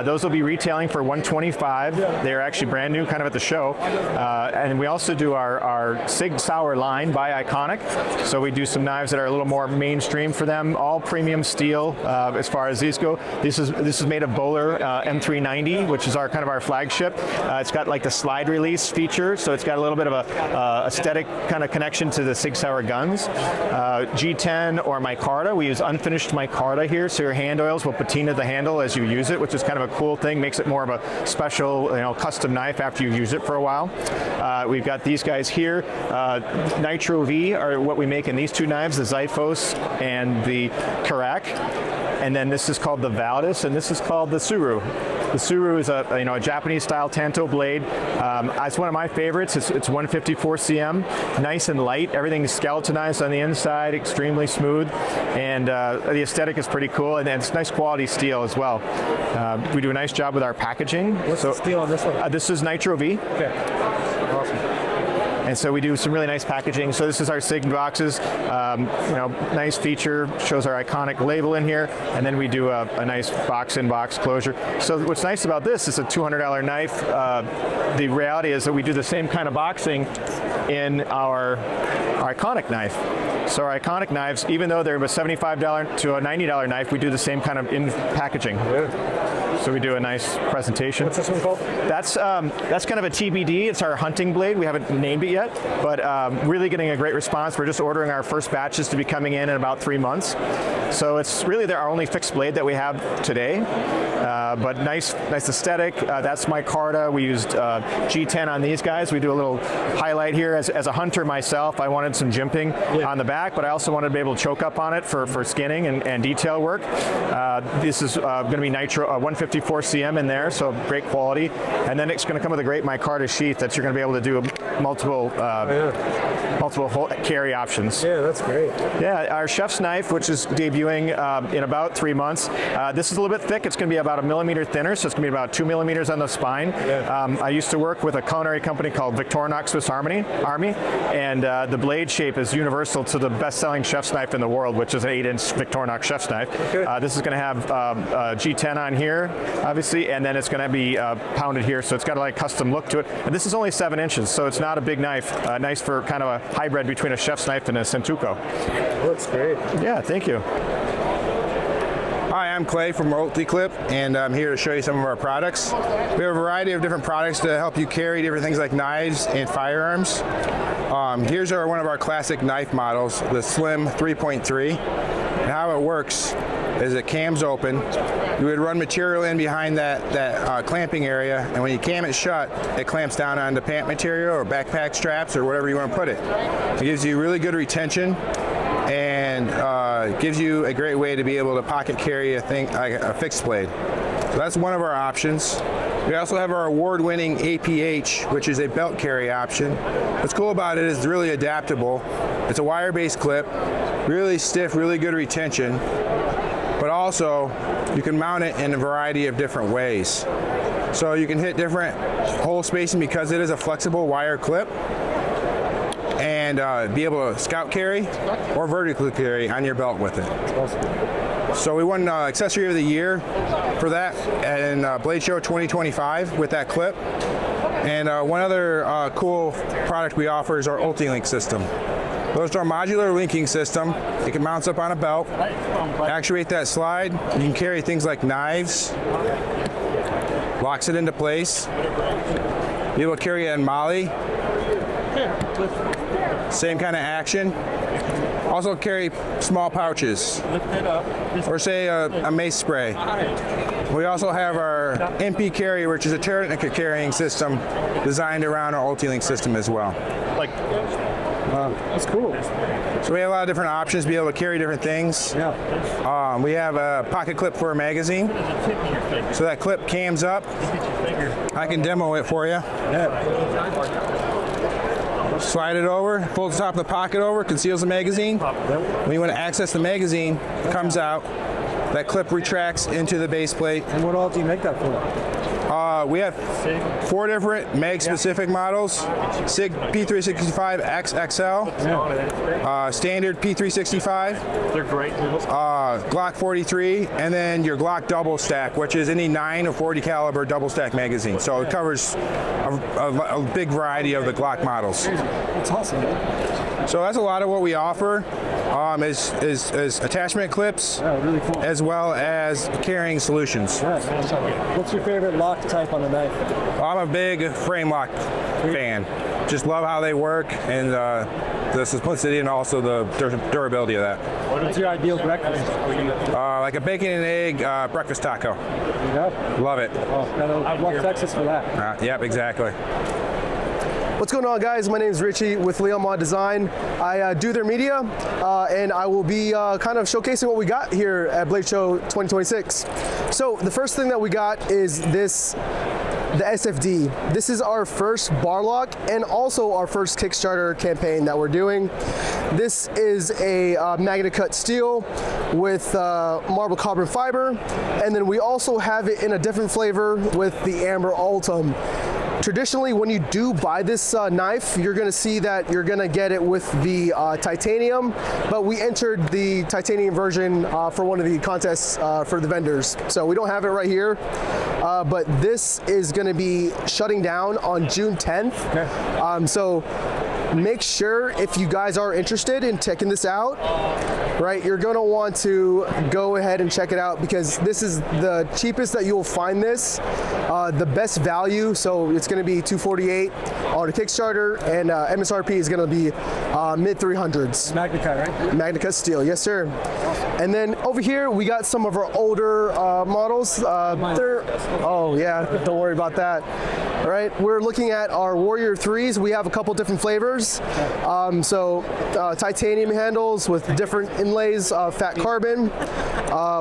[SPEAKER 19] Those will be retailing for $125. They're actually brand new, kind of at the show. And we also do our Sig Sauer line by Iconic. So we do some knives that are a little more mainstream for them, all premium steel as far as these go. This is made of Bowler M390, which is our kind of our flagship. It's got like the slide release feature, so it's got a little bit of a aesthetic kind of connection to the Sig Sauer guns. G10 or micarta. We use unfinished micarta here, so your hand oils will patina the handle as you use it, which is kind of a cool thing. Makes it more of a special, custom knife after you use it for a while. We've got these guys here. Nitro V are what we make in these two knives, the Zyphos and the Karak. And then this is called the Valdis, and this is called the Tsuru. The Tsuru is a Japanese-style tanto blade. It's one of my favorites. It's 154 cm, nice and light. Everything is skeletonized on the inside, extremely smooth, and the aesthetic is pretty cool. And it's nice quality steel as well. We do a nice job with our packaging.
[SPEAKER 21] What's the steel on this one?
[SPEAKER 19] This is Nitro V.
[SPEAKER 21] Okay. Awesome.
[SPEAKER 19] And so we do some really nice packaging. So this is our Sig boxes. Nice feature, shows our Iconic label in here, and then we do a nice box-in-box closure. So what's nice about this is a $200 knife. The reality is that we do the same kind of boxing in our Iconic knife. So our Iconic knives, even though they're a $75 to a $90 knife, we do the same kind of in packaging. So we do a nice presentation.
[SPEAKER 21] What's this one called?
[SPEAKER 19] That's kind of a TBD. It's our hunting blade. We haven't named it yet, but really getting a great response. We're just ordering our first batches to be coming in about 3 months. So it's really our only fixed blade that we have today, but nice aesthetic. That's micarta. We used G10 on these guys. We do a little highlight here. As a hunter myself, I wanted some jimping on the back, but I also wanted to be able to choke up on it for skinning and detail work. This is going to be nitro 154 cm in there, so great quality. And then it's going to come with a great micarta sheath that you're going to be able to do multiple carry options.
[SPEAKER 21] Yeah, that's great.
[SPEAKER 19] Yeah, our chef's knife, which is debuting in about 3 months. This is a little bit thick. It's going to be about 1 millimeter thinner, so it's going to be about 2 millimeters on the spine. I used to work with a culinary company called Victorinox Swiss Army, and the blade shape is universal to the best-selling chef's knife in the world, which is an 8-inch Victorinox chef's knife. This is going to have G10 on here, obviously, and then it's going to be pounded here, so it's got a like custom look to it. And this is only 7 inches, so it's not a big knife. Nice for kind of a hybrid between a chef's knife and a Sentuko.
[SPEAKER 21] Oh, that's great.
[SPEAKER 19] Yeah, thank you.
[SPEAKER 2] Hi, I'm Clay from Ulti Clip, and I'm here to show you some of our products. We have a variety of different products to help you carry different things like knives and firearms. Here's one of our classic knife models, the Slim 3.3. And how it works is it cams open. You would run material in behind that clamping area, and when you cam it shut, it clamps down onto pant material or backpack straps or whatever you want to put it. It gives you really good retention and gives you a great way to be able to pocket carry a thing like a fixed blade. So that's one of our options. We also have our award-winning APH, which is a belt carry option. What's cool about it is it's really adaptable. It's a wire-based clip, really stiff, really good retention, but also you can mount it in a variety of different ways. So you can hit different hole spacing because it is a flexible wire clip, and be able to scout carry or vertically carry on your belt with it. So we won Accessory of the Year for that in Blade Show 2025 with that clip. And one other cool product we offer is our Ulti Link system. Those are a modular linking system. It can mount up on a belt, actuate that slide. You can carry things like knives, locks it into place. Be able to carry it in Molly. Same kind of action. Also carry small pouches, or say a mace spray. We also have our MP carrier, which is a tourniquet carrying system designed around our Ulti Link system as well.
[SPEAKER 21] That's cool.
[SPEAKER 2] So we have a lot of different options to be able to carry different things. We have a pocket clip for a magazine. So that clip cams up. I can demo it for you. Slide it over, pull the top of the pocket over, conceals the magazine. When you want to access the magazine, it comes out. That clip retracts into the base plate.
[SPEAKER 21] And what all do you make that for?
[SPEAKER 2] We have 4 different mag-specific models: SIG P365 XXL, standard P365,
[SPEAKER 21] they're great.
[SPEAKER 2] Glock 43, and then your Glock double stack, which is any 9 or 40 caliber double stack magazine. So it covers a big variety of the Glock models.
[SPEAKER 21] That's awesome, man.
[SPEAKER 2] So that's a lot of what we offer. Is attachment clips,
[SPEAKER 21] really cool,
[SPEAKER 2] as well as carrying solutions.
[SPEAKER 21] What's your favorite lock type on a knife?
[SPEAKER 2] I'm a big frame lock fan. Just love how they work and the simplicity and also the durability of that.
[SPEAKER 21] What's your ideal breakfast?
[SPEAKER 2] Like a bacon and egg breakfast taco.
[SPEAKER 21] Yeah.
[SPEAKER 2] Love it.
[SPEAKER 21] I love Texas for that.
[SPEAKER 2] Yep, exactly.
[SPEAKER 5] What's going on, guys? My name is Richie with Liong Mah Design. I do their media, and I will be kind of showcasing what we got here at Blade Show 2026. So the first thing that we got is the SFD. This is our first bar lock and also our first Kickstarter campaign that we're doing. This is a magnet cut steel with marble carbon fiber, and then we also have it in a different flavor with the Amber Ultim. Traditionally, when you do buy this knife, you're going to see that you're going to get it with the titanium, but we entered the titanium version for one of the contests for the vendors. So we don't have it right here, but this is going to be shutting down on June 10th. So make sure if you guys are interested in checking this out, right, you're gonna want to go ahead and check it out because this is the cheapest that you'll find this, the best value. So it's gonna be $248 on a Kickstarter, and MSRP is gonna be mid 300s.
[SPEAKER 21] Magna Cut, right?
[SPEAKER 5] Magna Cut steel, yes sir. And then over here we got some of our older models. Oh yeah, don't worry about that. All right, we're looking at our Warrior 3s. We have a couple different flavors. Titanium handles with different inlays of fat carbon.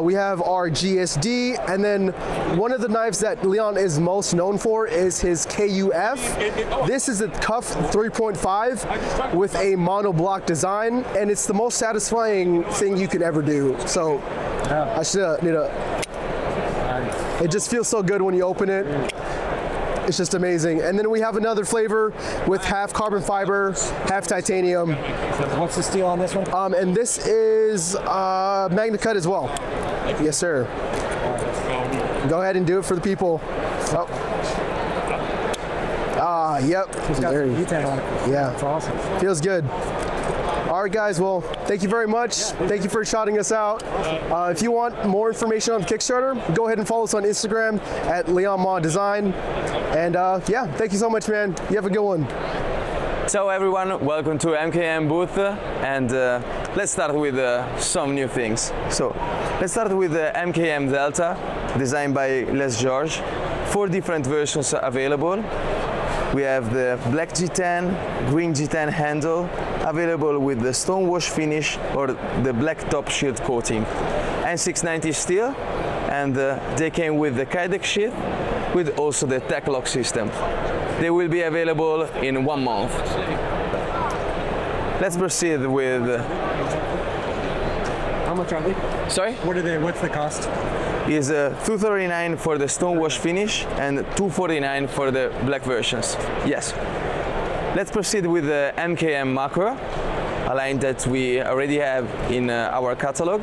[SPEAKER 5] We have our GSD, and then one of the knives that Leon is most known for is his KUF. This is a Cuff 3.5 with a monoblock design, and it's the most satisfying thing you could ever do. So I should, it just feels so good when you open it. It's just amazing. And then we have another flavor with half carbon fiber, half titanium.
[SPEAKER 21] What's the steel on this one?
[SPEAKER 5] And this is Magna Cut as well. Yes, sir. Go ahead and do it for the people. Oh. Yep.
[SPEAKER 21] It's got some detail on it.
[SPEAKER 5] Yeah.
[SPEAKER 21] That's awesome.
[SPEAKER 5] Feels good. All right, guys. Well, thank you very much. Thank you for shouting us out. If you want more information on the Kickstarter, go ahead and follow us on Instagram at Liong Mah Design. And yeah, thank you so much, man. You have a good one.
[SPEAKER 9] So everyone, welcome to MKM booth, and let's start with some new things. So let's start with the MKM Delta, designed by Les George. 4 different versions available. We have the black G10, green G10 handle, available with the stone wash finish or the black top shield coating. N690 steel, and they came with the Kydex sheath, with also the tech lock system. They will be available in 1 month. Let's proceed with...
[SPEAKER 21] How much are they?
[SPEAKER 9] Sorry?
[SPEAKER 21] What are they? What's the cost?
[SPEAKER 9] Is $239 for the stone wash finish and $249 for the black versions. Yes. Let's proceed with the MKM Macro, a line that we already have in our catalog,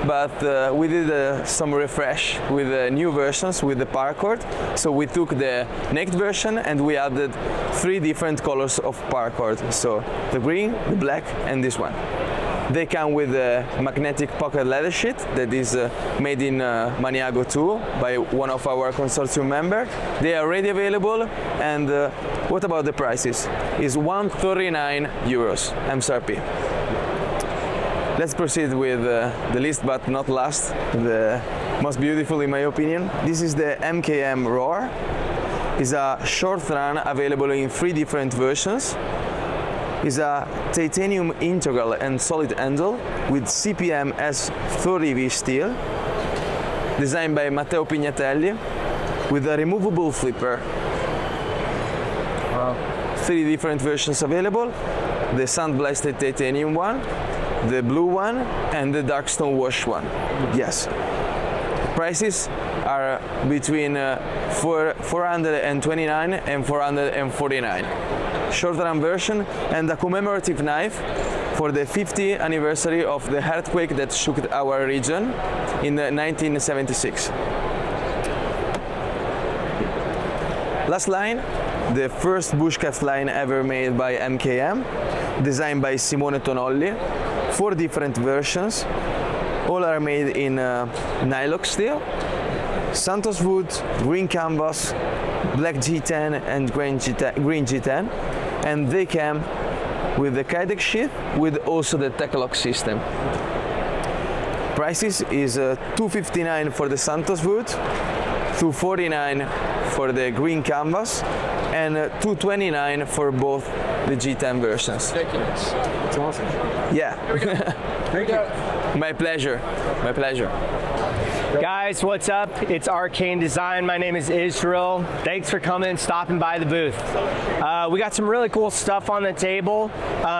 [SPEAKER 9] but we did some refresh with new versions with the paracord. So we took the naked version and we added 3 different colors of paracord. So the green, the black, and this one. They come with a magnetic pocket leather sheet that is made in Maniago 2 by one of our consortium members. They are already available, and what about the prices? Is €139 MSRP. Let's proceed with the least but not last, the most beautiful in my opinion. This is the MKM Roar. It's a short run available in 3 different versions. Is a titanium integral and solid handle with CPM S30V steel, designed by Matteo Pignatelli, with a removable flipper. 3 different versions available: the sandblasted titanium one, the blue one, and the dark stone wash one. Yes. Prices are between $429 and $449. Short run version, and a commemorative knife for the 50th anniversary of the earthquake that shook our region in 1976. Last line, the first bushcraft line ever made by MKM, designed by Simone Tonolli. 4 different versions, all are made in nylock steel, Santos wood, green canvas, black G10 and green G10, and they came with the Kydex sheath with also the tech lock system. Prices is $259 for the Santos wood, $249 for the green canvas, and $229 for both the G10 versions.
[SPEAKER 21] Ridiculous. That's awesome.
[SPEAKER 9] Yeah.
[SPEAKER 21] Thank you.
[SPEAKER 9] My pleasure. My pleasure.
[SPEAKER 11] Guys, what's up? It's Arcane Design. My name is Israel. Thanks for coming and stopping by the booth. We got some really cool stuff on the table.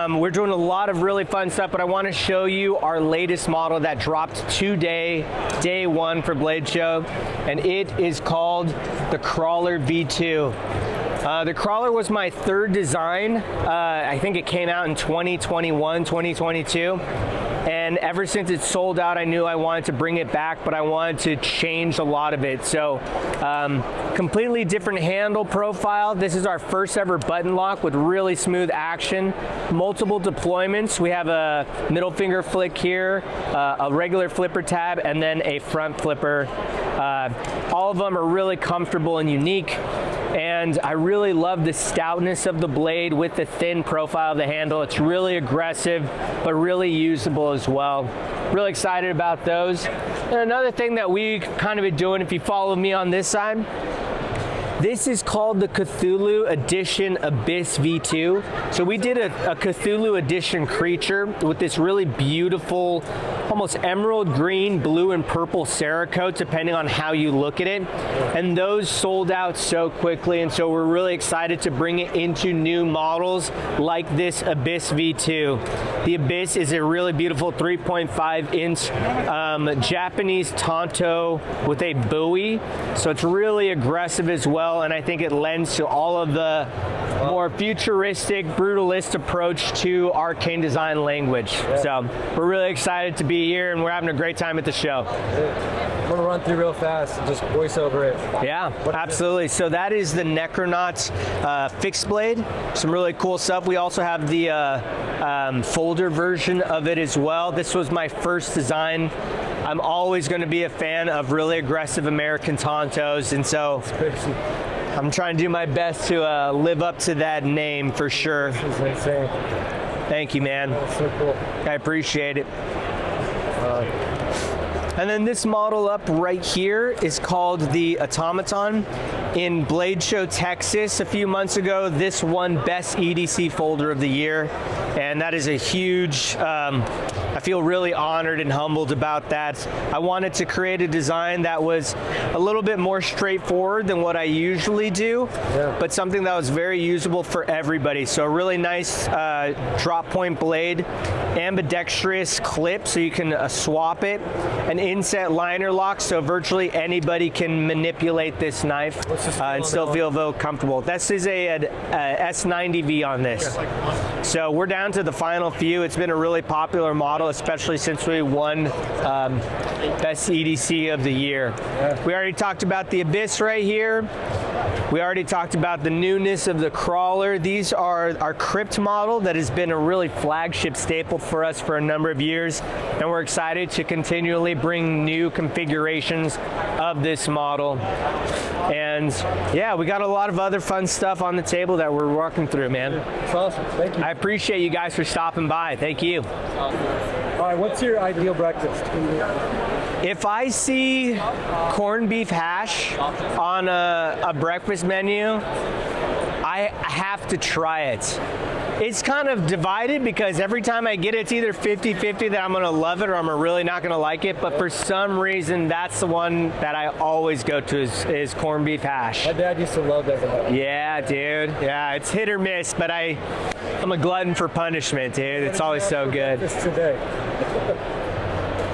[SPEAKER 11] We're doing a lot of really fun stuff, but I want to show you our latest model that dropped today, day 1 for Blade Show, and it is called the Crawler V2. The Crawler was my 3rd design. I think it came out in 2021, 2022. and ever since it sold out, I knew I wanted to bring it back, but I wanted to change a lot of it. So completely different handle profile. This is our first ever button lock with really smooth action, multiple deployments. We have a middle finger flick here, a regular flipper tab, and then a front flipper. All of them are really comfortable and unique, and I really love the stoutness of the blade with the thin profile of the handle. It's really aggressive, but really usable as well. Really excited about those. And another thing that we kind of been doing, if you follow me on this side, this is called the Cthulhu Edition Abyss V2. So we did a Cthulhu Edition creature with this really beautiful, almost emerald green, blue, and purple Cerakote, depending on how you look at it. And those sold out so quickly, and so we're really excited to bring it into new models like this Abyss V2. The Abyss is a really beautiful 3.5-inch Japanese Tonto with a buoy. So it's really aggressive as well, and I think it lends to all of the more futuristic, brutalist approach to Arcane Design language. So we're really excited to be here, and we're having a great time at the show.
[SPEAKER 21] I'm gonna run through real fast and just voice over it.
[SPEAKER 11] Yeah, absolutely. So that is the Necronauts fixed blade. Some really cool stuff. We also have the folder version of it as well. This was my first design. I'm always going to be a fan of really aggressive American Tontos, and so I'm trying to do my best to live up to that name for sure.
[SPEAKER 21] This is insane.
[SPEAKER 11] Thank you, man.
[SPEAKER 21] That's so cool.
[SPEAKER 11] I appreciate it. And then this model up right here is called the Automaton. In Blade Show, Texas, a few months ago, this won Best EDC Folder of the Year, and that is a huge, I feel really honored and humbled about that. I wanted to create a design that was a little bit more straightforward than what I usually do, but something that was very usable for everybody. So a really nice drop point blade, ambidextrous clip so you can swap it, an inset liner lock so virtually anybody can manipulate this knife and still feel very comfortable. This is a S90V on this. So we're down to the final few. It's been a really popular model, especially since we won Best EDC of the Year. We already talked about the Abyss right here. We already talked about the newness of the Crawler. These are our Crypt model that has been a really flagship staple for us for a number of years, and we're excited to continually bring new configurations of this model. And yeah, we got a lot of other fun stuff on the table that we're working through, man.
[SPEAKER 21] It's awesome. Thank you.
[SPEAKER 11] I appreciate you guys for stopping by. Thank you.
[SPEAKER 21] All right, what's your ideal breakfast?
[SPEAKER 11] If I see corned beef hash on a breakfast menu, I have to try it. It's kind of divided because every time I get it, it's either 50-50 that I'm gonna love it or I'm really not gonna like it, but for some reason, that's the one that I always go to is corned beef hash.
[SPEAKER 21] My dad used to love that.
[SPEAKER 11] Yeah, dude. Yeah, it's hit or miss, but I'm a glutton for punishment, dude. It's always so good.
[SPEAKER 21] Today.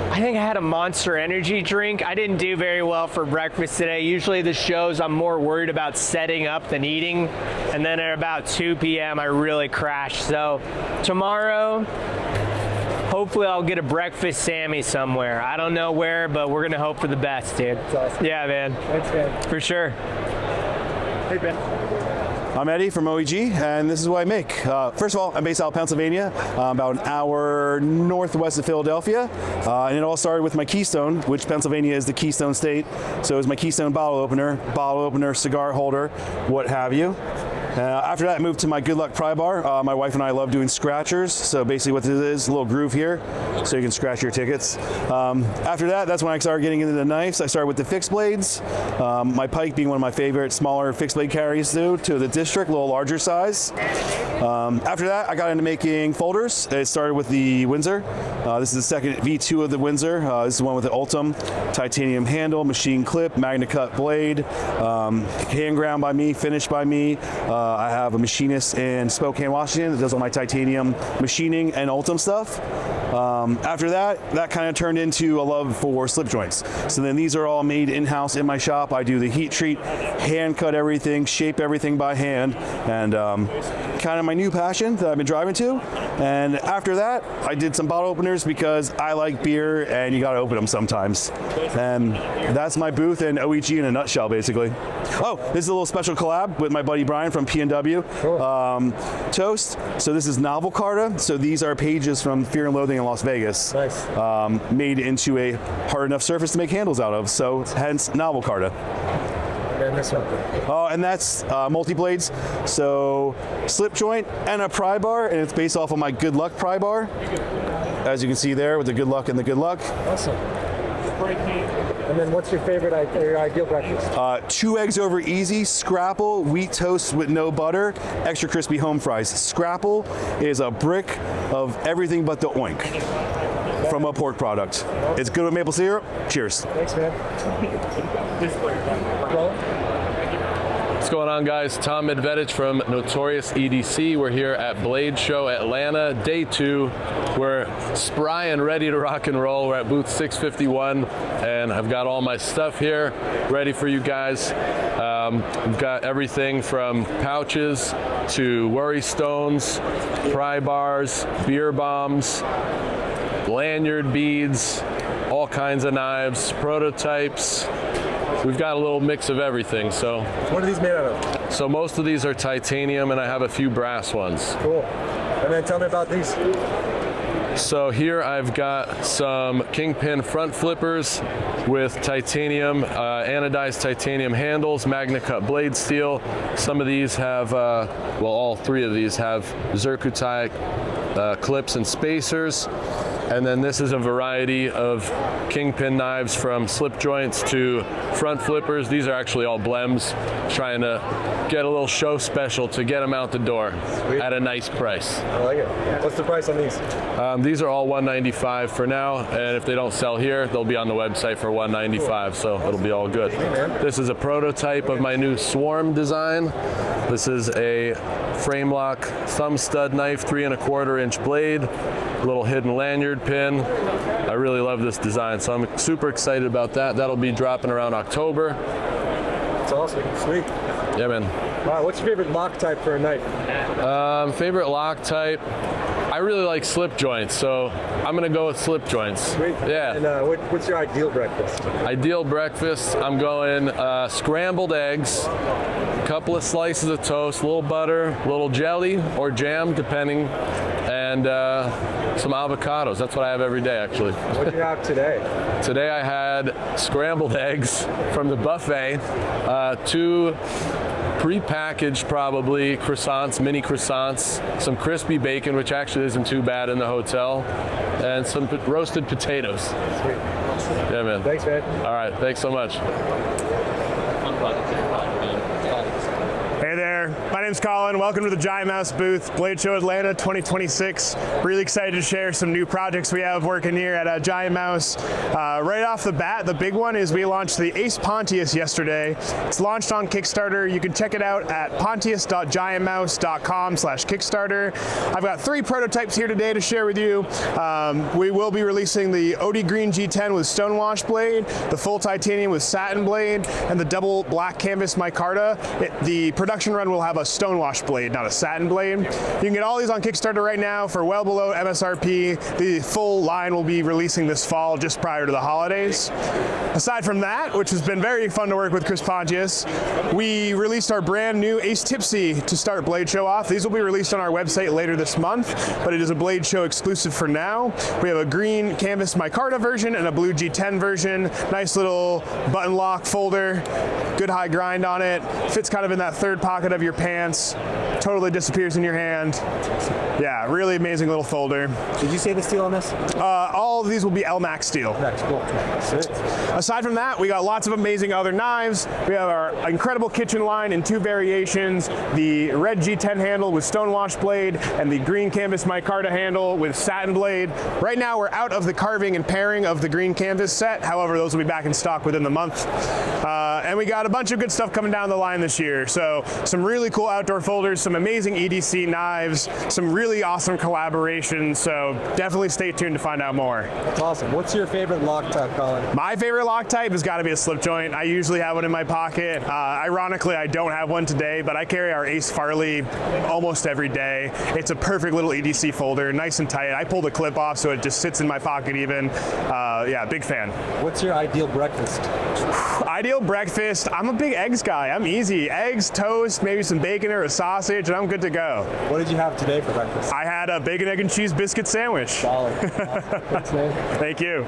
[SPEAKER 11] I think I had a Monster Energy drink. I didn't do very well for breakfast today. Usually the shows I'm more worried about setting up than eating. And then at about 2 p.m. I really crash. So tomorrow, hopefully I'll get a breakfast Sammy somewhere. I don't know where, but we're gonna hope for the best, dude.
[SPEAKER 21] That's awesome.
[SPEAKER 11] Yeah, man.
[SPEAKER 21] Thanks, man.
[SPEAKER 11] For sure.
[SPEAKER 21] Hey, Ben.
[SPEAKER 8] I'm Eddie from OEG, and this is what I make. First of all, I'm based out of Pennsylvania, about an hour northwest of Philadelphia, and it all started with my Keystone, which Pennsylvania is the Keystone State, so it was my Keystone bottle opener, cigar holder, what have you. After that, I moved to my Good Luck pry bar. My wife and I love doing scratchers, so basically what this is, a little groove here, so you can scratch your tickets. After that, that's when I started getting into the knives. I started with the fixed blades, my Pike being one of my favorite smaller fixed blade carries to the District, a little larger size. After that, I got into making folders. It started with the Windsor. This is the second V2 of the Windsor. This is the one with the Ultim, titanium handle, machine clip, Magna Cut blade, hand ground by me, finished by me. I have a machinist in Spokane, Washington that does all my titanium machining and Ultim stuff. After that kind of turned into a love for slip joints. So then these are all made in-house in my shop. I do the heat treat, hand cut everything, shape everything by hand, and kind of my new passion that I've been driving to. And after that, I did some bottle openers because I like beer and you gotta open them sometimes. And that's my booth and OEG in a nutshell, basically. Oh, this is a little special collab with my buddy Brian from P&W. Toast. So this is Novel Carta. So these are pages from Fear and Loathing in Las Vegas.
[SPEAKER 21] Nice.
[SPEAKER 8] Made into a hard enough surface to make handles out of. So hence Novel Carta.
[SPEAKER 21] And this one.
[SPEAKER 8] Oh, and that's multi-blades. So slip joint and a pry bar, and it's based off of my Good Luck pry bar. As you can see there with the Good Luck and the Good Luck.
[SPEAKER 21] Awesome. And then what's your favorite ideal breakfast?
[SPEAKER 8] 2 eggs over easy, scrapple, wheat toast with no butter, extra crispy home fries. Scrapple is a brick of everything but the oink from a pork product. It's good with maple syrup. Cheers.
[SPEAKER 21] Thanks, man.
[SPEAKER 10] What's going on, guys? Tom Medvedich from Notorious EDC. We're here at Blade Show Atlanta, day 2. We're spry and ready to rock and roll. We're at booth 651, and I've got all my stuff here ready for you guys. We've got everything from pouches to worry stones, pry bars, beer bombs, lanyard beads, all kinds of knives, prototypes. We've got a little mix of everything. So
[SPEAKER 21] what are these made out of?
[SPEAKER 10] So most of these are titanium, and I have a few brass ones.
[SPEAKER 21] Cool. And then tell me about these.
[SPEAKER 10] So here I've got some Kingpin front flippers with titanium, anodized titanium handles, Magna Cut blade steel. Some of these have, well, all 3 of these have Zircuti clips and spacers. And then this is a variety of Kingpin knives from slip joints to front flippers. These are actually all blems, trying to get a little show special to get them out the door. Sweet. At a nice price.
[SPEAKER 21] I like it. What's the price on these?
[SPEAKER 10] These are all $195 for now, and if they don't sell here, they'll be on the website for $195, so it'll be all good. This is a prototype of my new Swarm design. This is a frame lock thumb stud knife, 3 1/4 inch blade, little hidden lanyard pin. I really love this design, so I'm super excited about that. That'll be dropping around October.
[SPEAKER 21] That's awesome. Sweet.
[SPEAKER 10] Yeah, man.
[SPEAKER 21] Wow, what's your favorite lock type for a knife?
[SPEAKER 10] Favorite lock type? I really like slip joints, so I'm gonna go with slip joints.
[SPEAKER 21] Sweet.
[SPEAKER 10] Yeah.
[SPEAKER 21] And what's your ideal breakfast?
[SPEAKER 10] Ideal breakfast, I'm going scrambled eggs, a couple of slices of toast, a little butter, a little jelly or jam, depending, and some avocados. That's what I have every day, actually.
[SPEAKER 21] What do you have today?
[SPEAKER 10] Today I had scrambled eggs from the buffet, 2 pre-packaged probably croissants, mini croissants, some crispy bacon, which actually isn't too bad in the hotel, and some roasted potatoes.
[SPEAKER 21] Sweet.
[SPEAKER 10] Yeah, man.
[SPEAKER 21] Thanks, man.
[SPEAKER 10] All right, thanks so much.
[SPEAKER 20] Hey there, my name's Colin. Welcome to the Giant Mouse booth, Blade Show Atlanta 2026. Really excited to share some new projects we have working here at Giant Mouse. Right off the bat, the big one is we launched the Ace Pontius yesterday. It's launched on Kickstarter. You can check it out at pontius.giantmouse.com/Kickstarter. I've got 3 prototypes here today to share with you. We will be releasing the OD Green G10 with stonewash blade, the full titanium with satin blade, and the double black canvas micarta. The production run will have a stonewash blade, not a satin blade. You can get all these on Kickstarter right now for well below MSRP. The full line will be releasing this fall just prior to the holidays. Aside from that, which has been very fun to work with Chris Pontius, we released our brand new Ace Tipsy to start Blade Show off. These will be released on our website later this month, but it is a Blade Show exclusive for now. We have a green canvas micarta version and a blue G10 version. Nice little button lock folder, good high grind on it. Fits kind of in that 3rd pocket of your pants. Totally disappears in your hand. Yeah, really amazing little folder.
[SPEAKER 21] Did you say the steel on this?
[SPEAKER 20] All of these will be LMAX steel.
[SPEAKER 21] That's cool.
[SPEAKER 20] Aside from that, we got lots of amazing other knives. We have our incredible kitchen line in 2 variations, the red G10 handle with stonewash blade and the green canvas micarta handle with satin blade. Right now we're out of the carving and pairing of the green canvas set. However, those will be back in stock within the month. And we got a bunch of good stuff coming down the line this year. So some really cool outdoor folders, some amazing EDC knives, some really awesome collaborations, so definitely stay tuned to find out more.
[SPEAKER 21] That's awesome. What's your favorite lock type, Colin?
[SPEAKER 20] My favorite lock type has got to be a slip joint. I usually have one in my pocket. Ironically, I don't have one today, but I carry our Ace Farley almost every day. It's a perfect little EDC folder, nice and tight. I pull the clip off so it just sits in my pocket even. Yeah, big fan.
[SPEAKER 21] What's your ideal breakfast?
[SPEAKER 20] Ideal breakfast, I'm a big eggs guy. I'm easy. Eggs, toast, maybe some bacon or a sausage, and I'm good to go.
[SPEAKER 21] What did you have today for breakfast?
[SPEAKER 20] I had a bacon, egg, and cheese biscuit sandwich.
[SPEAKER 21] Solid. Thanks, man.
[SPEAKER 20] Thank you.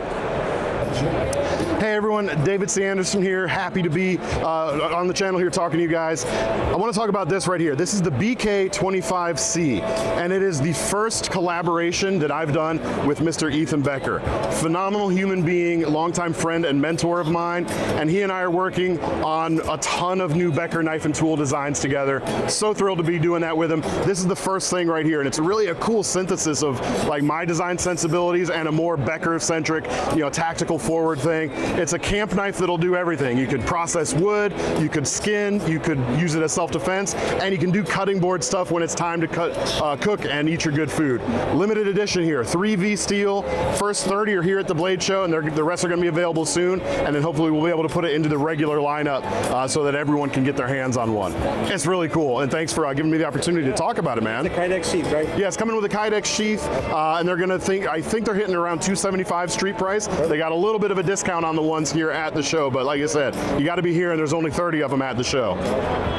[SPEAKER 7] Hey everyone, David C. Anderson here. Happy to be on the channel here talking to you guys. I want to talk about this right here. This is the BK25C, and it is the first collaboration that I've done with Mr. Ethan Becker. Phenomenal human being, longtime friend and mentor of mine, and he and I are working on a ton of new Becker knife and tool designs together. So thrilled to be doing that with him. This is the first thing right here, and it's really a cool synthesis of like my design sensibilities and a more Becker-centric, tactical forward thing. It's a camp knife that'll do everything. You could process wood, you could skin, you could use it as self-defense, and you can do cutting board stuff when it's time to cook and eat your good food. Limited edition here, 3V steel. First 30 are here at the Blade Show, and the rest are going to be available soon, and then hopefully we'll be able to put it into the regular lineup so that everyone can get their hands on one. It's really cool, and thanks for giving me the opportunity to talk about it, man.
[SPEAKER 21] It's a Kydex sheath, right?
[SPEAKER 7] Yeah, it's coming with a Kydex sheath, and they're going to I think they're hitting around $275 street price. They got a little bit of a discount on the ones here at the show, but like I said, you got to be here, and there's only 30 of them at the show.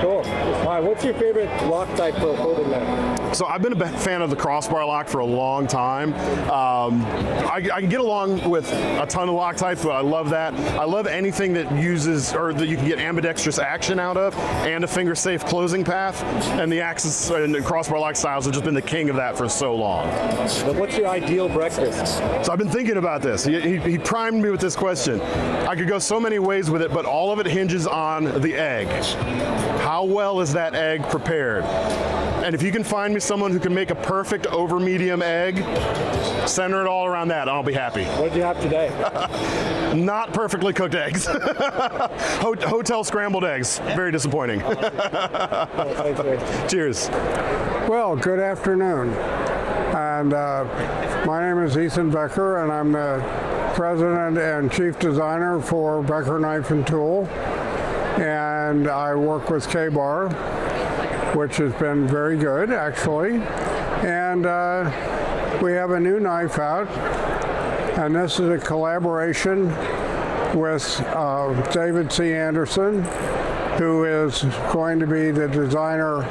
[SPEAKER 21] Cool. All right, what's your favorite lock type for a folding knife?
[SPEAKER 7] So I've been a fan of the crossbar lock for a long time. I can get along with a ton of lock types, but I love that. I love anything that uses, or that you can get ambidextrous action out of, and a finger-safe closing path, and the Axis and the crossbar lock styles have just been the king of that for so long.
[SPEAKER 21] But what's your ideal breakfast?
[SPEAKER 7] So I've been thinking about this. He primed me with this question. I could go so many ways with it, but all of it hinges on the egg. How well is that egg prepared? And if you can find me someone who can make a perfect over medium egg, center it all around that, I'll be happy.
[SPEAKER 21] What did you have today?
[SPEAKER 7] Not perfectly cooked eggs. Hotel scrambled eggs. Very disappointing. Cheers.
[SPEAKER 12] Well, good afternoon. And my name is Ethan Becker, and I'm the President and Chief Designer for Becker Knife and Tool. And I work with K-Bar, which has been very good, actually. And we have a new knife out, and this is a collaboration with David C. Anderson, who is going to be the designer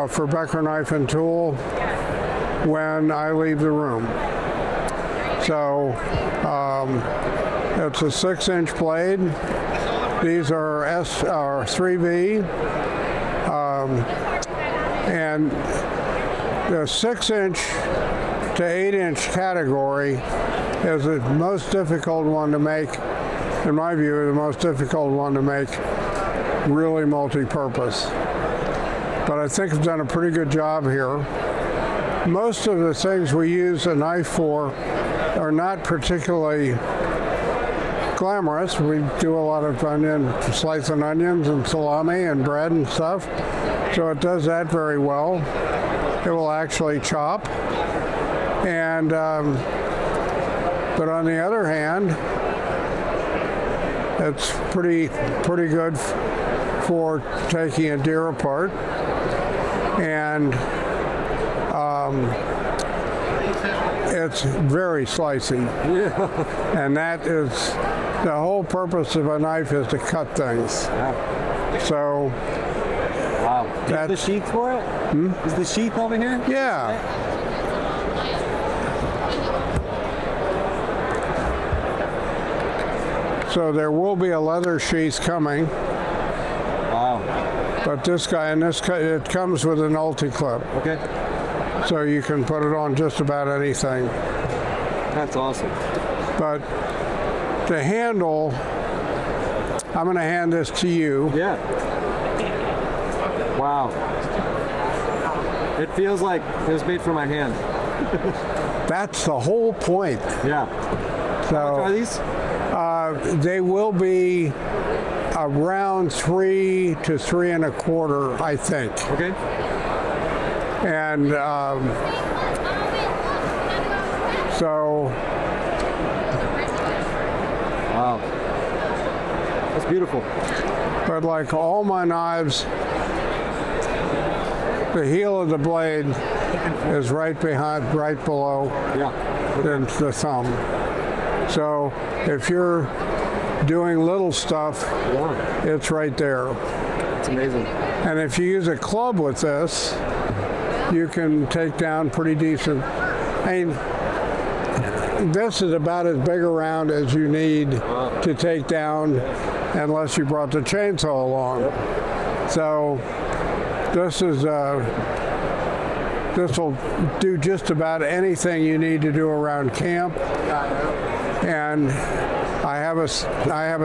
[SPEAKER 12] for Becker Knife and Tool when I leave the room. So it's a 6-inch blade. These are 3V, and the 6-inch to 8-inch category is the most difficult one to make, in my view, the most difficult one to make really multi-purpose. But I think I've done a pretty good job here. Most of the things we use a knife for are not particularly glamorous. We do a lot of slicing onions and salami and bread and stuff. So it does that very well. It will actually chop. And, but on the other hand, it's pretty good for taking a deer apart. And it's very slicey. And that is, the whole purpose of a knife is to cut things. So,
[SPEAKER 21] wow. Is the sheath for it? Is the sheath over here?
[SPEAKER 12] Yeah. So there will be a leather sheath coming.
[SPEAKER 21] Wow.
[SPEAKER 12] But this guy, it comes with an Ulti Clip.
[SPEAKER 21] Okay.
[SPEAKER 12] So you can put it on just about anything.
[SPEAKER 21] That's awesome.
[SPEAKER 12] But the handle, I'm going to hand this to you.
[SPEAKER 21] Yeah. Wow. It feels like it was made for my hand.
[SPEAKER 12] That's the whole point.
[SPEAKER 21] Yeah.
[SPEAKER 12] So,
[SPEAKER 21] how much are these?
[SPEAKER 12] They will be around 3 to 3 1/4, I think.
[SPEAKER 21] Okay.
[SPEAKER 12] And so.
[SPEAKER 21] Wow. That's beautiful.
[SPEAKER 12] But like all my knives, the heel of the blade is right below the thumb. So if you're doing little stuff, it's right there.
[SPEAKER 21] It's amazing.
[SPEAKER 12] And if you use a club with this, you can take down pretty decent. I mean, this is about as big around as you need to take down, unless you brought the chainsaw along. So this will do just about anything you need to do around camp. And I have a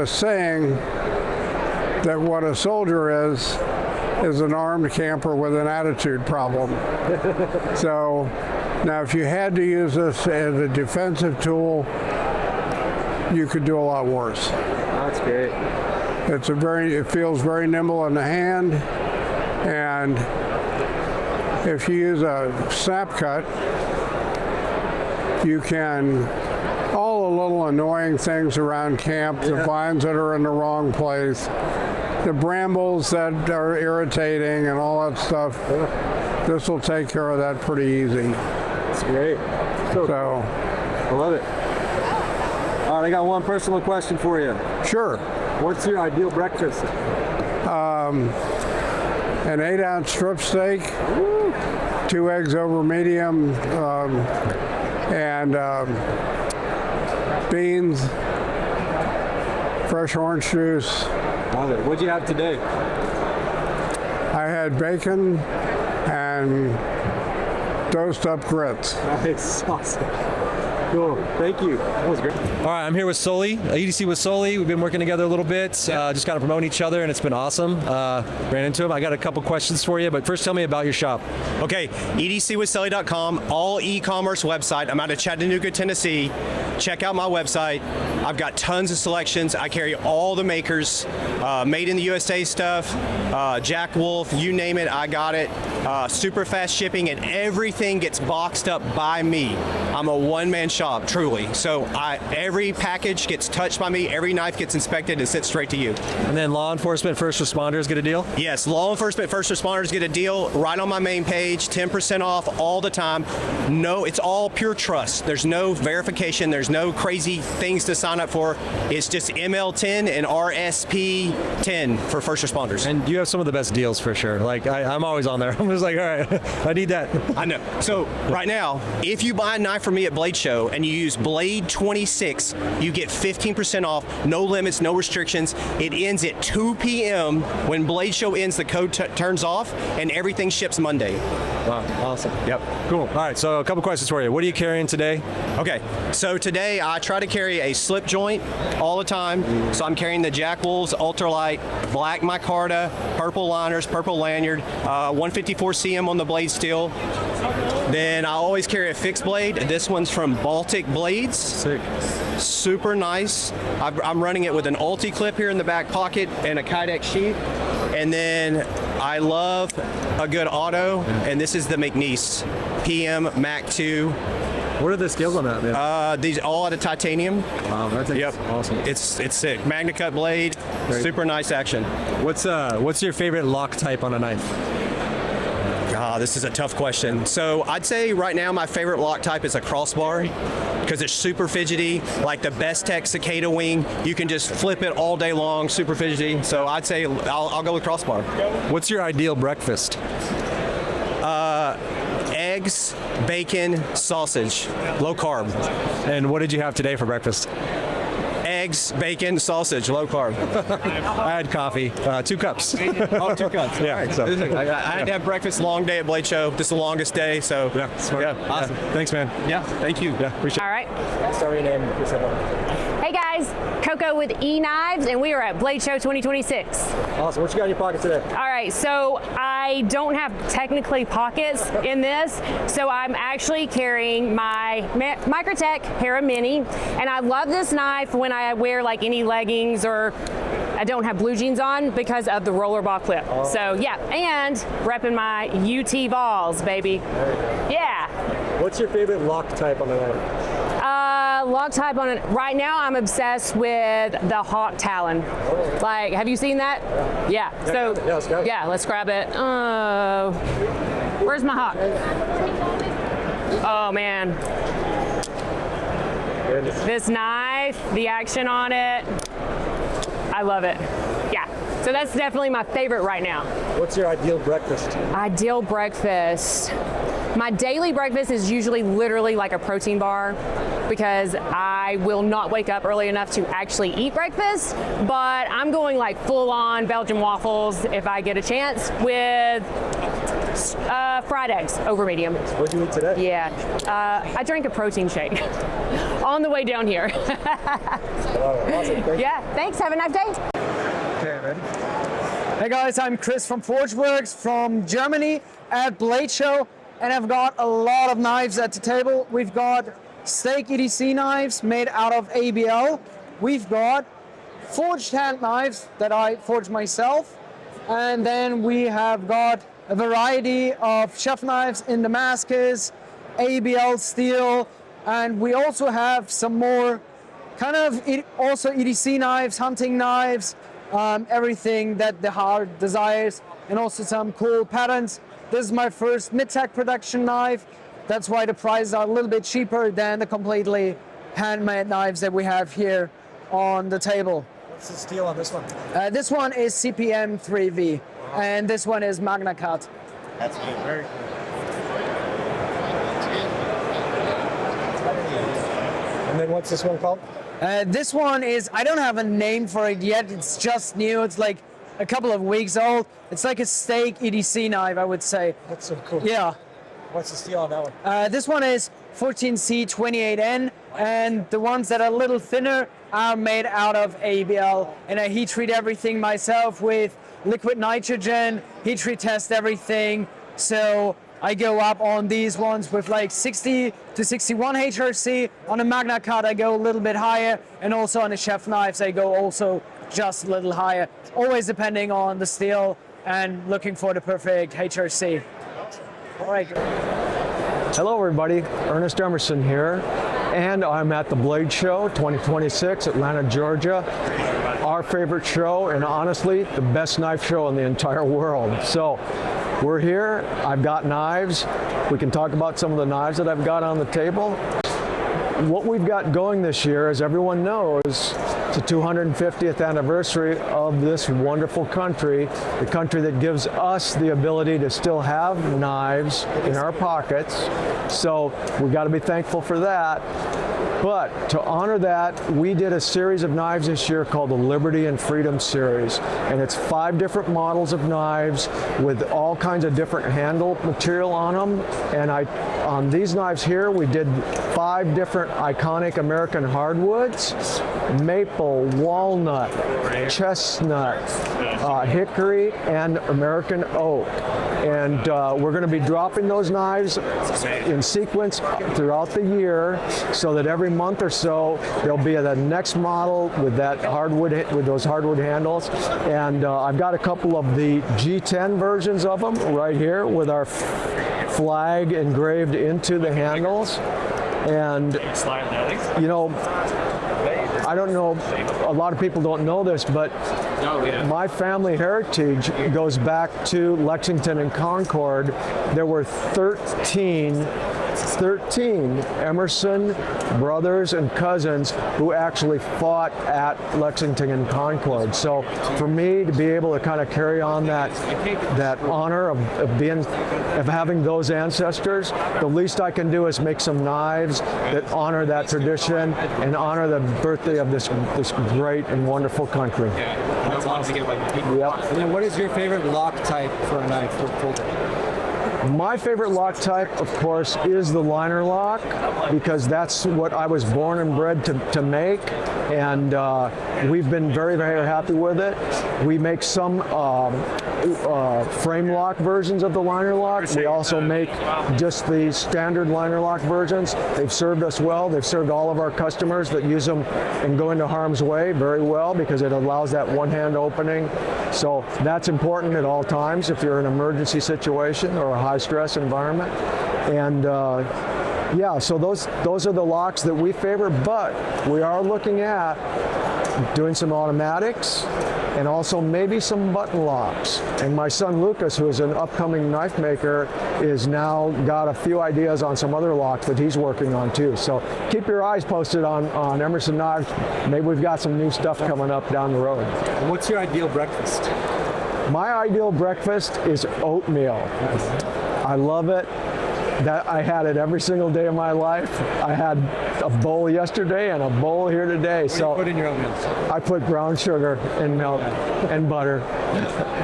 [SPEAKER 12] saying that what a soldier is an armed camper with an attitude problem. So now if you had to use this as a defensive tool, you could do a lot worse.
[SPEAKER 21] That's great.
[SPEAKER 12] It feels very nimble in the hand, and if you use a snap cut, you can, all the little annoying things around camp, the vines that are in the wrong place, the brambles that are irritating and all that stuff, this will take care of that pretty easy.
[SPEAKER 21] That's great.
[SPEAKER 12] So
[SPEAKER 21] I love it. All right, I got one personal question for you.
[SPEAKER 12] Sure.
[SPEAKER 21] What's your ideal breakfast?
[SPEAKER 12] An 8-ounce strip steak, 2 eggs over medium, and beans, fresh orange juice.
[SPEAKER 21] Love it. What'd you have today?
[SPEAKER 12] I had bacon and dosed up grits.
[SPEAKER 21] Nice. Awesome. Cool. Thank you. That was great.
[SPEAKER 6] All right, I'm here with Sully, EDC with Sully. We've been working together a little bit, just kind of promoting each other, and it's been awesome. Ran into him. I got a couple questions for you, but first tell me about your shop.
[SPEAKER 13] Okay, edcwithsully.com, all e-commerce website. I'm out of Chattanooga, Tennessee. Check out my website. I've got tons of selections. I carry all the makers, made in the USA stuff, Jack Wolf, you name it, I got it. Super fast shipping, and everything gets boxed up by me. I'm a one-man shop, truly. So every package gets touched by me, every knife gets inspected and sent straight to you.
[SPEAKER 6] And then law enforcement, first responders get a deal?
[SPEAKER 13] Yes, law enforcement, first responders get a deal right on my main page, 10% off all the time. No, it's all pure trust. There's no verification, there's no crazy things to sign up for. It's just ML10 and RSP10 for first responders.
[SPEAKER 6] And you have some of the best deals for sure. Like, I'm always on there. I'm just like, all right, I need that.
[SPEAKER 13] I know. So right now, if you buy a knife from me at Blade Show and you use Blade 26, you get 15% off, no limits, no restrictions. It ends at 2 p.m. When Blade Show ends, the code turns off, and everything ships Monday.
[SPEAKER 6] Wow, awesome.
[SPEAKER 13] Yep.
[SPEAKER 6] Cool. All right, so a couple questions for you. What are you carrying today?
[SPEAKER 13] Okay, so today I try to carry a slip joint all the time. So I'm carrying the Jack Wolf's Ultralight, black micarta, purple liners, purple lanyard, 154 cm on the blade steel. Then I always carry a fixed blade. This one's from Baltic Blades.
[SPEAKER 6] Sick.
[SPEAKER 13] Super nice. I'm running it with an Ulti Clip here in the back pocket and a Kydex sheath. And then I love a good auto, and this is the McNeese PM Mac 2.
[SPEAKER 6] What are the scales on that, man?
[SPEAKER 13] These all out of titanium.
[SPEAKER 6] Wow, that's awesome.
[SPEAKER 13] It's sick. Magna cut blade,
[SPEAKER 6] Great.
[SPEAKER 13] Super nice action.
[SPEAKER 6] What's your favorite lock type on a knife?
[SPEAKER 13] This is a tough question. So I'd say right now my favorite lock type is a crossbar because it's super fidgety, like the Best Tech Cicada Wing. You can just flip it all day long, super fidgety. So I'd say I'll go with crossbar.
[SPEAKER 6] What's your ideal breakfast?
[SPEAKER 13] Eggs, bacon, sausage, low carb.
[SPEAKER 6] And what did you have today for breakfast?
[SPEAKER 13] Eggs, bacon, sausage, low carb.
[SPEAKER 6] I had coffee, 2 cups.
[SPEAKER 13] Oh, 2 cups.
[SPEAKER 6] Yeah.
[SPEAKER 13] Right. So, I had to have breakfast, long day at Blade Show. This is the longest day, so.
[SPEAKER 6] Yeah, smart.
[SPEAKER 13] Yeah, awesome.
[SPEAKER 6] Yeah. Thanks, man.
[SPEAKER 13] Yeah, thank you.
[SPEAKER 6] Yeah, appreciate it.
[SPEAKER 22] All right.
[SPEAKER 21] Sorry, your name.
[SPEAKER 22] Hey guys, Coco with E-Knives, and we are at Blade Show 2026.
[SPEAKER 21] Awesome. What you got in your pocket today?
[SPEAKER 22] All right, so I don't have technically pockets in this, so I'm actually carrying my Microtech Hera Mini, and I love this knife when I wear like any leggings or a don't have blue jeans on because of the rollerball clip. So yeah, and repping my UT Vols, baby. Yeah.
[SPEAKER 21] What's your favorite lock type on the knife?
[SPEAKER 22] Lock type on it. Right now, I'm obsessed with the Hawk Talon. Like, have you seen that? Yeah. So yeah, let's grab it. Where's my Hawk? Oh man. This knife, the action on it, I love it. Yeah. So that's definitely my favorite right now.
[SPEAKER 21] What's your ideal breakfast?
[SPEAKER 22] Ideal breakfast. My daily breakfast is usually literally like a protein bar because I will not wake up early enough to actually eat breakfast, but I'm going like full on Belgian waffles if I get a chance with fried eggs over medium.
[SPEAKER 21] What did you eat today?
[SPEAKER 22] Yeah, I drank a protein shake on the way down here.
[SPEAKER 21] Awesome.
[SPEAKER 22] Yeah, thanks, have a nice day.
[SPEAKER 14] Okay, ready? Hey guys, I'm Chris from Forgeworks from Germany at Blade Show, and I've got a lot of knives at the table. We've got steak EDC knives made out of ABL. We've got forged hand knives that I forged myself. And then we have got a variety of chef knives in Damascus, ABL steel, and we also have some more kind of also EDC knives, hunting knives, everything that the heart desires, and also some cool patterns. This is my first mid-tech production knife. That's why the prices are a little bit cheaper than the completely handmade knives that we have here on the table.
[SPEAKER 21] What's the steel on this one?
[SPEAKER 14] This one is CPM 3V, and this one is Magna Cut.
[SPEAKER 21] That's good. Very cool. And then what's this one called?
[SPEAKER 14] This one is, I don't have a name for it yet. It's just new. It's like a couple of weeks old. It's like a steak EDC knife, I would say.
[SPEAKER 21] That's so cool.
[SPEAKER 14] Yeah.
[SPEAKER 21] What's the steel on that one?
[SPEAKER 14] This one is 14C28N, and the ones that are a little thinner are made out of ABL. And I heat treat everything myself with liquid nitrogen, heat treat test everything. So I go up on these ones with like 60 to 61 HRC. On a Magna Cut, I go a little bit higher. And also on the chef knives, I go also just a little higher. Always depending on the steel and looking for the perfect HRC. All right.
[SPEAKER 15] Hello everybody, Ernest Emerson here, and I'm at the Blade Show 2026, Atlanta, Georgia. Our favorite show, and honestly, the best knife show in the entire world. So, we're here, I've got knives. We can talk about some of the knives that I've got on the table. What we've got going this year, as everyone knows, it's the 250th anniversary of this wonderful country, the country that gives us the ability to still have knives in our pockets. So we've got to be thankful for that. But to honor that, we did a series of knives this year called the Liberty and Freedom series. And it's 5 different models of knives with all kinds of different handle material on them. And on these knives here, we did 5 different iconic American hardwoods: maple, walnut, chestnut, hickory, and American oak. And we're going to be dropping those knives in sequence throughout the year, so that every month or so there'll be the next model with that hardwood, with those hardwood handles. And I've got a couple of the G10 versions of them right here with our flag engraved into the handles. And you know, I don't know, a lot of people don't know this, but my family heritage goes back to Lexington and Concord. There were 13 Emerson brothers and cousins who actually fought at Lexington and Concord. So for me to be able to kind of carry on that honor of having those ancestors, the least I can do is make some knives that honor that tradition and honor the birthday of this great and wonderful country.
[SPEAKER 21] That's awesome. Yep. And then what is your favorite lock type for a knife?
[SPEAKER 15] My favorite lock type, of course, is the liner lock, because that's what I was born and bred to make, and we've been very, very happy with it. We make some frame lock versions of the liner lock. We also make just the standard liner lock versions. They've served us well. They've served all of our customers that use them and go into harm's way very well because it allows that one-hand opening. So that's important at all times if you're in an emergency situation or a high-stress environment. And yeah, so those are the locks that we favor, but we are looking at doing some automatics and also maybe some button locks. And my son Lucas, who is an upcoming knife maker, is now got a few ideas on some other locks that he's working on too. So keep your eyes posted on Emerson Knives. Maybe we've got some new stuff coming up down the road.
[SPEAKER 21] And what's your ideal breakfast?
[SPEAKER 15] My ideal breakfast is oatmeal. I love it. That I had it every single day of my life. I had a bowl yesterday and a bowl here today.
[SPEAKER 21] What do you put in your oatmeal?
[SPEAKER 15] I put brown sugar and milk and butter,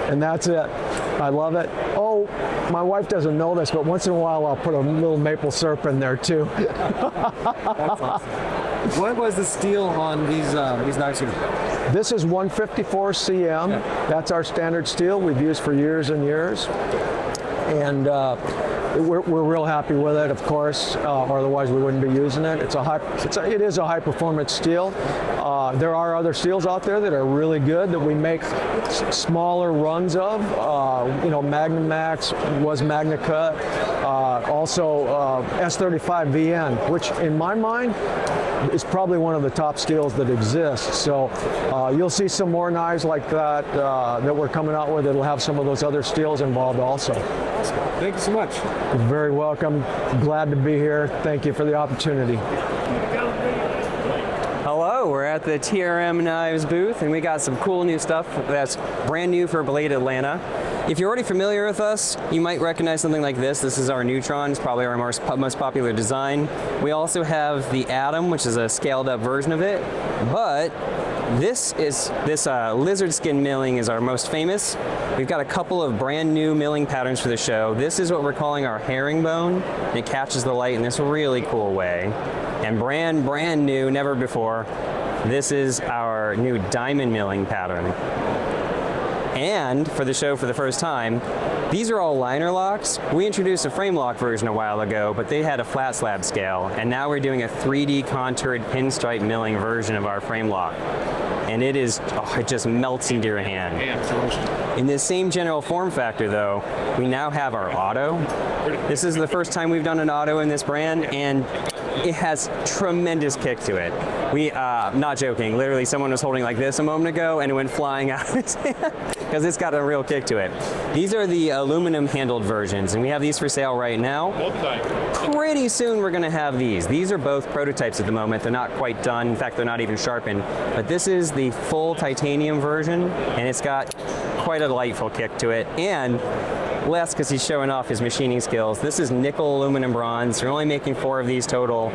[SPEAKER 15] and that's it. I love it. Oh, my wife doesn't know this, but once in a while I'll put a little maple syrup in there too.
[SPEAKER 21] That's awesome. What was the steel on these knives here?
[SPEAKER 15] This is 154 CM. Yeah. That's our standard steel we've used for years and years. And we're real happy with it, of course, or otherwise we wouldn't be using it. It is a high performance steel. There are other steels out there that are really good that we make smaller runs of. Magnum Max was Magna Cut. Also S35 VN, which in my mind is probably one of the top steels that exists. So you'll see some more knives like that that we're coming out with. It'll have some of those other steels involved also.
[SPEAKER 21] Awesome. Thank you so much.
[SPEAKER 15] You're very welcome. Glad to be here. Thank you for the opportunity.
[SPEAKER 1] Hello, we're at the TRM Knives booth and we got some cool new stuff that's brand new for Blade Atlanta. If you're already familiar with us, you might recognize something like this. This is our Neutron. It's probably our most popular design. We also have the Atom, which is a scaled up version of it, but this lizard skin milling is our most famous. We've got a couple of brand new milling patterns for the show. This is what we're calling our herringbone. It catches the light in this really cool way. And brand new, never before, this is our new diamond milling pattern. And for the show for the first time, these are all liner locks. We introduced a frame lock version a while ago, but they had a flat slab scale. And now we're doing a 3D contoured pinstripe milling version of our frame lock. And it just melts into your hand. In this same general form factor though, we now have our auto. This is the first time we've done an auto in this brand, and it has tremendous kick to it. Not joking, literally someone was holding like this a moment ago and it went flying out of his hand because it's got a real kick to it. These are the aluminum handled versions and we have these for sale right now. Pretty soon we're gonna have these. These are both prototypes at the moment. They're not quite done. In fact, they're not even sharpened. But this is the full titanium version and it's got quite a delightful kick to it. And less because he's showing off his machining skills. This is nickel, aluminum, bronze. We're only making 4 of these total,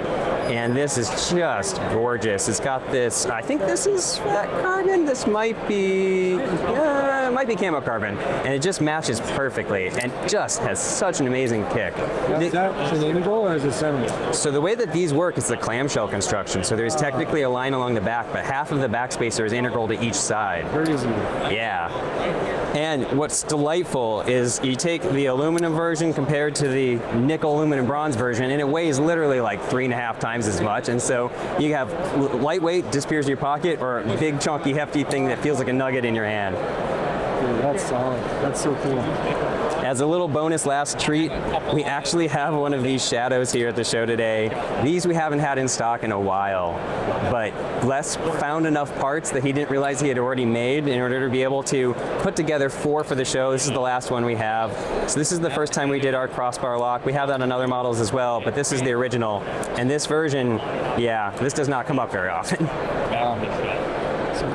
[SPEAKER 1] and this is just gorgeous. It's got this, I think this is that carbon. This might be, it might be camo carbon, and it just matches perfectly, and just has such an amazing kick.
[SPEAKER 21] Is that cylindrical or is it semi?
[SPEAKER 1] So the way that these work is the clamshell construction. So there's technically a line along the back, but half of the backspacer is integral to each side.
[SPEAKER 21] Very easy.
[SPEAKER 1] Yeah. And what's delightful is you take the aluminum version compared to the nickel, aluminum, bronze version, and it weighs literally like 3.5 times as much. And so you have lightweight, disappears in your pocket, or a big, chunky, hefty thing that feels like a nugget in your hand.
[SPEAKER 21] Dude, that's solid. That's so cool.
[SPEAKER 1] As a little bonus last treat, we actually have one of these shadows here at the show today. These we haven't had in stock in a while, but Les found enough parts that he didn't realize he had already made in order to be able to put together 4 for the show. This is the last one we have. So this is the first time we did our crossbar lock. We have that on other models as well, but this is the original. And this version, yeah, this does not come up very often.
[SPEAKER 21] So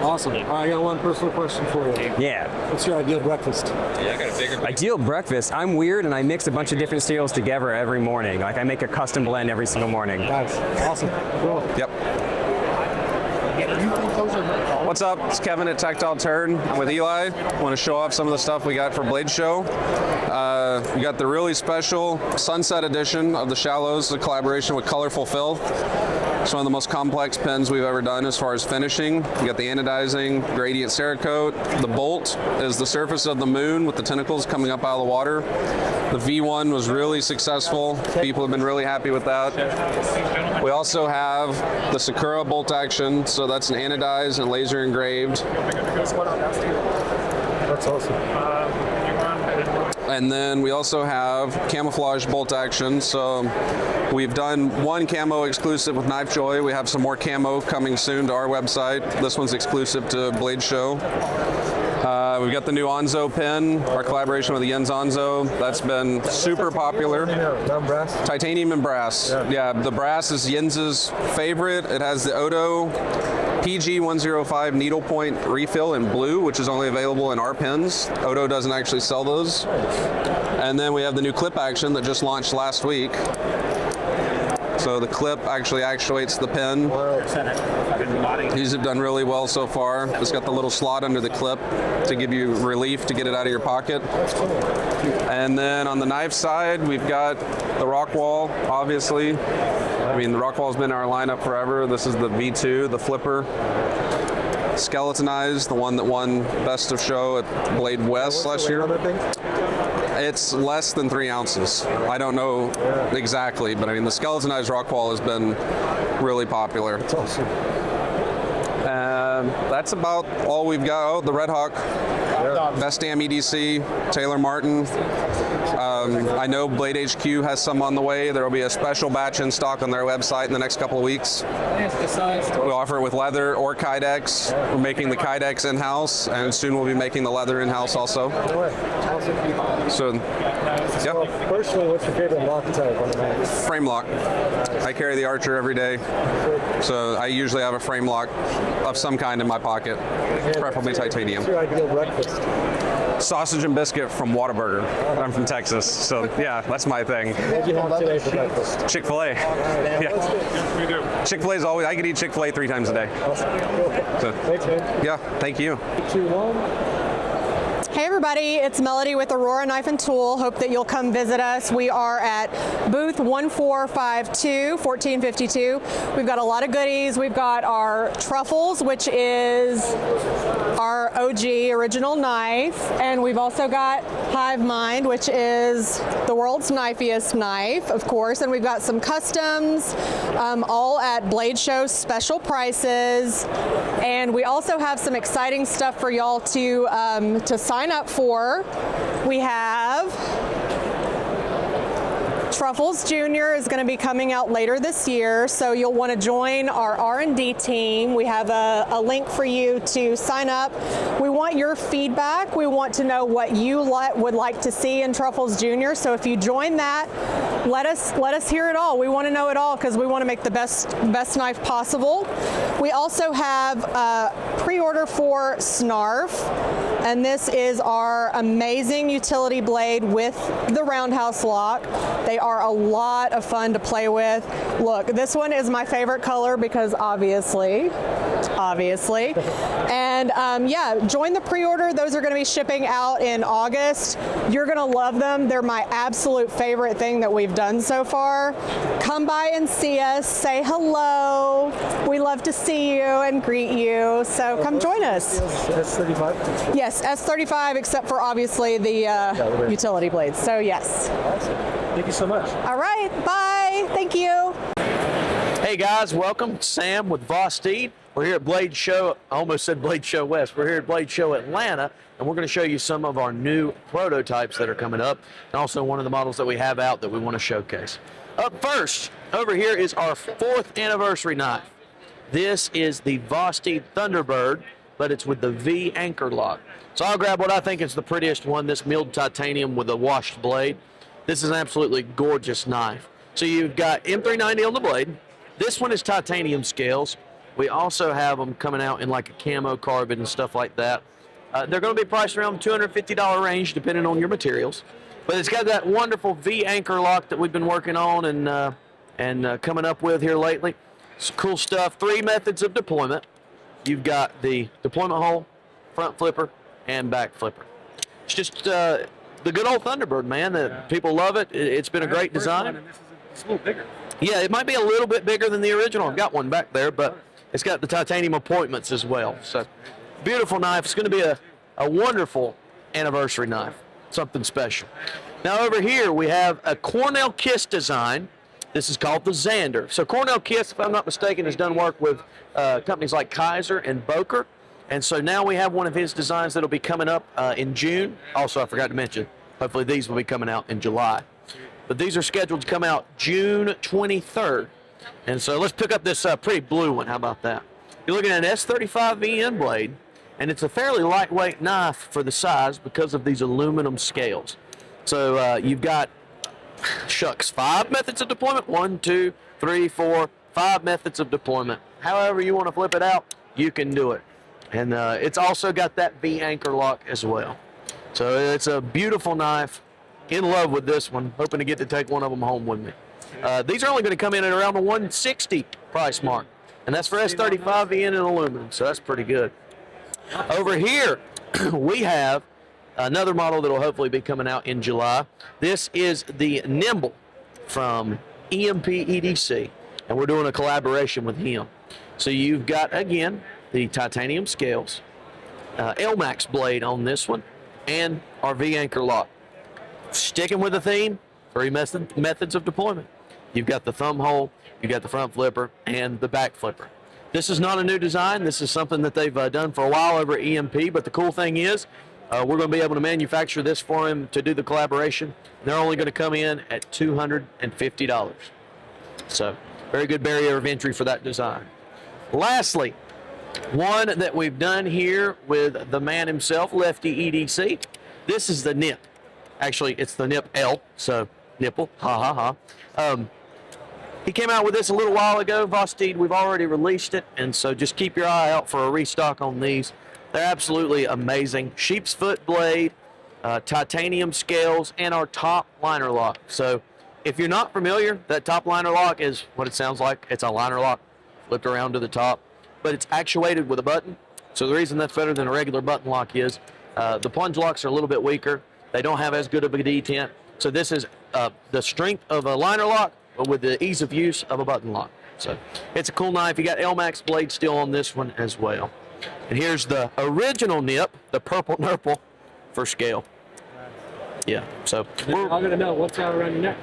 [SPEAKER 21] awesome. I got one personal question for you.
[SPEAKER 1] Yeah.
[SPEAKER 21] What's your ideal breakfast?
[SPEAKER 1] Yeah, I got a bigger. Ideal breakfast. I'm weird and I mix a bunch of different cereals together every morning. Like I make a custom blend every single morning.
[SPEAKER 21] Nice. Awesome. Cool.
[SPEAKER 1] Yep.
[SPEAKER 21] Do you think those are
[SPEAKER 4] What's up? It's Kevin at Tactile Turn. I'm with Eli. I want to show off some of the stuff we got for Blade Show. We got the really special Sunset Edition of the Shallows, a collaboration with Colorful Filth. It's one of the most complex pens we've ever done as far as finishing. We got the anodizing, gradient Cerakote. The bolt is the surface of the moon with the tentacles coming up out of the water. The V1 was really successful. People have been really happy with that. We also have the Sakura bolt action, so that's an anodized and laser engraved.
[SPEAKER 21] That's awesome.
[SPEAKER 4] And then we also have camouflage bolt action. So we've done one camo exclusive with Knife Joy. We have some more camo coming soon to our website. This one's exclusive to Blade Show. We've got the new Onzo pen, our collaboration with the Jens Onzo. That's been super popular. Titanium and brass. Yeah, the brass is Jens's favorite. It has the Odo PG105 needlepoint refill in blue, which is only available in our pens. Odo doesn't actually sell those. And then we have the new clip action that just launched last week. So the clip actually actuates the pen. These have done really well so far. It's got the little slot under the clip to give you relief to get it out of your pocket. And then on the knife side, we've got the Rockwall, obviously. I mean, the Rockwall's been in our lineup forever. This is the V2, the flipper. Skeletonized, the one that won Best of Show at Blade West last year. It's less than 3 ounces. I don't know exactly, but I mean, the skeletonized Rockwall has been really popular. That's awesome. That's about all we've got. Oh, the Red Hawk, Best Damn EDC, Taylor Martin. I know Blade HQ has some on the way. There will be a special batch in stock on their website in the next couple of weeks. We offer it with leather or Kydex. We're making the Kydex in-house, and soon we'll be making the leather in-house also. So, yeah.
[SPEAKER 21] Personally, what's your favorite lock type on the knife?
[SPEAKER 4] Frame lock. I carry the Archer every day, so I usually have a frame lock of some kind in my pocket, preferably titanium.
[SPEAKER 21] What's your ideal breakfast?
[SPEAKER 4] Sausage and biscuit from Whataburger. I'm from Texas, so yeah, that's my thing.
[SPEAKER 21] What do you have today for breakfast?
[SPEAKER 4] Chick-fil-A. Yeah. Chick-fil-A is always, I could eat Chick-fil-A 3 times a day.
[SPEAKER 21] Awesome.
[SPEAKER 4] So,
[SPEAKER 21] thanks, man.
[SPEAKER 4] Yeah, thank you.
[SPEAKER 21] 2, 1.
[SPEAKER 17] Hey everybody, it's Melody with Aurora Knife and Tool. Hope that you'll come visit us. We are at booth 1452, 1452. We've got a lot of goodies. We've got our truffles, which is our OG original knife. And we've also got Hive Mind, which is the world's knifiest knife, of course. And we've got some customs, all at Blade Show special prices. And we also have some exciting stuff for y'all to sign up for. We have Truffles Jr. is going to be coming out later this year, so you'll want to join our R&D team. We have a link for you to sign up. We want your feedback. We want to know what you would like to see in Truffles Jr. So if you join that, let us hear it all. We want to know it all because we want to make the best knife possible. We also have a pre-order for Snarf, and this is our amazing utility blade with the roundhouse lock. They are a lot of fun to play with. Look, this one is my favorite color because obviously. And yeah, join the pre-order. Those are going to be shipping out in August. You're going to love them. They're my absolute favorite thing that we've done so far. Come by and see us. Say hello. We love to see you and greet you. So come join us.
[SPEAKER 21] S35?
[SPEAKER 17] Yes, S35, except for obviously the utility blades. So yes.
[SPEAKER 21] Thank you so much.
[SPEAKER 17] All right. Bye. Thank you.
[SPEAKER 23] Hey guys, welcome. Sam with Vosteed. We're here at Blade Show. I almost said Blade Show West. We're here at Blade Show Atlanta, and we're going to show you some of our new prototypes that are coming up, and also one of the models that we have out that we want to showcase. Up first, over here is our 4th anniversary knife. This is the Vosteed Thunderbird, but it's with the V anchor lock. So I'll grab what I think is the prettiest one, this milled titanium with a washed blade. This is an absolutely gorgeous knife. So you've got M390 on the blade. This one is titanium scales. We also have them coming out in like a camo carbon and stuff like that. They're going to be priced around the $250 range depending on your materials. But it's got that wonderful V anchor lock that we've been working on and coming up with here lately. It's cool stuff. 3 methods of deployment. you've got the deployment hole, front flipper, and back flipper. It's just the good old Thunderbird, man. People love it. It's been a great design.
[SPEAKER 21] It's a little bigger.
[SPEAKER 23] Yeah, it might be a little bit bigger than the original. I've got one back there, but it's got the titanium appointments as well. So, beautiful knife. It's going to be a wonderful anniversary knife, something special. Now over here we have a Cornell Kiss design. This is called the Xander. So Cornell Kiss, if I'm not mistaken, has done work with companies like Kaiser and Boker. And so now we have one of his designs that'll be coming up in June. Also, I forgot to mention, hopefully these will be coming out in July. But these are scheduled to come out June 23rd. And so let's pick up this pretty blue one. How about that? You're looking at an S35 VN blade, and it's a fairly lightweight knife for the size because of these aluminum scales. So you've got, 5 methods of deployment. 1, 2, 3, 4, 5 methods of deployment. However you want to flip it out, you can do it. And it's also got that V anchor lock as well. So it's a beautiful knife. In love with this one. Hoping to get to take one of them home with me. These are only going to come in at around the $160 price mark. And that's for S35 VN in aluminum. So that's pretty good. Over here, we have another model that will hopefully be coming out in July. This is the Nimble from EMP EDC, and we're doing a collaboration with him. So you've got, again, the titanium scales, LMAX blade on this one, and our V-anchor lock. Sticking with the theme, 3 methods of deployment. You've got the thumb hole, you've got the front flipper, and the back flipper. This is not a new design. This is something that they've done for a while over at EMP, but the cool thing is, we're going to be able to manufacture this for him to do the collaboration. They're only going to come in at $250. So, very good barrier of entry for that design. Lastly, one that we've done here with the man himself, Lefty EDC. This is the Nip. Actually, it's the Nip L, so nipple, ha ha ha. He came out with this a little while ago, Vosteed. We've already released it, and so just keep your eye out for a restock on these. They're absolutely amazing. Sheep's foot blade, titanium scales, and our top liner lock. So if you're not familiar, that top liner lock is what it sounds like. It's a liner lock flipped around to the top, but it's actuated with a button. So the reason that's better than a regular button lock is the plunge locks are a little bit weaker. They don't have as good of a detent. So this is the strength of a liner lock, but with the ease of use of a button lock. So it's a cool knife. You got LMAX blade still on this one as well. And here's the original Nip, the purple nurple for scale. Yeah, so
[SPEAKER 21] I'm going to know what's out around your neck.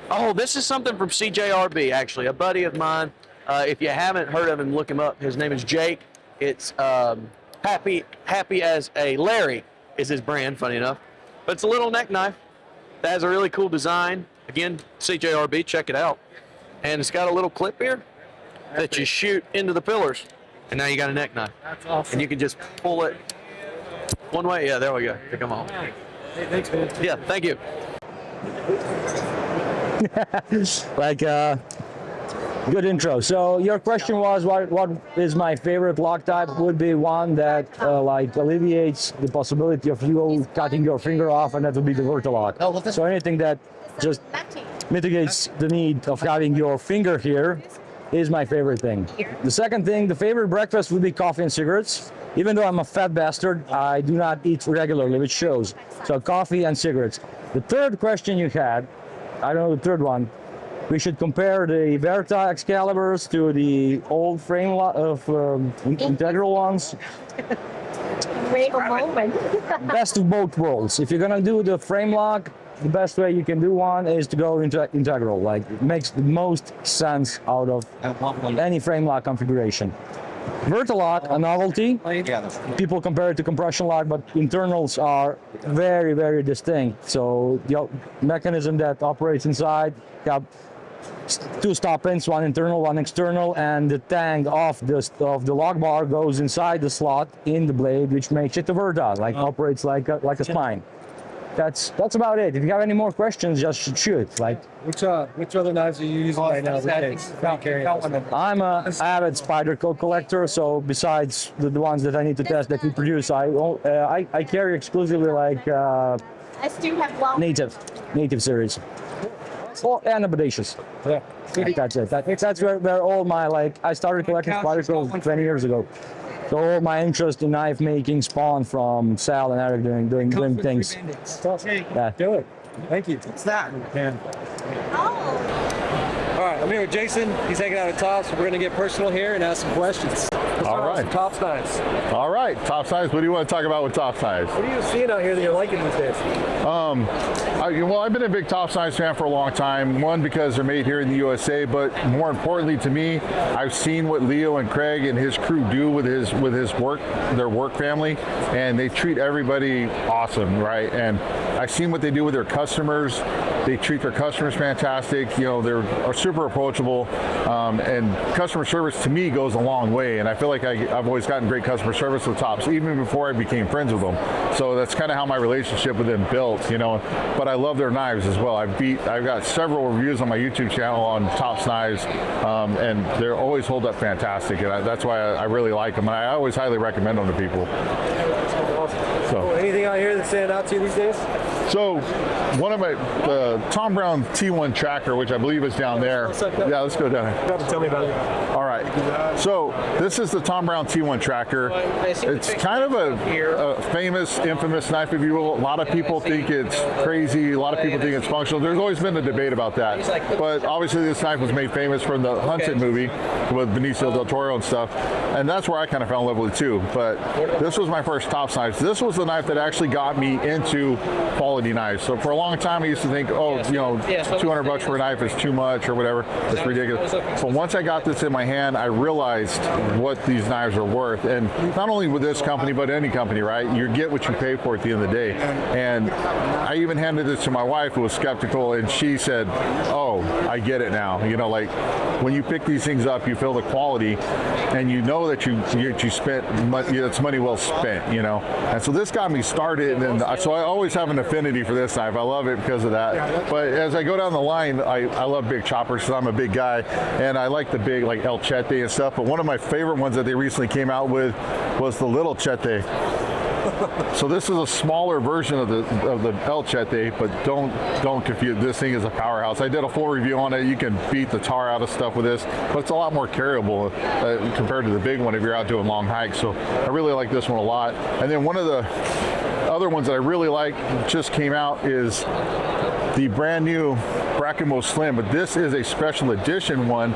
[SPEAKER 23] Oh, this is something from CJRB, actually, a buddy of mine. If you haven't heard of him, look him up. His name is Jake. It's Happy as a Larry is his brand, funny enough. But it's a little neck knife that has a really cool design. Again, CJRB, check it out. And it's got a little clip here that you shoot into the pillars. And now you got a neck knife.
[SPEAKER 21] That's awesome.
[SPEAKER 23] And you can just pull it one way. Yeah, there we go. Come on.
[SPEAKER 21] Hey, thanks, man.
[SPEAKER 23] Yeah, thank you.
[SPEAKER 3] Good intro. So your question was, what is my favorite lock type? Would be one that alleviates the possibility of you cutting your finger off, and that would be the Vertalock. So anything that just mitigates the need of having your finger here is my favorite thing. The second thing, the favorite breakfast would be coffee and cigarettes. Even though I'm a fat bastard, I do not eat regularly, which shows. So coffee and cigarettes. The third question you had, I don't know the third one. We should compare the Verta Excaliburs to the old frame of integral ones.
[SPEAKER 16] Wait a moment.
[SPEAKER 3] Best of both worlds. If you're gonna do the frame lock, the best way you can do one is to go into integral. Like, it makes the most sense out of any frame lock configuration. Vertalock, a novelty. People compare it to compression lock, but internals are very, very distinct. So the mechanism that operates inside, you have 2 stop-ins, one internal, one external, and the tang of the lock bar goes inside the slot in the blade, which makes it a Verta, operates like a spine. That's about it. If you have any more questions, just shoot.
[SPEAKER 21] Which other knives are you using right now?
[SPEAKER 3] I'm an avid Spyder code collector, so besides the ones that I need to test that we produce, I carry exclusively
[SPEAKER 16] I still have
[SPEAKER 3] native series. Oh, and a Bodacious. Yeah, that's it. That's where all my I started collecting Spyder codes 20 years ago. So all my interest in knife making spawned from Sal and Eric doing things.
[SPEAKER 21] Yeah. Do it. Thank you. What's that? All right, I'm here with Jason. He's hanging out at Tops. We're going to get personal here and ask some questions.
[SPEAKER 2] All right.
[SPEAKER 21] Tops Knives.
[SPEAKER 2] All right, Tops Knives. What do you want to talk about with Tops Knives?
[SPEAKER 21] What are you seeing out here that you're liking these days?
[SPEAKER 2] Well, I've been a big Tops Knives fan for a long time. One, because they're made here in the USA, but more importantly to me, I've seen what Leo and Craig and his crew do with his work, their work family, and they treat everybody awesome, right? And I've seen what they do with their customers. They treat their customers fantastic. You know, they're super approachable, and customer service to me goes a long way. And I feel like I've always gotten great customer service with Tops, even before I became friends with them. So that's kind of how my relationship with them built, you know. But I love their knives as well. I've got several reviews on my YouTube channel on Tops Knives, and they always hold up fantastic. And that's why I really like them. And I always highly recommend them to people.
[SPEAKER 21] So, anything out here that's standing out to you these days?
[SPEAKER 2] So, one of the Tom Brown T1 tracker, which I believe is down there. Yeah, let's go down there.
[SPEAKER 21] Tell me about it.
[SPEAKER 2] All right. So, this is the Tom Brown T1 tracker. It's kind of a famous, infamous knife, if you will. A lot of people think it's crazy. A lot of people think it's functional. There's always been a debate about that. But obviously, this knife was made famous from the Hunted movie with Benicio del Toro and stuff. And that's where I kind of fell in love with it too. But this was my first Tops knife. This was the knife that actually got me into quality knives. So for a long time, I used to think, oh, you know, $200 for a knife is too much or whatever. It's ridiculous. But once I got this in my hand, I realized what these knives are worth. And not only with this company, but any company, right? You get what you pay for at the end of the day. And I even handed this to my wife, who was skeptical, and she said, oh, I get it now. You know, like when you pick these things up, you feel the quality, and you know that you spent it's money well spent, you know. And so this got me started, and so I always have an affinity for this knife. I love it because of that. But as I go down the line, I love big choppers because I'm a big guy, and I like the big, like El Chete and stuff. But one of my favorite ones that they recently came out with was the little Chete. So this is a smaller version of the El Chete, but don't confuse. This thing is a powerhouse. I did a full review on it. You can beat the tar out of stuff with this, but it's a lot more carryable compared to the big one if you're out doing long hikes. So I really like this one a lot. And then one of the other ones that I really like just came out is the brand new Brackenmo Slim, but this is a special edition one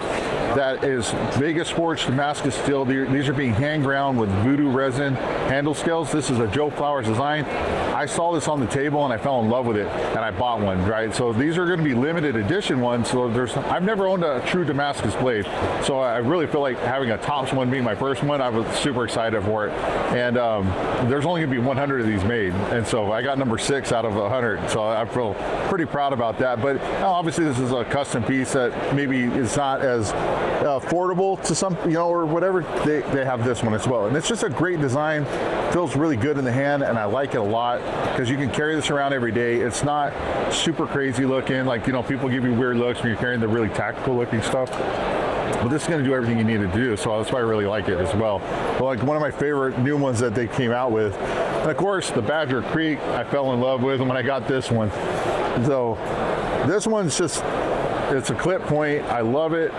[SPEAKER 2] that is Vegas forged Damascus steel. These are being hand ground with voodoo resin handle scales. This is a Joe Flowers design. I saw this on the table and I fell in love with it, and I bought one, right? So these are going to be limited edition ones. So I've never owned a true Damascus blade, so I really feel like having a Tops one being my first one, I was super excited for it. And there's only going to be 100 of these made, and so I got number 6 out of 100. So I feel pretty proud about that. But obviously this is a custom piece that maybe is not as affordable to some, you know, or whatever. They have this one as well, and it's just a great design. Feels really good in the hand, and I like it a lot because you can carry this around every day. It's not super crazy looking, like, you know, people give you weird looks when you're carrying the really tactical looking stuff. But this is going to do everything you need to do, so that's why I really like it as well. But like one of my favorite new ones that they came out with, and of course the Badger Creek I fell in love with when I got this one. So this one's just, it's a clip point. I love it.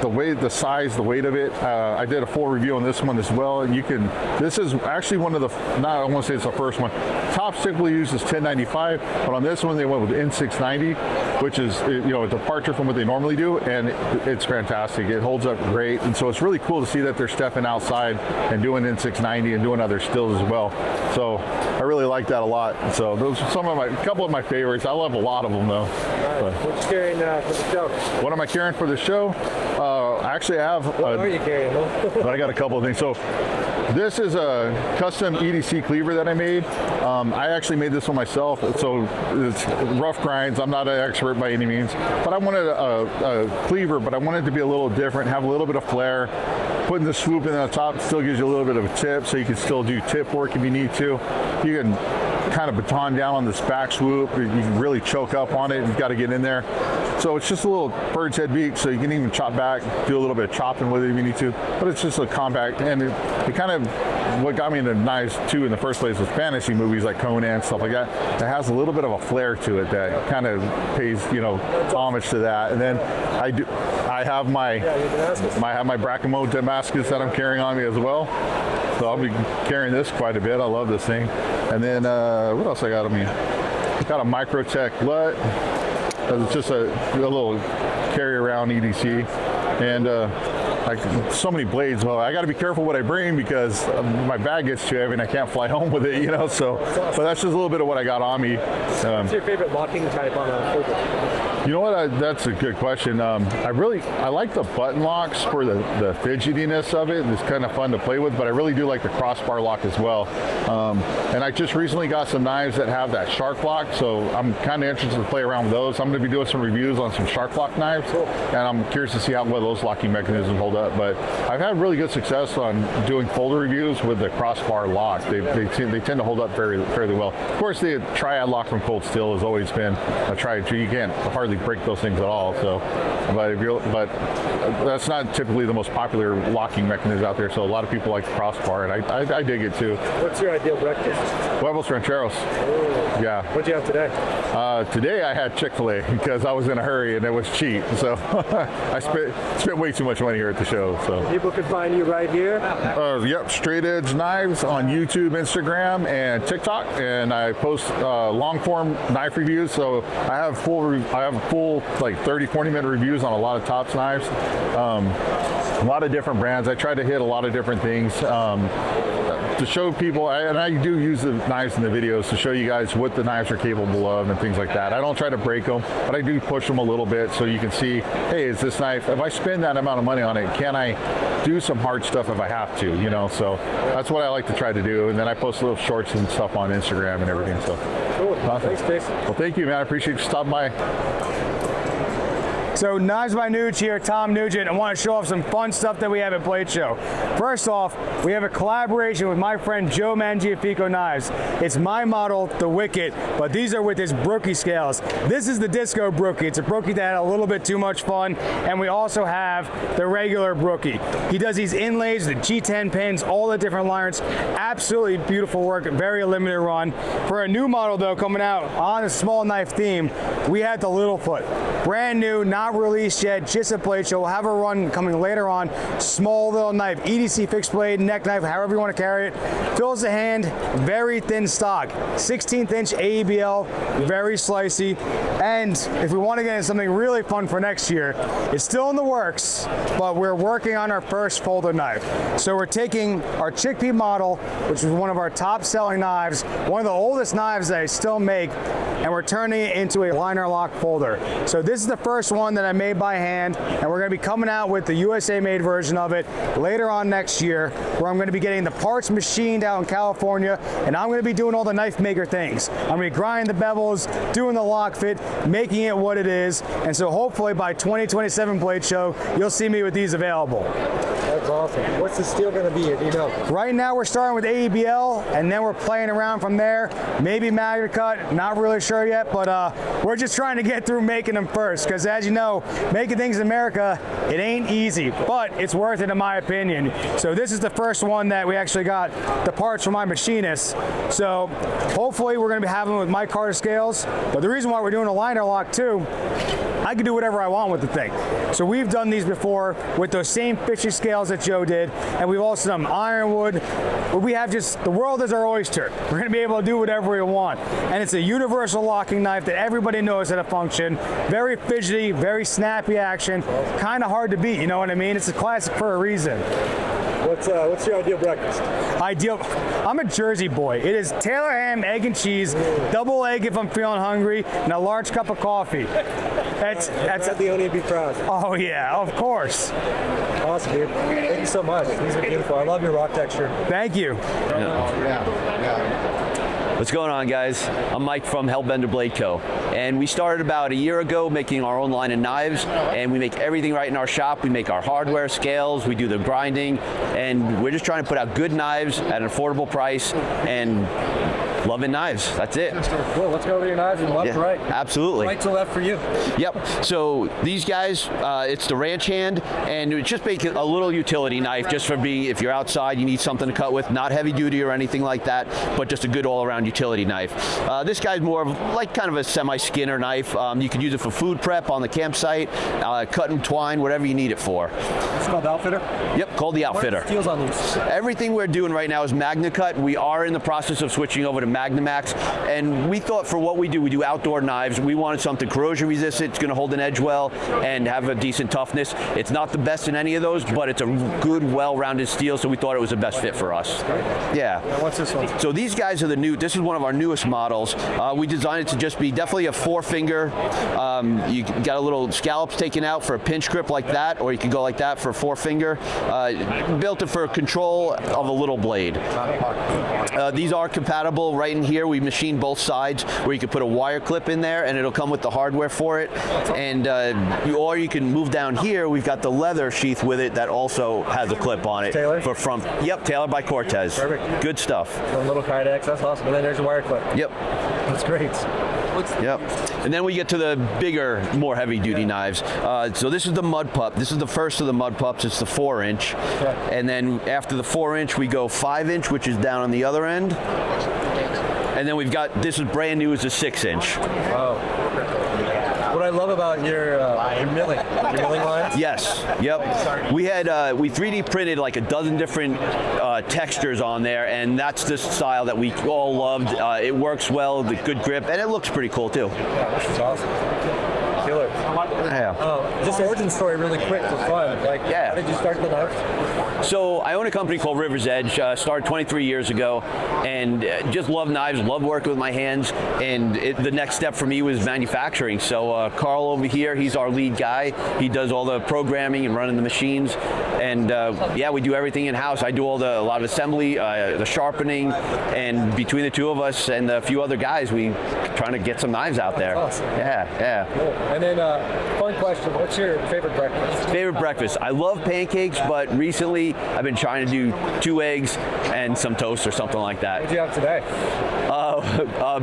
[SPEAKER 2] The weight, the size, the weight of it. I did a full review on this one as well. And you can, this is actually one of the, I want to say it's the first one. Tops typically uses 1095, but on this one they went with N690, which is, you know, a departure from what they normally do, and it's fantastic. It holds up great, and so it's really cool to see that they're stepping outside and doing N690 and doing other stills as well. So I really like that a lot. So those are a couple of my favorites. I love a lot of them though.
[SPEAKER 21] What you carrying for the show?
[SPEAKER 2] What am I carrying for the show? Actually, I have.
[SPEAKER 21] What are you carrying?
[SPEAKER 2] But I got a couple of things. So this is a custom EDC cleaver that I made. I actually made this one myself, so it's rough grinds. I'm not an expert by any means, but I wanted a cleaver, but I wanted it to be a little different, have a little bit of flair. Putting the swoop in the top still gives you a little bit of a tip, so you can still do tip work if you need to. You can kind of baton down on this back swoop. You can really choke up on it. You've got to get in there. So it's just a little bird's head beak, so you can even chop back, do a little bit of chopping with it if you need to. But it's just a compact, and it kind of, what got me into knives too in the first place was fantasy movies like Conan, stuff like that. It has a little bit of a flair to it that kind of pays, you know, homage to that. And then I have my Bracamo Damascus that I'm carrying on me as well. So I'll be carrying this quite a bit. I love this thing. And then what else I got on me? I got a Microtech LUT. It's just a little carry around EDC. And so many blades. Well, I got to be careful what I bring because my bag gets too heavy and I can't fly home with it, you know. So, but that's just a little bit of what I got on me.
[SPEAKER 21] What's your favorite locking type on a folder?
[SPEAKER 2] You know what? That's a good question. I like the button locks for the fidgetiness of it. It's kind of fun to play with, but I really do like the crossbar lock as well. And I just recently got some knives that have that shark lock, so I'm kind of interested to play around with those. I'm going to be doing some reviews on some shark lock knives, and I'm curious to see how well those locking mechanisms hold up. But I've had really good success on doing folder reviews with the crossbar lock. They tend to hold up fairly well. Of course, the triad lock from Cold Steel has always been a tried. You can't hardly break those things at all. So, but that's not typically the most popular locking mechanism out there. So a lot of people like the crossbar, and I dig it too.
[SPEAKER 21] What's your ideal breakfast?
[SPEAKER 2] Huevos rancheros. Yeah.
[SPEAKER 21] What'd you have today?
[SPEAKER 2] Today I had Chick-fil-A because I was in a hurry and it was cheap. So I spent way too much money here at the show. So
[SPEAKER 21] people can find you right here.
[SPEAKER 2] Yep, Straight Edge Knives on YouTube, Instagram, and TikTok, and I post long form knife reviews. So I have full like 30-40 minute reviews on a lot of tops knives, a lot of different brands. I try to hit a lot of different things to show people, and I do use the knives in the videos to show you guys what the knives are capable of and things like that. I don't try to break them, but I do push them a little bit so you can see, hey, is this knife, if I spend that amount of money on it, can I do some hard stuff if I have to, you know? So that's what I like to try to do, and then I post little shorts and stuff on Instagram and everything. So
[SPEAKER 21] cool. Thanks, Jason.
[SPEAKER 2] Well, thank you, man. I appreciate you stopping by.
[SPEAKER 5] So Knives by Nuge here, Tom Nugent. I want to show off some fun stuff that we have at Blade Show. First off, we have a collaboration with my friend Joe Mangiafico Knives. It's my model, the Wicket, but these are with his Brookie scales. This is the Disco Brookie. It's a Brookie that had a little bit too much fun, and we also have the regular Brookie. He does these inlays, the G10 pins, all the different liners. Absolutely beautiful work, very limited run. For a new model though, coming out on a small knife theme, we had the Littlefoot. Brand new, not released yet, just a Blade Show. We'll have a run coming later on. Small little knife, EDC fixed blade, neck knife, however you want to carry it. Fills the hand, very thin stock. 16th inch AEBL, very slicey. And if we want to get into something really fun for next year, it's still in the works, but we're working on our first folder knife. So we're taking our Chickpea model, which is one of our top selling knives, one of the oldest knives that I still make, and we're turning it into a liner lock folder. So this is the first one that I made by hand, and we're going to be coming out with the USA made version of it later on next year, where I'm going to be getting the parts machined out in California, and I'm going to be doing all the knife maker things. I'm going to be grinding the bevels, doing the lock fit, making it what it is, and so hopefully by 2027 Blade Show, you'll see me with these available.
[SPEAKER 21] That's awesome. What's the steel going to be? Do you know?
[SPEAKER 5] Right now we're starting with AEBL, and then we're playing around from there. Maybe Magna Cut, not really sure yet, but we're just trying to get through making them first, because as you know, making things in America, it ain't easy, but it's worth it in my opinion. So this is the first one that we actually got the parts from my machinist. So hopefully we're going to be having them with my Carter scales, but the reason why we're doing a liner lock too, I can do whatever I want with the thing. So we've done these before with those same fishy scales that Joe did, and we've also done ironwood. We have just, the world is our oyster. We're gonna be able to do whatever we want. And it's a universal locking knife that everybody knows how to function. Very fidgety, very snappy action, kind of hard to beat, you know what I mean? It's a classic for a reason.
[SPEAKER 21] What's your ideal breakfast?
[SPEAKER 5] I'm a Jersey boy. It is Taylor ham, egg and cheese, double egg if I'm feeling hungry, and a large cup of coffee. That's
[SPEAKER 21] the only be proud.
[SPEAKER 5] Oh yeah, of course.
[SPEAKER 21] Awesome, dude. Thank you so much. These are beautiful. I love your rock texture.
[SPEAKER 5] Thank you.
[SPEAKER 18] What's going on, guys? I'm Mike from Hellbender Blade Co. And we started about a year ago making our own line of knives, and we make everything right in our shop. We make our hardware, scales, we do the grinding, and we're just trying to put out good knives at an affordable price and loving knives. That's it.
[SPEAKER 21] Cool. Let's go over your knives and left to right.
[SPEAKER 18] Absolutely.
[SPEAKER 21] Right to left for you.
[SPEAKER 18] Yep. So these guys, it's the ranch hand, and it's just make a little utility knife, just for if you're outside, you need something to cut with. Not heavy duty or anything like that, but just a good all-around utility knife. This guy's more of like kind of a semi-skinner knife. You can use it for food prep on the campsite, cutting twine, whatever you need it for.
[SPEAKER 21] It's called the Outfitter?
[SPEAKER 18] Yep, called the Outfitter.
[SPEAKER 21] What are the steels on these?
[SPEAKER 18] Everything we're doing right now is Magna Cut. We are in the process of switching over to Magnamax, and we thought for what we do outdoor knives. We wanted something corrosion resistant, it's going to hold an edge well, and have a decent toughness. It's not the best in any of those, but it's a good, well-rounded steel, so we thought it was the best fit for us. Yeah.
[SPEAKER 21] What's this one?
[SPEAKER 18] So these guys are this is one of our newest models. We designed it to just be definitely a 4-finger. You got a little scallops taken out for a pinch grip like that, or you can go like that for a 4-finger. Built it for control of a little blade. These are compatible right in here. We machined both sides where you can put a wire clip in there and it'll come with the hardware for it. And or you can move down here. We've got the leather sheath with it that also has a clip on it.
[SPEAKER 21] Taylor?
[SPEAKER 18] For front. Yep, Taylor by Cortez.
[SPEAKER 21] Perfect.
[SPEAKER 18] Good stuff.
[SPEAKER 21] Some little kydex, that's awesome. And then there's a wire clip.
[SPEAKER 18] Yep.
[SPEAKER 21] That's great.
[SPEAKER 18] Yep. And then we get to the bigger, more heavy-duty knives. So this is the Mud Pup. This is the first of the Mud Pups. It's the 4-inch. And then after the 4-inch, we go 5-inch, which is down on the other end. And then we've got, this is brand new, is a 6-inch.
[SPEAKER 21] Wow. What I love about your milling lines.
[SPEAKER 18] Yes. Yep. We had we 3D printed like a dozen different textures on there, and that's the style that we all loved. It works well, the good grip, and it looks pretty cool too.
[SPEAKER 21] Yeah, this is awesome. Killer.
[SPEAKER 18] Yeah.
[SPEAKER 21] Just origin story really quick for fun. Like, how did you start the knives?
[SPEAKER 18] So I own a company called River's Edge. Started 23 years ago, and just love knives, love working with my hands. And the next step for me was manufacturing. So Carl over here, he's our lead guy. He does all the programming and running the machines. And yeah, we do everything in house. I do a lot of assembly, the sharpening, and between the two of us and a few other guys, we trying to get some knives out there.
[SPEAKER 21] Awesome.
[SPEAKER 18] Yeah.
[SPEAKER 21] Cool. And then fun question: what's your favorite breakfast?
[SPEAKER 18] Favorite breakfast? I love pancakes, but recently I've been trying to do 2 eggs and some toast or something like that.
[SPEAKER 21] What do you have today?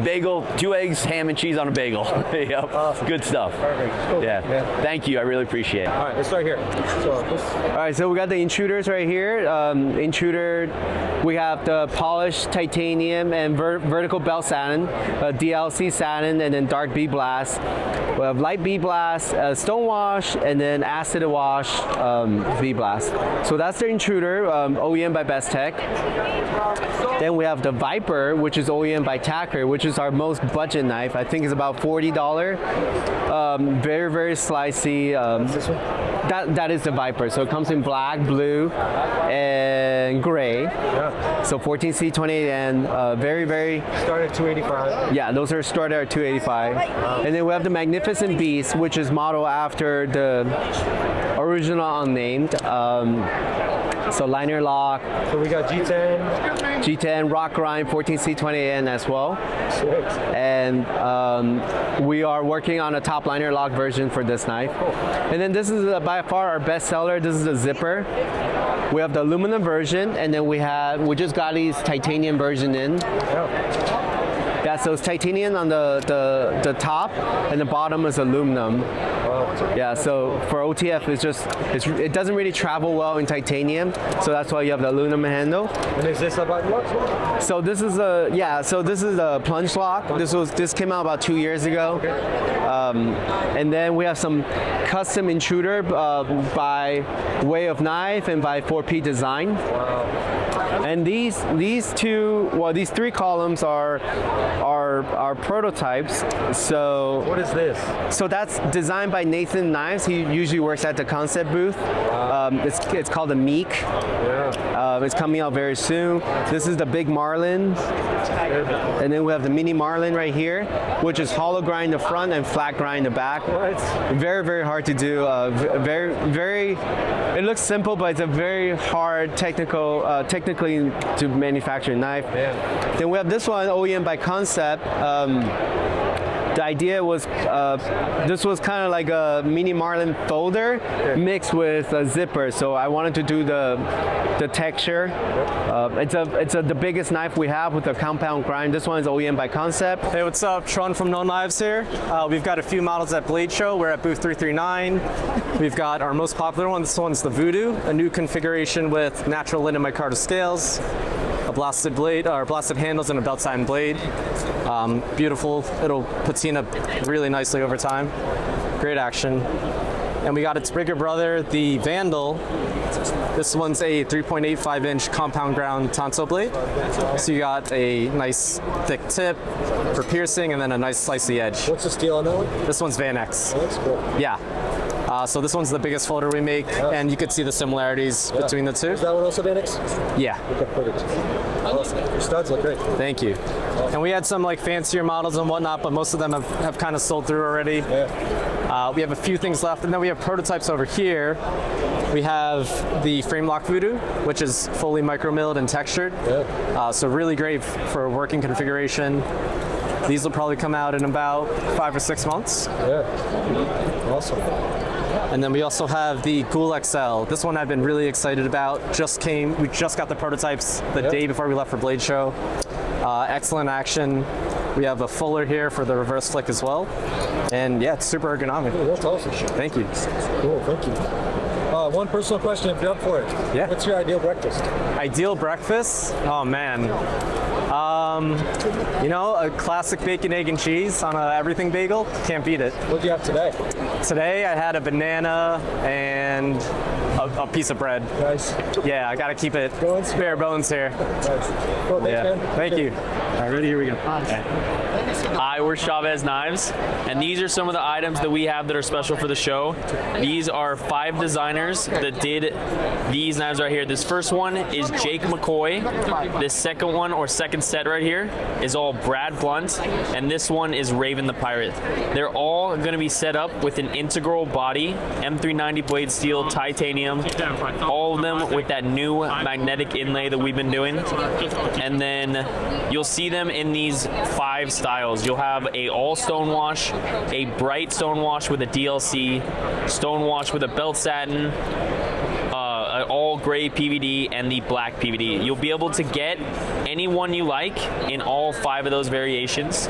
[SPEAKER 18] Bagel, 2 eggs, ham and cheese on a bagel. Yep.
[SPEAKER 21] Awesome.
[SPEAKER 18] Good stuff.
[SPEAKER 21] Perfect. Cool.
[SPEAKER 18] Yeah. Thank you. I really appreciate it.
[SPEAKER 21] All right, let's start here.
[SPEAKER 1] All right, so we got the intruders right here. Intruder, we have the polished titanium and vertical belt satin, DLC satin, and then dark bead blast. We have light bead blast, stone wash, and then acid wash bead blast. So that's the intruder, OEM by Best Tech. Then we have the Viper, which is OEM by Tacker, which is our most budget knife. I think it's about $40. Very, very slicey. That is the Viper. So it comes in black, blue, and gray.
[SPEAKER 21] Yeah.
[SPEAKER 1] So 14C28 and very, very...
[SPEAKER 21] Start at 285.
[SPEAKER 1] Yeah, those are started at 285. And then we have the Magnificent Beast, which is modeled after the original unnamed. So liner lock.
[SPEAKER 21] So we got
[SPEAKER 1] G10, rock grind, 14C28N as well. And we are working on a top liner lock version for this knife. And then this is by far our best seller. This is a zipper. We have the aluminum version, and then we just got these titanium version in. Yeah, so it's titanium on the top, and the bottom is aluminum. Yeah, so for OTF, it doesn't really travel well in titanium, so that's why you have the aluminum handle.
[SPEAKER 21] And is this a button lock?
[SPEAKER 1] So this is a plunge lock. This came out about 2 years ago.
[SPEAKER 21] Okay.
[SPEAKER 1] And then we have some custom intruder by Way of Knife and by 4P Design.
[SPEAKER 21] Wow.
[SPEAKER 1] And these 3 columns are prototypes. So
[SPEAKER 21] what is this?
[SPEAKER 1] So that's designed by Nathan Knives. He usually works at the concept booth. It's called the Meek.
[SPEAKER 21] Yeah.
[SPEAKER 1] It's coming out very soon. This is the big Marlin. And then we have the mini Marlin right here, which is hollow grind the front and flat grind the back.
[SPEAKER 21] What?
[SPEAKER 1] Very, very hard to do. It looks simple, but it's a very hard technically to manufacture a knife.
[SPEAKER 21] Yeah.
[SPEAKER 1] Then we have this one, OEM by Concept.
[SPEAKER 9] The idea was this was kind of like a mini Marlin folder mixed with a zipper. So I wanted to do the texture. It's the biggest knife we have with a compound grind. This one is OEM by Concept.
[SPEAKER 11] Hey, what's up? Tron from No Knives here. We've got a few models at Blade Show. We're at booth 339. We've got our most popular one. This one's the Voodoo, a new configuration with natural linen micarta scales, a blasted blade, or blasted handles, and a belt satin blade. Beautiful. It'll patina really nicely over time. Great action. And we got its bigger brother, the Vandal. This one's a 3.85-inch compound ground tonsil blade. So you got a nice thick tip for piercing and then a nice slicey edge.
[SPEAKER 21] What's the steel on that one?
[SPEAKER 11] This one's Van X.
[SPEAKER 21] Oh, that's cool.
[SPEAKER 11] Yeah. So this one's the biggest folder we make, and you could see the similarities between the two.
[SPEAKER 21] Is that one also Van X?
[SPEAKER 11] Yeah.
[SPEAKER 21] Okay, perfect. Awesome. Your studs look great.
[SPEAKER 11] Thank you. And we had some like fancier models and whatnot, but most of them have kind of sold through already. Yeah. We have a few things left, and then we have prototypes over here. We have the frame lock Voodoo, which is fully micro milled and textured. Yeah. So really great for working configuration. These will probably come out in about 5 or 6 months.
[SPEAKER 21] Yeah. Awesome.
[SPEAKER 11] And then we also have the Ghoul XL. This one I've been really excited about. We just got the prototypes the day before we left for Blade Show. Excellent action. We have a fuller here for the reverse flick as well. And yeah, it's super ergonomic.
[SPEAKER 21] Oh, that's awesome.
[SPEAKER 11] Thank you.
[SPEAKER 21] Cool, thank you. One personal question, if you're up for it.
[SPEAKER 11] Yeah.
[SPEAKER 21] What's your ideal breakfast?
[SPEAKER 11] Ideal breakfast? Oh man. You know, a classic bacon, egg, and cheese on a everything bagel. Can't beat it.
[SPEAKER 21] What did you have today?
[SPEAKER 11] Today I had a banana and a piece of bread.
[SPEAKER 21] Nice.
[SPEAKER 11] Yeah, I gotta keep it bare bones here.
[SPEAKER 21] Nice. Cool, thanks, man.
[SPEAKER 11] Thank you. All right, ready? Here we go. Okay.
[SPEAKER 19] Hi, we're Chavez Knives, and these are some of the items that we have that are special for the show. These are 5 designers that did these knives right here. This first one is Jake McCoy. This second one, or second set right here, is all Brad Blunt, and this one is Raven the Pirate. They're all going to be set up with an integral body, M390 blade steel, titanium, all of them with that new magnetic inlay that we've been doing. And then you'll see them in these 5 styles. You'll have a all stonewash, a bright stonewash with a DLC, stonewash with a belt satin, all gray PVD, and the black PVD. You'll be able to get any one you like in all 5 of those variations,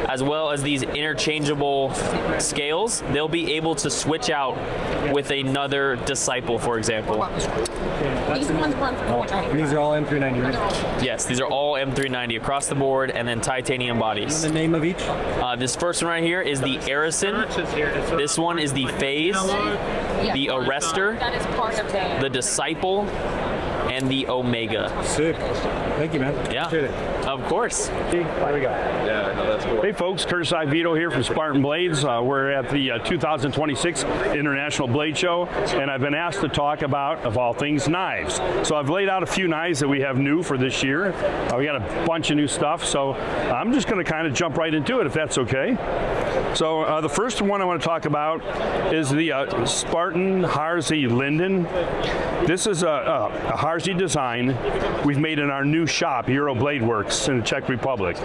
[SPEAKER 19] as well as these interchangeable scales. They'll be able to switch out with another Disciple, for example.
[SPEAKER 11] These are all M390, right?
[SPEAKER 19] Yes, these are all M390 across the board, and then titanium bodies.
[SPEAKER 11] And the name of each?
[SPEAKER 19] This first one right here is the Arison. This one is the Phase, the Arrestor, the Disciple, and the Omega.
[SPEAKER 21] Sick. Thank you, man.
[SPEAKER 19] Yeah. Of course.
[SPEAKER 21] There we go.
[SPEAKER 24] Yeah, no, that's cool. Hey folks, Curtis Vito here from Spartan Blades. We're at the 2026 International Blade Show, and I've been asked to talk about, of all things, knives. So I've laid out a few knives that we have new for this year. We got a bunch of new stuff, so I'm just going to kind of jump right into it, if that's okay. So the first one I want to talk about is the Spartan Harzy Linden. This is a Harzy design we've made in our new shop, Euro Blade Works, in the Czech Republic.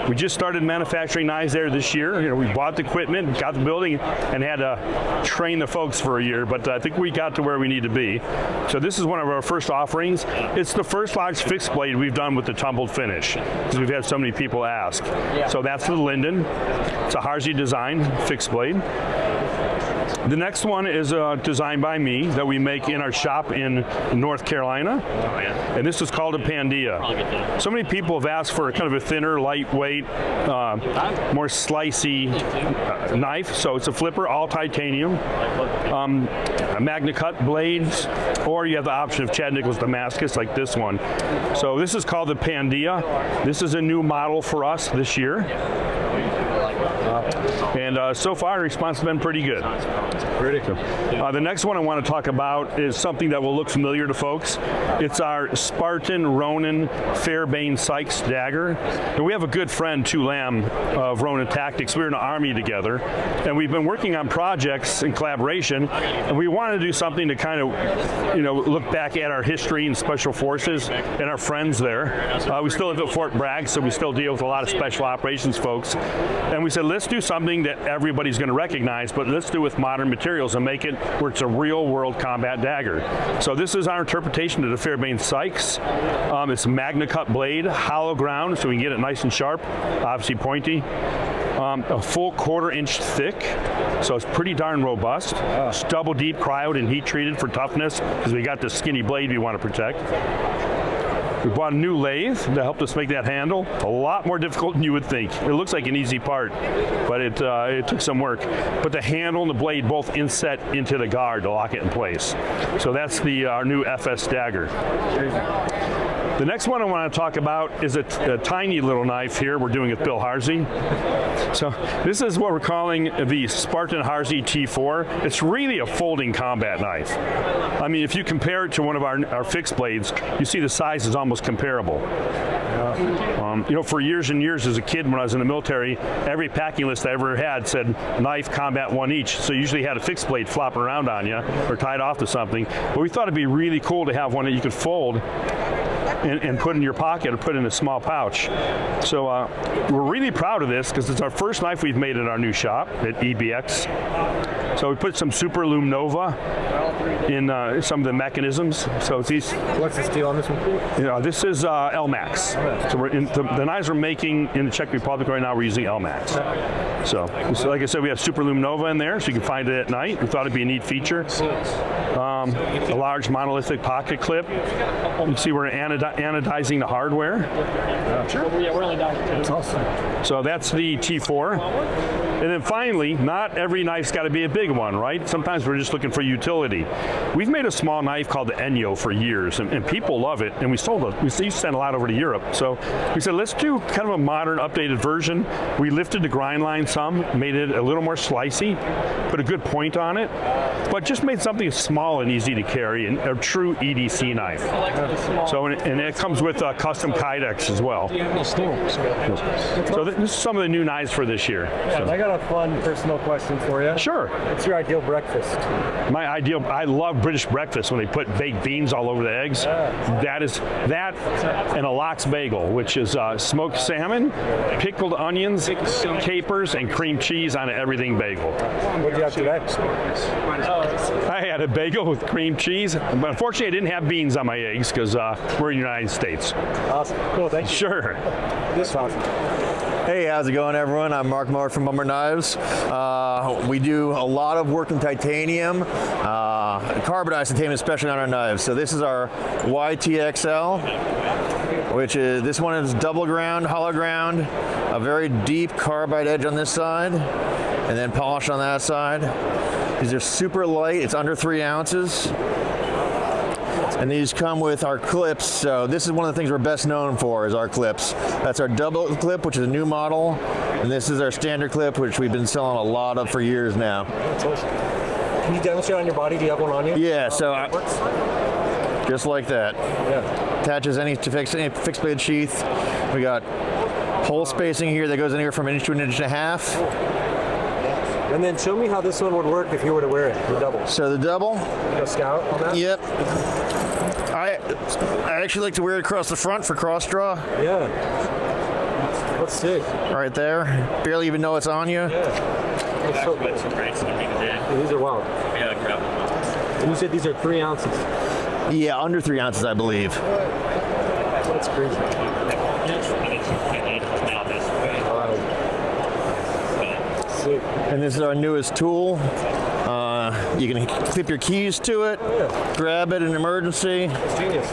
[SPEAKER 24] We just started manufacturing knives there this year. You know, we bought the equipment, got the building, and had to train the folks for a year, but I think we got to where we need to be. So this is one of our first offerings. It's the first large fixed blade we've done with the tumbled finish, because we've had so many people ask. So that's the Linden. It's a Harzy design fixed blade. The next one is designed by me that we make in our shop in North Carolina, and this is called a Pandia. So many people have asked for kind of a thinner, lightweight, more slicey knife. So it's a flipper, all titanium, Magna Cut blades, or you have the option of Chad Nichols Damascus like this one. So this is called the Pandia. This is a new model for us this year. And so far, the response has been pretty good. The next one I want to talk about is something that will look familiar to folks. It's our Spartan Ronin Fairbane Sykes dagger. And we have a good friend, Tuya of Ronin Tactics. We were in the Army together, and we've been working on projects in collaboration, and we wanted to do something to kind of, look back at our history in Special Forces and our friends there. We still live at Fort Bragg, so we still deal with a lot of special operations folks. And we said, let's do something that everybody's going to recognize, but let's do it with modern materials and make it where it's a real-world combat dagger. So this is our interpretation of the Fairbane Sykes. It's Magna Cut blade, hollow ground, so we can get it nice and sharp, obviously pointy. A full 1/4 inch thick, so it's pretty darn robust. It's double deep cryoed and heat treated for toughness, because we got this skinny blade we want to protect. We bought a new lathe to help us make that handle a lot more difficult than you would think. It looks like an easy part, but it took some work. But the handle and the blade both inset into the guard to lock it in place. So that's our new FS dagger. The next one I want to talk about is a tiny little knife here we're doing with Bill Harzy. So this is what we're calling the Spartan Harzy T4. It's really a folding combat knife. I mean, if you compare it to one of our fixed blades, you see the size is almost comparable. For years and years as a kid when I was in the military, every packing list I ever had said knife, combat, 1 each. So you usually had a fixed blade flopping around on you or tied off to something. But we thought it'd be really cool to have one that you could fold and put in your pocket or put in a small pouch. So we're really proud of this because it's our first knife we've made at our new shop at EBX. So we put some Super Lume Nova in some of the mechanisms. So it's these.
[SPEAKER 21] What's this deal on this one?
[SPEAKER 24] This is LMAX. So we're the knives we're making in the Czech Republic right now, we're using LMAX. So like I said, we have Super Lume Nova in there, so you can find it at night. We thought it'd be a neat feature. A large monolithic pocket clip. You can see we're anodizing the hardware.
[SPEAKER 21] Sure. Yeah, we're only done. That's awesome.
[SPEAKER 24] So that's the T4. And then finally, not every knife's got to be a big one, right? Sometimes we're just looking for utility. We've made a small knife called the Enyo for years, and people love it, and we sold it. We sent a lot over to Europe. So we said, let's do kind of a modern, updated version. We lifted the grind line some, made it a little more slicey, put a good point on it, but just made something small and easy to carry, and a true EDC knife. So, and it comes with custom kydex as well. So this is some of the new knives for this year. So.
[SPEAKER 21] I got a fun personal question for you.
[SPEAKER 24] Sure.
[SPEAKER 21] What's your ideal breakfast?
[SPEAKER 24] I love British breakfast when they put baked beans all over the eggs. That and a lox bagel, which is smoked salmon, pickled onions, capers, and cream cheese on an everything bagel.
[SPEAKER 21] What did you have today?
[SPEAKER 24] I had a bagel with cream cheese, but unfortunately I didn't have beans on my eggs because we're in the United States.
[SPEAKER 21] Awesome. Cool, thank you.
[SPEAKER 24] Sure.
[SPEAKER 21] This is awesome.
[SPEAKER 7] Hey, how's it going, everyone? I'm Mark Mummert from Mummert Knives. We do a lot of work in titanium, carbonized titanium, especially on our knives. So this is our YTXL, which is, this one is double ground, hollow ground, a very deep carbide edge on this side, and then polished on that side. These are super light, it's under 3 ounces. And these come with our clips, so this is one of the things we're best known for is our clips. That's our double clip, which is a new model, and this is our standard clip, which we've been selling a lot of for years now.
[SPEAKER 21] That's awesome. Can you demonstrate on your body? Do you have one on you?
[SPEAKER 7] Yeah, so just like that.
[SPEAKER 21] Yeah.
[SPEAKER 7] Attaches any fixed blade sheath. We got hole spacing here that goes anywhere from 1 inch to 1.5 inches.
[SPEAKER 21] And then show me how this one would work if you were to wear it, the double.
[SPEAKER 7] So the double.
[SPEAKER 21] You go scout on that?
[SPEAKER 7] Yep. I actually like to wear it across the front for cross draw.
[SPEAKER 21] Yeah. Let's see.
[SPEAKER 7] Right there. Barely even know it's on you.
[SPEAKER 21] Yeah. That's so good. Yeah, these are wild. And you said these are 3 ounces?
[SPEAKER 7] Yeah, under 3 ounces, I believe.
[SPEAKER 21] That's crazy.
[SPEAKER 7] And this is our newest tool. You can clip your keys to it, grab it in an emergency.
[SPEAKER 21] Genius.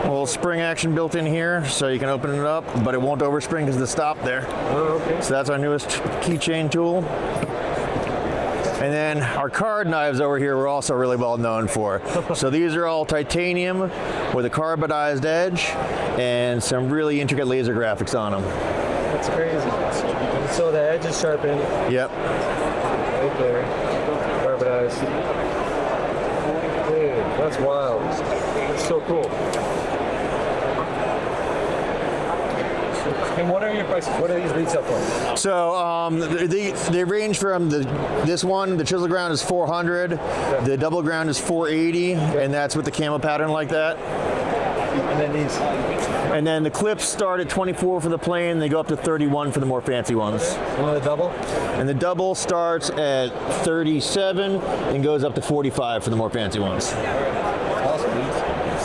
[SPEAKER 7] A little spring action built in here, so you can open it up, but it won't overspring because of the stop there.
[SPEAKER 21] Oh, okay.
[SPEAKER 7] So that's our newest keychain tool. And then our card knives over here we're also really well known for. So these are all titanium with a carbidized edge and some really intricate laser graphics on them.
[SPEAKER 21] That's crazy. So the edge is sharpened.
[SPEAKER 7] Yep.
[SPEAKER 21] Right there. Carbonized. Dude, that's wild. It's so cool. And what are your prices? What are these retail for?
[SPEAKER 7] So they range from this one, the chisel ground is 400, the double ground is 480, and that's with the camo pattern like that.
[SPEAKER 21] And then these.
[SPEAKER 7] And then the clips start at 24 for the plain, they go up to 31 for the more fancy ones.
[SPEAKER 21] And the double?
[SPEAKER 7] And the double starts at 37 and goes up to 45 for the more fancy ones.
[SPEAKER 21] Awesome.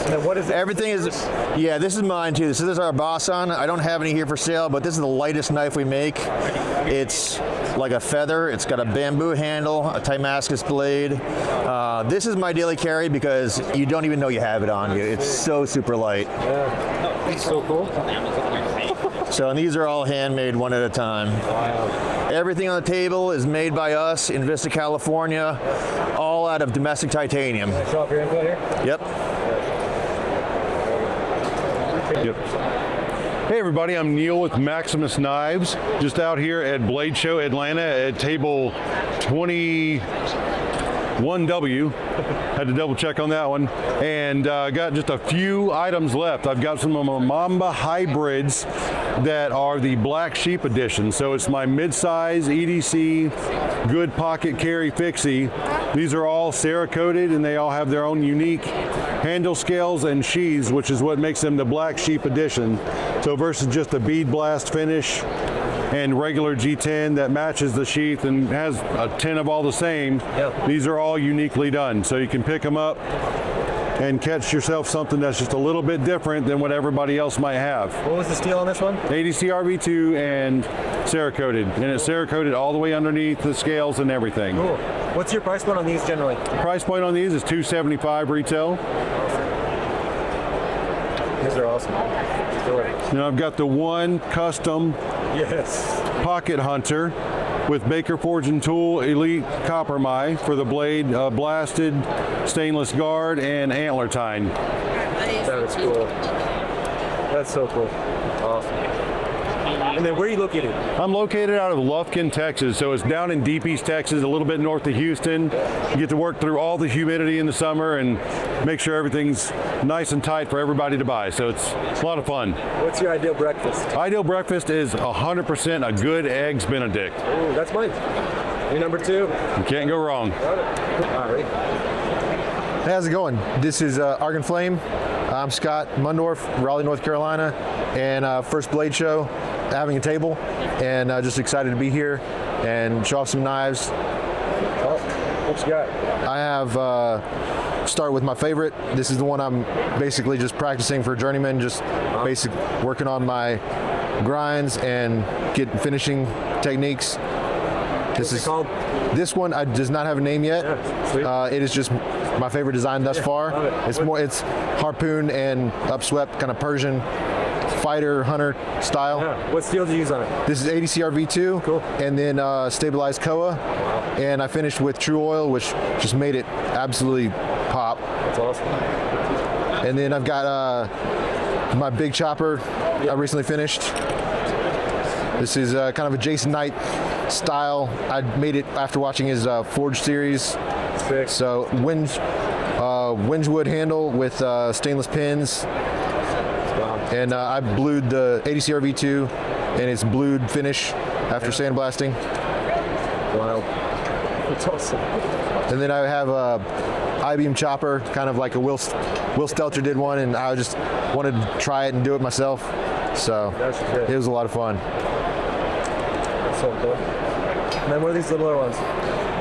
[SPEAKER 21] And then what is it?
[SPEAKER 7] Everything is, yeah, this is mine too. So this is our Bossan. I don't have any here for sale, but this is the lightest knife we make. It's like a feather. It's got a bamboo handle, a Damascus blade. This is my daily carry because you don't even know you have it on you. It's so super light.
[SPEAKER 21] Yeah, it's so cool.
[SPEAKER 7] So and these are all handmade one at a time.
[SPEAKER 21] Wow.
[SPEAKER 7] Everything on the table is made by us in Vista, California, all out of domestic titanium.
[SPEAKER 21] Show off your info here?
[SPEAKER 7] Yep.
[SPEAKER 8] Yep. Hey everybody, I'm Neil with Maximus Knives, just out here at Blade Show Atlanta at table 21W. Had to double check on that one. And got just a few items left. I've got some of my Mamba hybrids that are the Black Sheep edition. So it's my mid-size EDC, good pocket carry fixie. These are all Cerakoted and they all have their own unique handle scales and sheaths, which is what makes them the Black Sheep edition. So versus just a bead blast finish and regular G10 that matches the sheath and has a 10 of all the same, these are all uniquely done. So you can pick them up and catch yourself something that's just a little bit different than what everybody else might have.
[SPEAKER 21] What was the steel on this one?
[SPEAKER 8] ADC RV2 and Cerakoted. And it's Cerakoted all the way underneath the scales and everything.
[SPEAKER 21] Cool. What's your price point on these generally?
[SPEAKER 8] Price point on these is $275 retail.
[SPEAKER 21] These are awesome.
[SPEAKER 8] Now I've got the one custom pocket hunter with Baker Forge and Tool Elite Copper Mai for the blade, blasted stainless guard and antler tine.
[SPEAKER 21] That is cool. That's so cool. Awesome. And then where are you located?
[SPEAKER 8] I'm located out of Lufkin, Texas, so it's down in Deep East Texas, a little bit north of Houston. You get to work through all the humidity in the summer and make sure everything's nice and tight for everybody to buy, so it's a lot of fun.
[SPEAKER 21] What's your ideal breakfast?
[SPEAKER 8] Ideal breakfast is 100% a good Eggs Benedict.
[SPEAKER 21] Ooh, that's mine. Your number two?
[SPEAKER 8] You can't go wrong.
[SPEAKER 21] All right.
[SPEAKER 10] Hey, how's it going? This is Argon Flame. I'm Scott Mundorf, Raleigh, North Carolina, and first Blade Show, having a table, and just excited to be here and show off some knives.
[SPEAKER 21] What you got?
[SPEAKER 10] I have, start with my favorite. This is the one I'm basically just practicing for journeyman, just basic working on my grinds and finishing techniques.
[SPEAKER 21] What's it called?
[SPEAKER 10] This one does not have a name yet. It is just my favorite design thus far. It's harpoon and upswept, kind of Persian fighter hunter style.
[SPEAKER 21] What steel did you use on it?
[SPEAKER 10] This is ADC RV2. Cool. And then stabilized Koa. And I finished with True Oil, which just made it absolutely pop.
[SPEAKER 21] That's awesome.
[SPEAKER 10] And then I've got my big chopper I recently finished. This is kind of a Jason Knight style. I made it after watching his Forge series.
[SPEAKER 21] Sick.
[SPEAKER 10] So Winchwood handle with stainless pins. And I blued the ADC RV2 and it's blued finish after sandblasting.
[SPEAKER 21] Wow. That's awesome.
[SPEAKER 10] And then I have a I-beam chopper, kind of like a Will Stelter did one, and I just wanted to try it and do it myself. So it was a lot of fun.
[SPEAKER 21] That's so cool. And then what are these littler ones?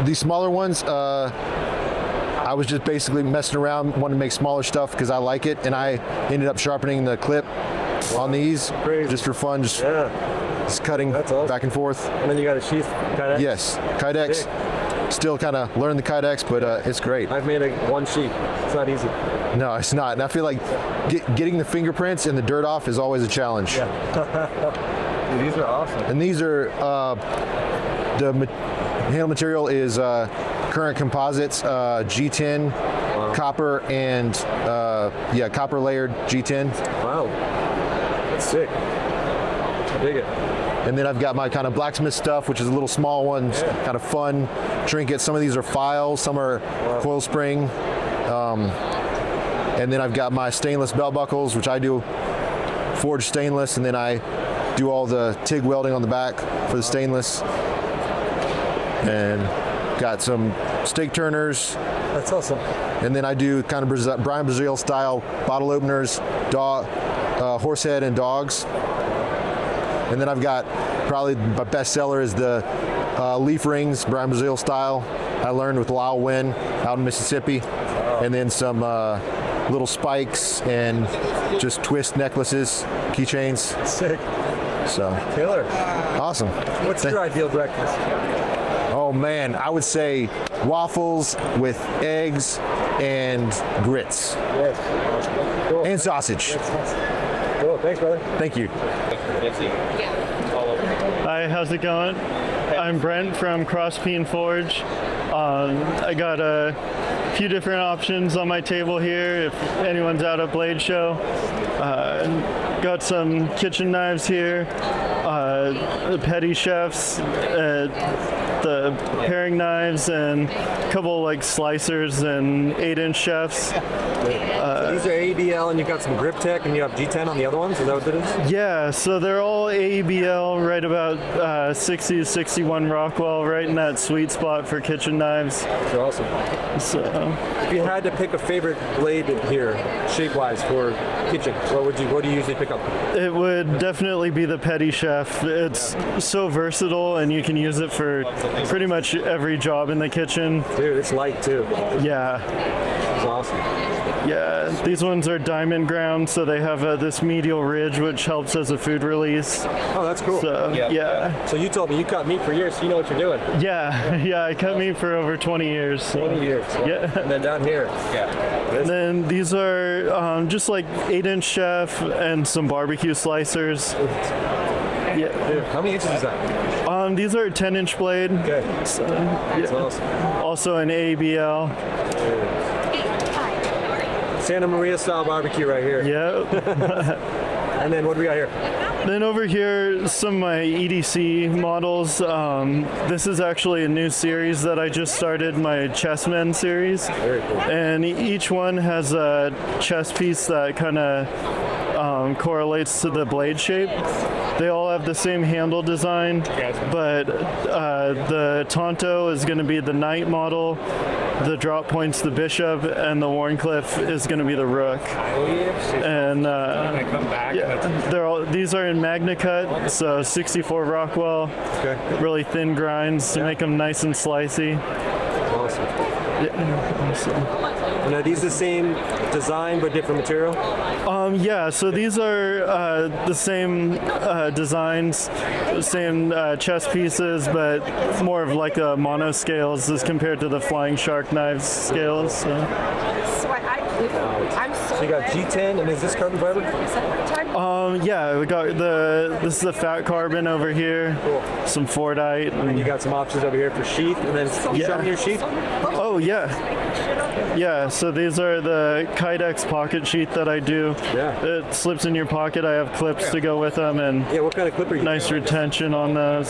[SPEAKER 10] These smaller ones, I was just basically messing around, wanting to make smaller stuff because I like it, and I ended up sharpening the clip on these just for fun, just cutting back and forth.
[SPEAKER 21] And then you got a sheath Kydex?
[SPEAKER 10] Yes, Kydex. Still kind of learning the Kydex, but it's great.
[SPEAKER 21] I've made one sheath. It's not easy.
[SPEAKER 10] No, it's not. And I feel like getting the fingerprints and the dirt off is always a challenge.
[SPEAKER 21] Yeah. Dude, these are awesome.
[SPEAKER 10] And these are, the handle material is current composites, G10, copper, and copper layered G10.
[SPEAKER 21] Wow, that's sick. I dig it.
[SPEAKER 10] And then I've got my kind of blacksmith stuff, which is a little small ones, kind of fun trinkets. Some of these are files, some are coil spring. And then I've got my stainless bell buckles, which I do forged stainless, and then I do all the TIG welding on the back for the stainless. And got some stake turners.
[SPEAKER 21] That's awesome.
[SPEAKER 10] And then I do kind of Brian Brazil style bottle openers, horse head and dogs. And then I've got probably my best seller is the leaf rings, Brian Brazil style. I learned with Lyle Wynn out in Mississippi. And then some little spikes and just twist necklaces, keychains.
[SPEAKER 21] Sick.
[SPEAKER 10] So
[SPEAKER 21] Killer.
[SPEAKER 10] Awesome.
[SPEAKER 21] What's your ideal breakfast?
[SPEAKER 10] Oh man, I would say waffles with eggs and grits.
[SPEAKER 21] Yes. Cool.
[SPEAKER 10] And sausage.
[SPEAKER 21] Cool. Thanks, brother.
[SPEAKER 10] Thank you.
[SPEAKER 6] Hi, how's it going? I'm Brent from Crosspeen Forge. I got a few different options on my table here if anyone's out at Blade Show. Got some kitchen knives here, the petty chefs, the paring knives, and a couple like slicers and 8-inch chefs.
[SPEAKER 21] So these are ABL, and you've got some grip tech, and you have G10 on the other ones. Is that what it is?
[SPEAKER 6] Yeah, so they're all ABL, right about 60 to 61 Rockwell, right in that sweet spot for kitchen knives.
[SPEAKER 21] That's awesome.
[SPEAKER 6] So,
[SPEAKER 21] if you had to pick a favorite blade here, shape-wise, for kitchen, what do you usually pick up?
[SPEAKER 6] it would definitely be the petty chef. It's so versatile, and you can use it for pretty much every job in the kitchen.
[SPEAKER 21] Dude, it's light too.
[SPEAKER 6] Yeah.
[SPEAKER 21] It's awesome.
[SPEAKER 6] Yeah, these ones are diamond ground, so they have this medial ridge, which helps as a food release.
[SPEAKER 21] Oh, that's cool.
[SPEAKER 6] So, yeah.
[SPEAKER 21] So you told me you cut meat for years, so you know what you're doing.
[SPEAKER 6] Yeah, I cut meat for over 20 years. So.
[SPEAKER 21] 20 years.
[SPEAKER 6] Yeah.
[SPEAKER 21] And then down here.
[SPEAKER 6] And then these are just like 8-inch chef and some barbecue slicers. Yeah.
[SPEAKER 21] Dude, how many inches is that?
[SPEAKER 6] These are a 10-inch blade.
[SPEAKER 21] Okay.
[SPEAKER 6] So,
[SPEAKER 21] that's awesome.
[SPEAKER 6] Also an ABL.
[SPEAKER 21] Santa Maria style barbecue right here.
[SPEAKER 6] Yep.
[SPEAKER 21] And then what do we got here?
[SPEAKER 6] Then over here, some of my EDC models. This is actually a new series that I just started, my Chessmen series.
[SPEAKER 21] Very cool.
[SPEAKER 6] And each one has a chess piece that kind of correlates to the blade shape. They all have the same handle design, but the Tonto is going to be the knight model, the drop point's the bishop, and the Warncliffe is going to be the rook. And these are in Magna Cut, so 64 Rockwell, really thin grinds to make them nice and slicey.
[SPEAKER 21] Awesome. And are these the same design but different material?
[SPEAKER 6] Yeah, so these are the same designs, same chess pieces, but more of like a mono scales as compared to the Flying Shark Knives scales. So
[SPEAKER 21] you got G10, and is this carbon fiber?
[SPEAKER 6] Yeah, we got this is the fat carbon over here, some Fordite.
[SPEAKER 21] And you got some options over here for sheath, and then show me your sheath.
[SPEAKER 6] Oh, yeah. Yeah, so these are the Kydex pocket sheath that I do.
[SPEAKER 21] Yeah.
[SPEAKER 6] It slips in your pocket. I have clips to go with them, and
[SPEAKER 21] what kind of clip are you
[SPEAKER 6] nice retention on those.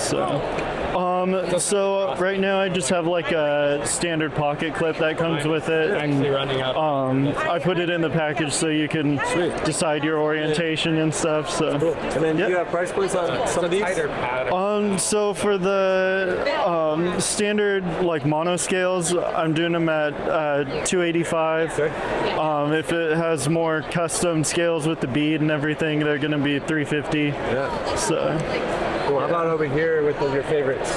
[SPEAKER 6] So right now I just have like a standard pocket clip that comes with it, and I put it in the package so you can decide your orientation and stuff. So.
[SPEAKER 21] And then do you have price points on some of these?
[SPEAKER 6] So for the standard like mono scales, I'm doing them at $285. If it has more custom scales with the bead and everything, they're going to be $350.
[SPEAKER 21] Yeah.
[SPEAKER 6] So.
[SPEAKER 21] Cool. How about over here with your favorites?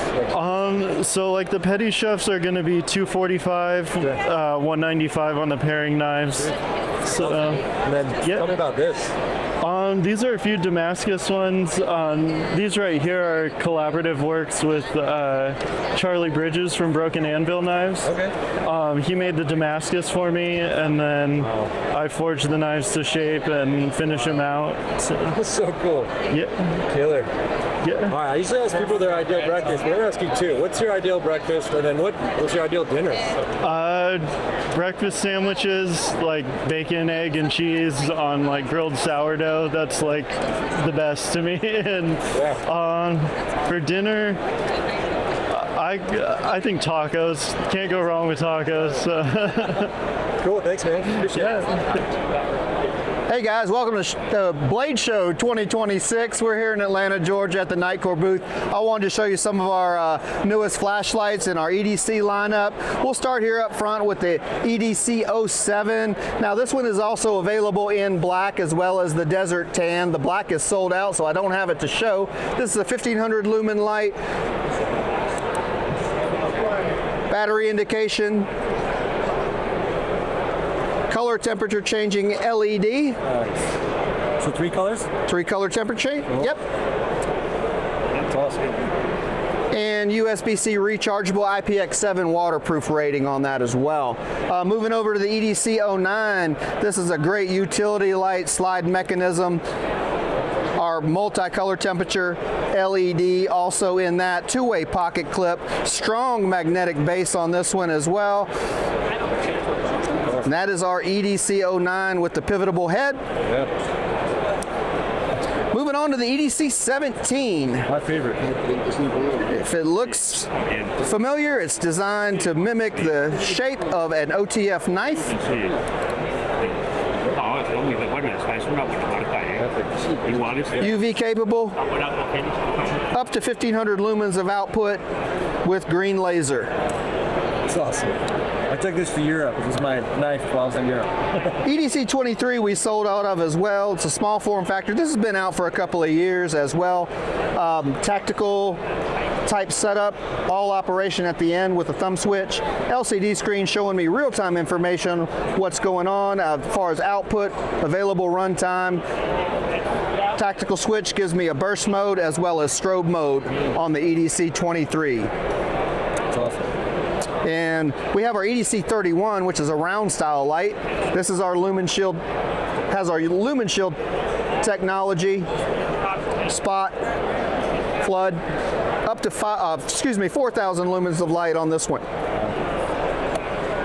[SPEAKER 6] So like the petty chefs are going to be $245, $195 on the paring knives. So,
[SPEAKER 21] and then tell me about this.
[SPEAKER 6] These are a few Damascus ones. These right here are collaborative works with Charlie Bridges from Broken Anvil Knives.
[SPEAKER 21] Okay.
[SPEAKER 6] He made the Damascus for me, and then I forged the knives to shape and finish them out. So.
[SPEAKER 21] That's so cool.
[SPEAKER 6] Yeah.
[SPEAKER 21] Killer.
[SPEAKER 6] Yeah.
[SPEAKER 21] All right, I usually ask people their ideal breakfast, but I'm going to ask you too. What's your ideal breakfast, and then what's your ideal dinner?
[SPEAKER 6] breakfast sandwiches, like bacon, egg, and cheese on like grilled sourdough. That's like the best to me. And for dinner, I think tacos. Can't go wrong with tacos.
[SPEAKER 21] Cool, thanks, man. Appreciate it.
[SPEAKER 12] Hey guys, welcome to Blade Show 2026. We're here in Atlanta, Georgia at the Nightcore booth. I wanted to show you some of our newest flashlights in our EDC lineup. We'll start here up front with the EDC 07. Now this one is also available in black as well as the desert tan. The black is sold out, so I don't have it to show. This is a 1500 lumen light. Battery indication. Color temperature changing LED.
[SPEAKER 21] So 3 colors?
[SPEAKER 12] 3 color temperature. Cool. Yep.
[SPEAKER 21] That's awesome.
[SPEAKER 12] And USB-C rechargeable IPX7 waterproof rating on that as well. Moving over to the EDC 09, this is a great utility light slide mechanism. Our multi-color temperature LED also in that, two-way pocket clip, strong magnetic base on this one as well. And that is our EDC 09 with the pivotable head.
[SPEAKER 21] Yep.
[SPEAKER 12] Moving on to the EDC 17.
[SPEAKER 21] My favorite.
[SPEAKER 12] If it looks familiar, it's designed to mimic the shape of an OTF knife. UV capable, up to 1500 lumens of output with green laser.
[SPEAKER 21] That's awesome. I took this to Europe. It was my knife while I was in Europe.
[SPEAKER 12] EDC 23 we sold out of as well. It's a small form factor. This has been out for a couple of years as well. Tactical type setup, all operation at the end with a thumb switch. LCD screen showing me real-time information, what's going on as far as output, available runtime. Tactical switch gives me a burst mode as well as strobe mode on the EDC 23.
[SPEAKER 21] That's awesome.
[SPEAKER 12] And we have our EDC 31, which is a round style light. This is our lumen shield, has our lumen shield technology, spot, flood, up to 4,000 lumens of light on this one.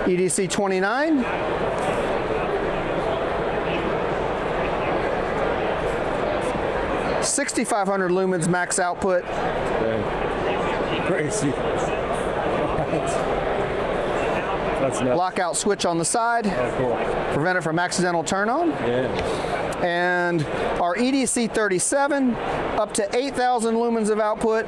[SPEAKER 12] EDC 29. $6,500 lumens max output.
[SPEAKER 21] Crazy. That's nuts.
[SPEAKER 12] Lockout switch on the side.
[SPEAKER 21] Oh, cool.
[SPEAKER 12] Prevent it from accidental turn on.
[SPEAKER 21] Yeah.
[SPEAKER 12] And our EDC 37, up to 8,000 lumens of output.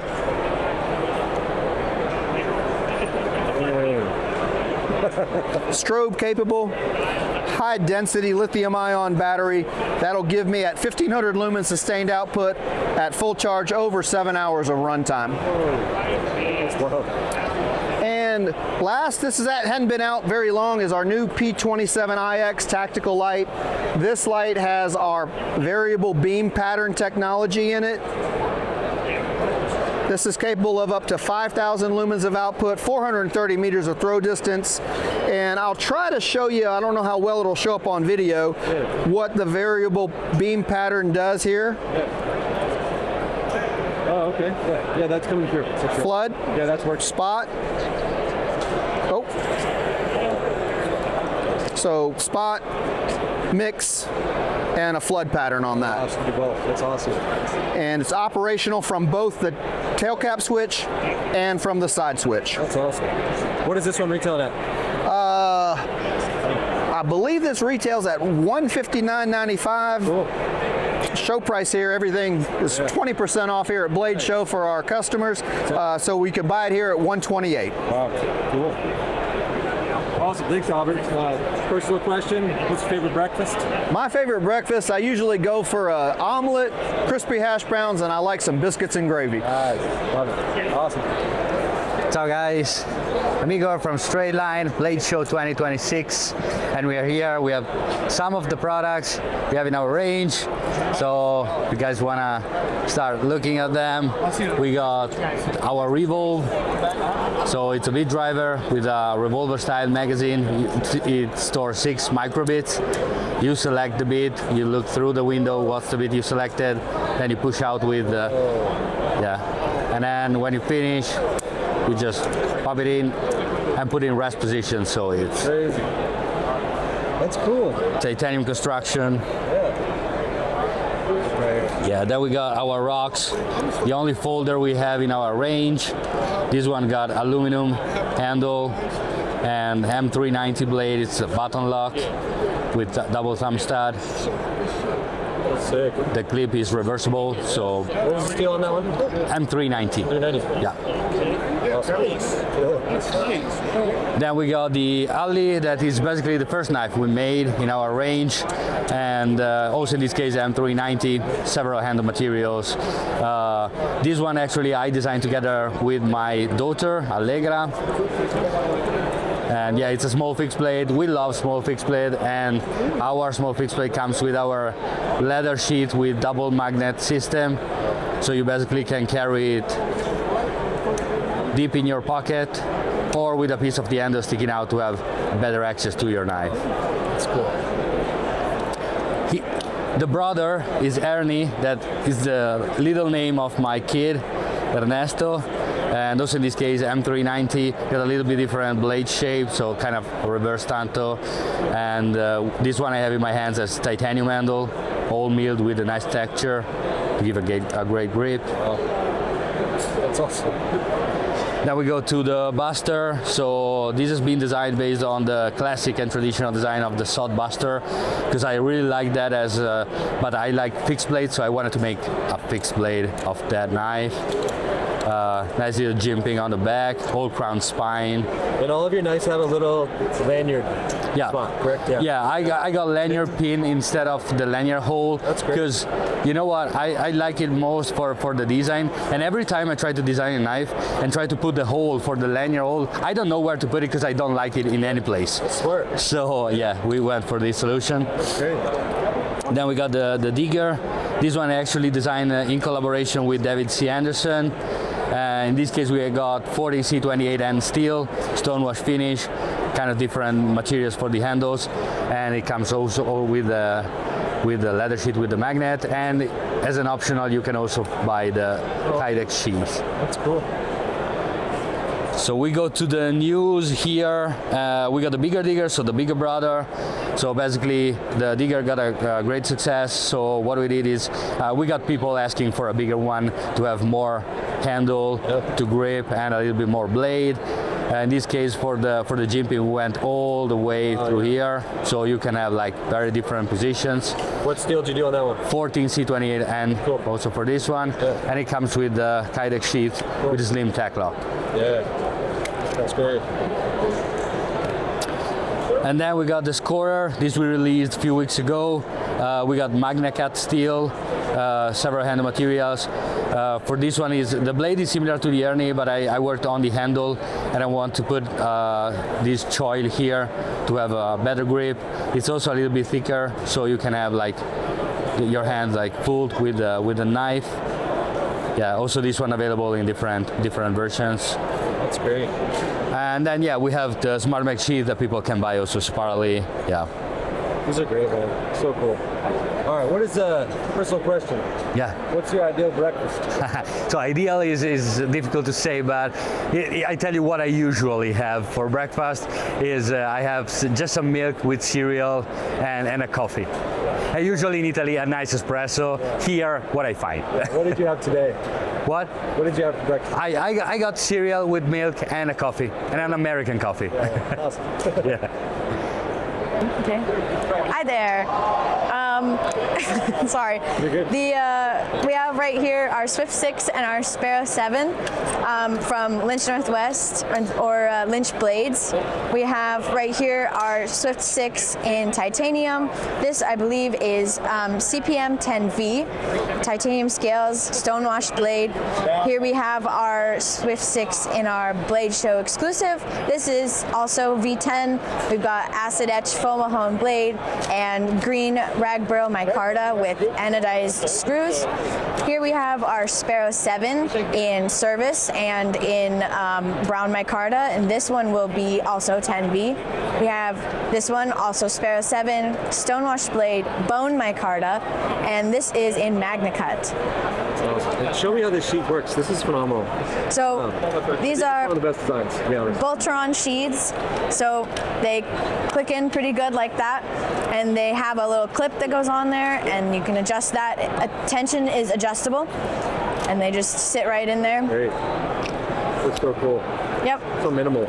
[SPEAKER 12] Strobe capable, high density lithium ion battery. That'll give me at 1500 lumens sustained output at full charge over 7 hours of runtime. And last, hadn't been out very long, is our new P27iX tactical light. This light has our variable beam pattern technology in it. This is capable of up to 5,000 lumens of output, 430 meters of throw distance. And I'll try to show you, I don't know how well it'll show up on video, what the variable beam pattern does here.
[SPEAKER 21] Oh, okay. Yeah, that's coming through.
[SPEAKER 12] Flood.
[SPEAKER 21] Yeah, that's working.
[SPEAKER 12] Spot. Oh. So spot, mix, and a flood pattern on that.
[SPEAKER 21] That's awesome.
[SPEAKER 12] And it's operational from both the tail cap switch and from the side switch.
[SPEAKER 21] That's awesome. What is this one retailing at?
[SPEAKER 12] I believe this retails at $159.95.
[SPEAKER 21] Cool.
[SPEAKER 12] Show price here, everything is 20% off here at Blade Show for our customers, so we could buy it here at $128.
[SPEAKER 21] Wow, cool. Awesome, thanks Albert. Personal question, what's your favorite breakfast?
[SPEAKER 12] My favorite breakfast, I usually go for an omelet, crispy hash browns, and I like some biscuits and gravy.
[SPEAKER 21] Nice, love it, awesome.
[SPEAKER 13] What's up guys? Amigo from Straight Line, Blade Show 2026, and we are here. We have some of the products we have in our range, so if you guys wanna start looking at them, we got our Revolve, so it's a bit driver with a revolver style magazine. It stores 6 microbits. You select the bit, you look through the window, what's the bit you selected, then you push out with and then when you finish, you just pop it in and put it in rest position, so it's
[SPEAKER 21] crazy. That's cool.
[SPEAKER 3] Titanium construction. Yeah, then we got our rocks. The only folder we have in our range. This one got aluminum handle and M390 blade. It's a button lock with double thumb stud.
[SPEAKER 21] Sick.
[SPEAKER 3] The clip is reversible, so.
[SPEAKER 21] What was the steel on that one?
[SPEAKER 3] M390.
[SPEAKER 21] 390.
[SPEAKER 3] Yeah.
[SPEAKER 21] Awesome.
[SPEAKER 3] Then we got the Ali, that is basically the first knife we made in our range, and also in this case M390, several handle materials. This one actually I designed together with my daughter, Allegra. And yeah, it's a small fixed blade. We love small fixed blade, and our small fixed blade comes with our leather sheet with double magnet system. So you basically can carry it deep in your pocket or with a piece of the handle sticking out to have better access to your knife.
[SPEAKER 21] That's cool.
[SPEAKER 3] The brother is Ernie, that is the little name of my kid, Ernesto. And also in this case, M390 got a little bit different blade shape, so kind of a reverse tanto. And this one I have in my hands as titanium handle, all milled with a nice texture to give a great grip.
[SPEAKER 21] Wow. That's awesome.
[SPEAKER 3] Now we go to the Buster. So this has been designed based on the classic and traditional design of the Sod Buster, because I really like that but I like fixed blade, so I wanted to make a fixed blade of that knife. Nice little jimping on the back, whole crown spine.
[SPEAKER 21] And all of your knives have a little lanyard spot, correct?
[SPEAKER 3] Yeah, I got lanyard pin instead of the lanyard hole.
[SPEAKER 21] That's great.
[SPEAKER 3] Because you know what, I like it most for the design. And every time I try to design a knife and try to put the hole for the lanyard hole, I don't know where to put it because I don't like it in any place.
[SPEAKER 21] That's smart.
[SPEAKER 3] So yeah, we went for this solution.
[SPEAKER 21] That's great.
[SPEAKER 3] Then we got the digger. This one I actually designed in collaboration with David C. Anderson. In this case we got 14C28N steel, stonewash finish, kind of different materials for the handles, and it comes also with the leather sheet with the magnet, and as an optional you can also buy the Kydex sheath.
[SPEAKER 21] That's cool.
[SPEAKER 3] So we go to the news here. We got the bigger digger, so the bigger brother. So basically the digger got a great success. So what we did is we got people asking for a bigger one to have more handle to grip and a little bit more blade. In this case for the jimping we went all the way through here, so you can have like very different positions.
[SPEAKER 21] What steel did you do on that one?
[SPEAKER 3] 14C28N, cool. Also for this one, and it comes with the Kydex sheath with a slim tack lock.
[SPEAKER 21] Yeah, that's great.
[SPEAKER 3] And then we got the scorer. This we released a few weeks ago. We got Magna Cat steel, several handle materials. For this one, the blade is similar to the Ernie, but I worked on the handle, and I want to put this choil here to have a better grip. It's also a little bit thicker, so you can have like your hands like pulled with the knife. Yeah, also this one available in different versions.
[SPEAKER 21] That's great.
[SPEAKER 3] And then yeah, we have the Smart Mag sheath that people can buy also separately. Yeah.
[SPEAKER 21] These are great, man. So cool. All right, what is a personal question?
[SPEAKER 3] Yeah.
[SPEAKER 21] What's your ideal breakfast?
[SPEAKER 3] So ideal is difficult to say, but I tell you what I usually have for breakfast is I have just some milk with cereal and a coffee. I usually in Italy a nice espresso. Here, what I find.
[SPEAKER 21] What did you have today?
[SPEAKER 3] What?
[SPEAKER 21] What did you have for breakfast?
[SPEAKER 3] I got cereal with milk and a coffee, and an American coffee.
[SPEAKER 21] Awesome.
[SPEAKER 3] Yeah.
[SPEAKER 14] Okay. Hi there. Sorry.
[SPEAKER 21] You're good.
[SPEAKER 14] We have right here our Swift 6 and our Sparrow 7 from Lynch Northwest or Lynch Blades. We have right here our Swift 6 in titanium. This I believe is CPM 10V, titanium scales, stonewashed blade. Here we have our Swift 6 in our Blade Show exclusive. This is also V10. We've got acid etch foam-a-hone blade and green rag Burrow micarta with anodized screws. Here we have our Sparrow 7 in service and in brown micarta, and this one will be also 10B. We have this one, also Sparrow 7, stonewash blade, bone micarta, and this is in Magna Cut.
[SPEAKER 21] Show me how this sheet works. This is phenomenal.
[SPEAKER 14] So these are
[SPEAKER 21] one of the best designs, to be honest.
[SPEAKER 14] Voltron sheets, so they click in pretty good like that, and they have a little clip that goes on there, and you can adjust that. Tension is adjustable, and they just sit right in there.
[SPEAKER 21] Great. That's so cool.
[SPEAKER 14] Yep.
[SPEAKER 21] So minimal.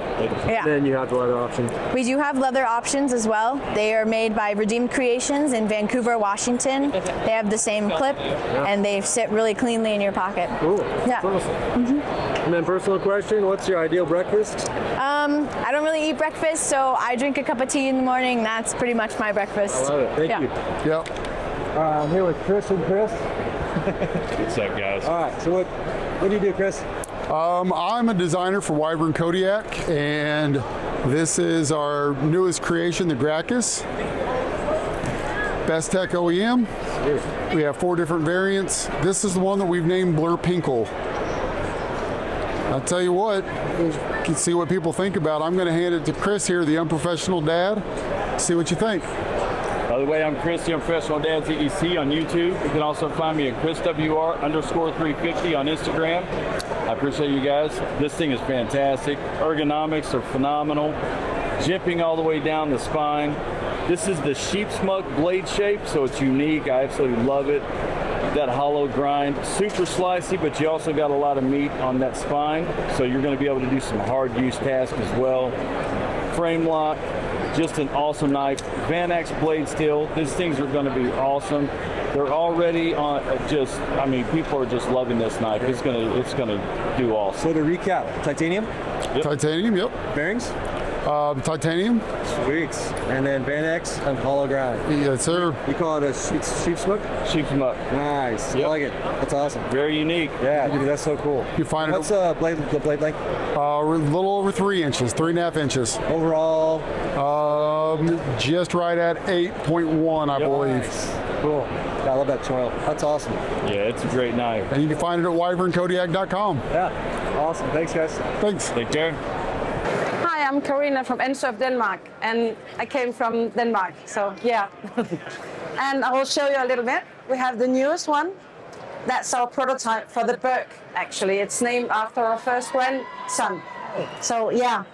[SPEAKER 14] Yeah.
[SPEAKER 21] Then you have the leather option.
[SPEAKER 14] We do have leather options as well. They are made by Redeemed Creations in Vancouver, Washington. They have the same clip, and they sit really cleanly in your pocket.
[SPEAKER 21] Cool.
[SPEAKER 14] Yeah.
[SPEAKER 21] That's awesome. And then personal question, what's your ideal breakfast?
[SPEAKER 14] I don't really eat breakfast, so I drink a cup of tea in the morning. That's pretty much my breakfast.
[SPEAKER 21] I love it. Thank you.
[SPEAKER 2] Yep.
[SPEAKER 21] I'm here with Chris and Chris.
[SPEAKER 4] What's up, guys?
[SPEAKER 21] All right, so what do you do, Chris?
[SPEAKER 15] I'm a designer for Wyvern Kodiak, and this is our newest creation, the Gracchus. Best Tech OEM. We have 4 different variants. This is the one that we've named Blur Pinkle. I'll tell you what, you can see what people think about it. I'm going to hand it to Chris here, the unprofessional dad. See what you think.
[SPEAKER 4] By the way, I'm Chris, the Unprofessional Dads EDC on YouTube. You can also find me at ChrisWR_350 on Instagram. I appreciate you guys. This thing is fantastic. Ergonomics are phenomenal. Jimping all the way down the spine. This is the sheep's muck blade shape, so it's unique. I absolutely love it. That hollow grind, super slicey, but you also got a lot of meat on that spine, so you're going to be able to do some hard use tasks as well. Frame lock, just an awesome knife. Van Axe blade steel. These things are going to be awesome. They're already on. I mean, people are just loving this knife. It's gonna do awesome.
[SPEAKER 21] So to recap, titanium.
[SPEAKER 15] Yep. Titanium. Yep.
[SPEAKER 21] Bearings.
[SPEAKER 15] Titanium.
[SPEAKER 21] Sweet. And then Van Axe and hollow grind.
[SPEAKER 15] Yes, sir.
[SPEAKER 21] You call it a sheep's muck?
[SPEAKER 4] Sheep's muck.
[SPEAKER 21] Nice.
[SPEAKER 4] Yep.
[SPEAKER 21] I like it. That's awesome.
[SPEAKER 4] Very unique.
[SPEAKER 21] Yeah, dude, that's so cool.
[SPEAKER 15] You find
[SPEAKER 21] What's the blade length?
[SPEAKER 15] A little over 3 inches, 3.5 inches.
[SPEAKER 21] Overall?
[SPEAKER 15] Just right at 8.1, I believe.
[SPEAKER 21] Nice. Cool. I love that choil. That's awesome.
[SPEAKER 4] Yeah, it's a great knife.
[SPEAKER 15] And you can find it at wyvernkodiak.com.
[SPEAKER 21] Yeah. Awesome. Thanks, guys.
[SPEAKER 15] Thanks.
[SPEAKER 4] Take care.
[SPEAKER 20] Hi, I'm Karina from Ensurf, Denmark, and I came from Denmark, so yeah. And I will show you a little bit. We have the newest one. That's our prototype for the Burke, actually. It's named after our first grandson. So yeah,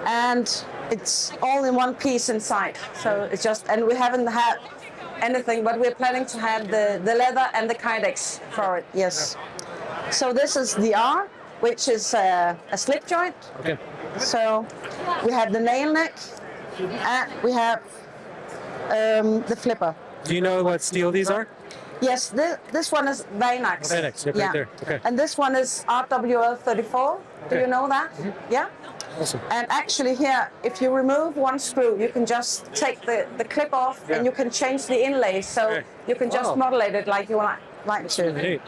[SPEAKER 20] and it's all in one piece inside. So it's just, and we haven't had anything, but we're planning to have the leather and the kydex for it, yes. So this is the R, which is a slip joint.
[SPEAKER 21] Okay.
[SPEAKER 20] So we have the nail neck, and we have the flipper.
[SPEAKER 21] Do you know what steel these are?
[SPEAKER 20] Yes, this one is Vanax.
[SPEAKER 21] Vanax, yep, right there. Okay.
[SPEAKER 20] And this one is RWL34. Do you know that? Yeah?
[SPEAKER 21] Awesome.
[SPEAKER 20] And actually here, if you remove one screw, you can just take the clip off and you can change the inlay. So you can just modulate it like you like to.
[SPEAKER 21] Hey.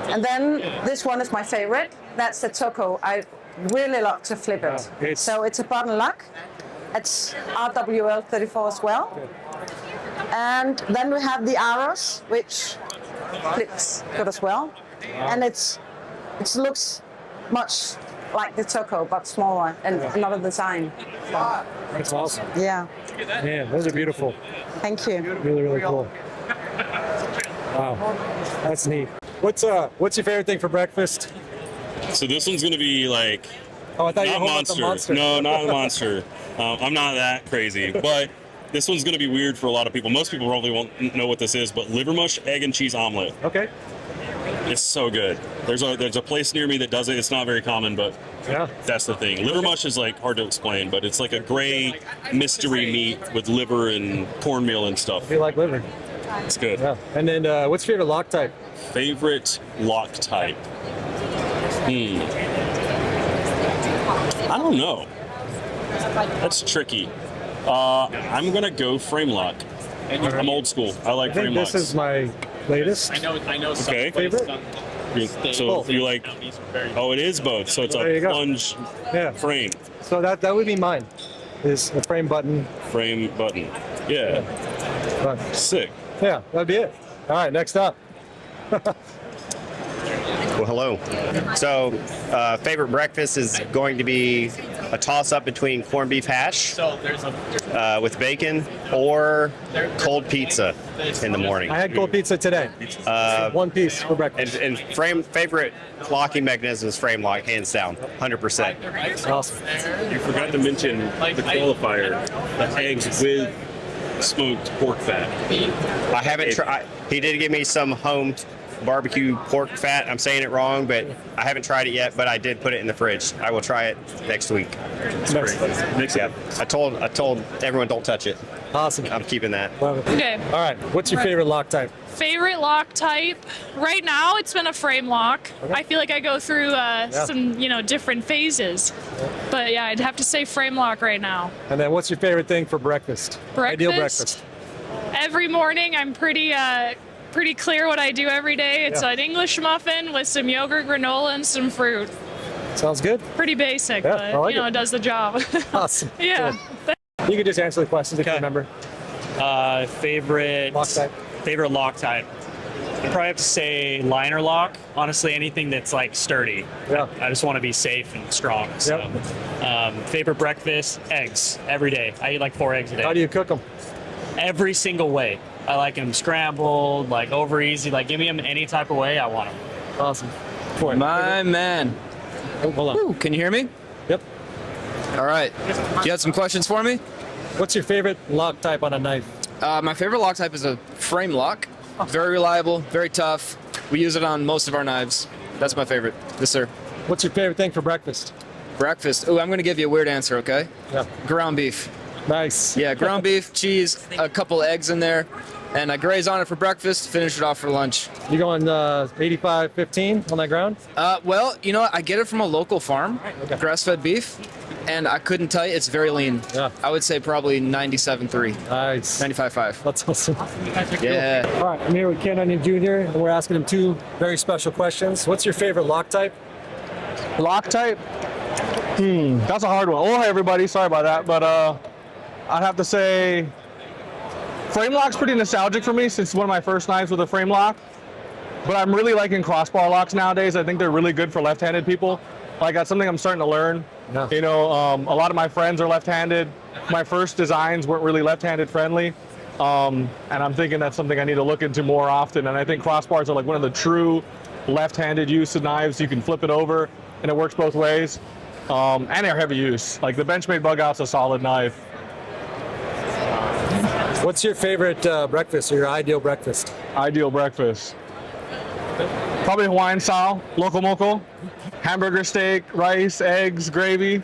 [SPEAKER 20] And then this one is my favorite. That's the Toko. I really love to flip it. So it's a button lock. It's RWL34 as well. And then we have the arrows, which flips good as well. And it looks much like the Toko, but smaller and another design.
[SPEAKER 21] That's awesome.
[SPEAKER 20] Yeah.
[SPEAKER 21] Man, those are beautiful.
[SPEAKER 20] Thank you.
[SPEAKER 21] Really, really cool. Wow, that's neat. What's your favorite thing for breakfast?
[SPEAKER 22] So this one's gonna be like,
[SPEAKER 21] I thought you
[SPEAKER 22] not
[SPEAKER 21] were holding up the monster.
[SPEAKER 22] No, not a monster. I'm not that crazy, but this one's gonna be weird for a lot of people. Most people probably won't know what this is, but liver mush, egg and cheese omelet.
[SPEAKER 21] Okay.
[SPEAKER 22] It's so good. There's a place near me that does it. It's not very common, but that's the thing. Liver mush is like hard to explain, but it's like a gray mystery meat with liver and cornmeal and stuff.
[SPEAKER 21] You like liver?
[SPEAKER 22] It's good.
[SPEAKER 21] Yeah. And then what's your favorite lock type?
[SPEAKER 22] Favorite lock type? I don't know. That's tricky. I'm gonna go frame lock. I'm old school. I like frame locks.
[SPEAKER 21] This is my latest.
[SPEAKER 22] I know. Okay.
[SPEAKER 21] Favorite?
[SPEAKER 22] So you like? Oh, it is both. So it's a plunge frame.
[SPEAKER 21] So that would be mine. Is a frame button.
[SPEAKER 22] Frame button. Yeah. Sick.
[SPEAKER 21] Yeah, that'd be it. All right, next up.
[SPEAKER 5] Well, hello. So, favorite breakfast is going to be a toss-up between corned beef hash with bacon or cold pizza in the morning.
[SPEAKER 21] I had cold pizza today. One piece for breakfast.
[SPEAKER 5] And favorite locking mechanism is frame lock, hands down, 100%.
[SPEAKER 21] Awesome.
[SPEAKER 22] You forgot to mention the qualifier, the eggs with smoked pork fat.
[SPEAKER 5] I haven't tried. He did give me some home barbecue pork fat. I'm saying it wrong, but I haven't tried it yet, but I did put it in the fridge. I will try it next week. Yeah. I told everyone don't touch it.
[SPEAKER 21] Awesome.
[SPEAKER 5] I'm keeping that.
[SPEAKER 16] Okay.
[SPEAKER 21] All right, what's your favorite lock type?
[SPEAKER 16] Favorite lock type? Right now, it's been a frame lock.
[SPEAKER 21] Okay.
[SPEAKER 16] I feel like I go through some, different phases. But yeah, I'd have to say frame lock right now.
[SPEAKER 21] And then what's your favorite thing for breakfast? Ideal breakfast.
[SPEAKER 16] Every morning, I'm pretty clear what I do every day. It's an English muffin with some yogurt, granola, and some fruit.
[SPEAKER 21] Sounds good.
[SPEAKER 16] Pretty basic,
[SPEAKER 21] Yeah,
[SPEAKER 16] but
[SPEAKER 21] I like
[SPEAKER 16] it does the job.
[SPEAKER 21] Awesome.
[SPEAKER 16] Yeah.
[SPEAKER 21] You can just answer the questions if you remember.
[SPEAKER 17] Favorite lock type. I'd probably have to say liner lock. Honestly, anything that's like sturdy.
[SPEAKER 21] Yeah.
[SPEAKER 17] I just want to be safe and strong. So, favorite breakfast, eggs every day. I eat like 4 eggs a day.
[SPEAKER 21] How do you cook them?
[SPEAKER 17] Every single way. I like them scrambled, like over easy. Like give me them any type of way, I want them.
[SPEAKER 21] Awesome.
[SPEAKER 23] My man.
[SPEAKER 21] Oh, hold on.
[SPEAKER 23] Ooh, can you hear me?
[SPEAKER 21] Yep.
[SPEAKER 23] All right. Do you have some questions for me?
[SPEAKER 21] What's your favorite lock type on a knife?
[SPEAKER 23] My favorite lock type is a frame lock. Very reliable, very tough. We use it on most of our knives. That's my favorite. Yes, sir.
[SPEAKER 21] What's your favorite thing for breakfast?
[SPEAKER 23] Breakfast. Oh, I'm going to give you a weird answer, okay?
[SPEAKER 21] Yeah.
[SPEAKER 23] Ground beef.
[SPEAKER 21] Nice.
[SPEAKER 23] Yeah, ground beef, cheese, a couple eggs in there, and I graze on it for breakfast, finish it off for lunch.
[SPEAKER 21] You going 85-15 on that ground?
[SPEAKER 23] Well, you know what? I get it from a local farm, grass-fed beef, and I couldn't tell you, it's very lean.
[SPEAKER 21] Yeah.
[SPEAKER 23] I would say probably 97.3.
[SPEAKER 21] Nice.
[SPEAKER 23] 95.5.
[SPEAKER 21] That's awesome.
[SPEAKER 23] Yeah.
[SPEAKER 21] All right, I'm here with Ken Onion Jr., and we're asking him 2 very special questions. What's your favorite lock type?
[SPEAKER 25] Lock type? That's a hard one. Oh, hey everybody, sorry about that, but I'd have to say frame lock's pretty nostalgic for me since one of my first knives with a frame lock. But I'm really liking crossbar locks nowadays. I think they're really good for left-handed people. Like that's something I'm starting to learn.
[SPEAKER 21] Yeah.
[SPEAKER 25] You know, a lot of my friends are left-handed. My first designs weren't really left-handed friendly. And I'm thinking that's something I need to look into more often. And I think crossbars are like one of the true left-handed use of knives. You can flip it over and it works both ways. And they're heavy use. Like the Benchmade Bug Out's a solid knife.
[SPEAKER 21] What's your favorite breakfast or your ideal breakfast?
[SPEAKER 25] Ideal breakfast. Probably Hawaiian style, loco moco. Hamburger steak, rice, eggs, gravy.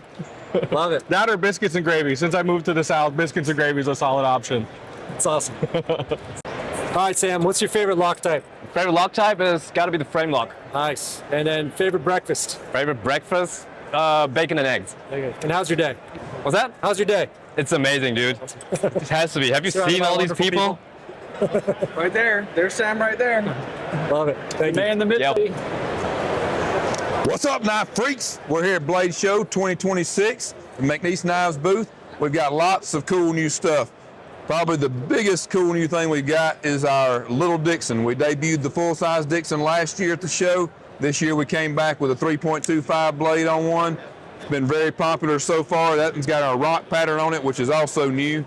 [SPEAKER 21] Love it.
[SPEAKER 25] That or biscuits and gravy. Since I moved to the South, biscuits and gravy is a solid option.
[SPEAKER 21] That's awesome. All right, Sam, what's your favorite lock type?
[SPEAKER 25] Favorite lock type has got to be the frame lock.
[SPEAKER 21] Nice. And then favorite breakfast?
[SPEAKER 25] Favorite breakfast? Bacon and eggs.
[SPEAKER 21] Okay. And how's your day?
[SPEAKER 25] What's that?
[SPEAKER 21] How's your day?
[SPEAKER 25] It's amazing, dude. It has to be. Have you seen all these people?
[SPEAKER 23] Right there. There's Sam right there.
[SPEAKER 21] Love it. Thank you.
[SPEAKER 23] Man in the middle.
[SPEAKER 25] Yep.
[SPEAKER 26] What's up, knife freaks? We're here at Blade Show 2026 at MKM Knives booth. We've got lots of cool new stuff. Probably the biggest cool new thing we've got is our little Dixon. We debuted the full-size Dixon last year at the show. This year we came back with a 3.25 blade on one. It's been very popular so far. That one's got our rock pattern on it, which is also new.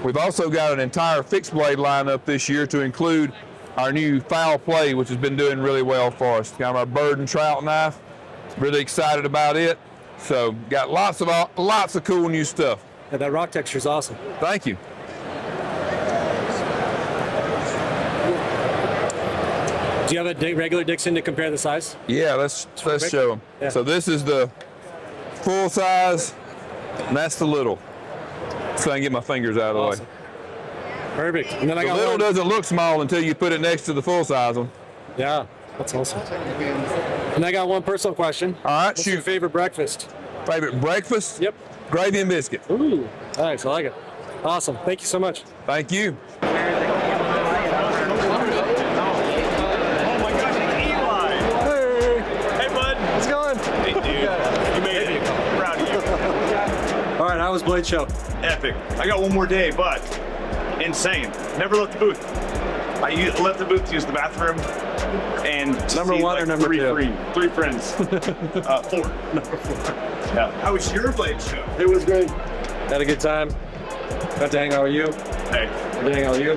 [SPEAKER 26] We've also got an entire fixed blade lineup this year to include our new foul play, which has been doing really well for us. Got our bird and trout knife. Really excited about it. So got lots of cool new stuff.
[SPEAKER 21] Yeah, that rock texture is awesome.
[SPEAKER 26] Thank you.
[SPEAKER 21] Do you have a regular Dixon to compare the size?
[SPEAKER 26] Yeah, let's show them.
[SPEAKER 21] Yeah.
[SPEAKER 26] So this is the full size, and that's the little. So I can get my fingers out of the way.
[SPEAKER 21] Perfect. And then I
[SPEAKER 26] the
[SPEAKER 21] got
[SPEAKER 26] little
[SPEAKER 21] one.
[SPEAKER 26] doesn't look small until you put it next to the full size one.
[SPEAKER 21] Yeah, that's awesome. And I got one personal question.
[SPEAKER 26] All right,
[SPEAKER 21] What's your favorite breakfast?
[SPEAKER 26] Favorite breakfast?
[SPEAKER 21] Yep.
[SPEAKER 26] Gravy and biscuit.
[SPEAKER 21] Ooh, nice. I like it. Awesome. Thank you so much.
[SPEAKER 26] Thank you.
[SPEAKER 21] All right, how was Blade Show?
[SPEAKER 27] Epic. I got one more day, but
[SPEAKER 1] insane. Never left the booth. I left the booth to use the bathroom and
[SPEAKER 21] Number
[SPEAKER 1] see,
[SPEAKER 21] one
[SPEAKER 1] like,
[SPEAKER 21] or number two?
[SPEAKER 1] Three friends. 4.
[SPEAKER 21] Number 4.
[SPEAKER 1] Yeah. How was your blade show?
[SPEAKER 21] It was great. Had a good time. Got to hang out with you.
[SPEAKER 1] Hey.
[SPEAKER 21] Got to hang out with you.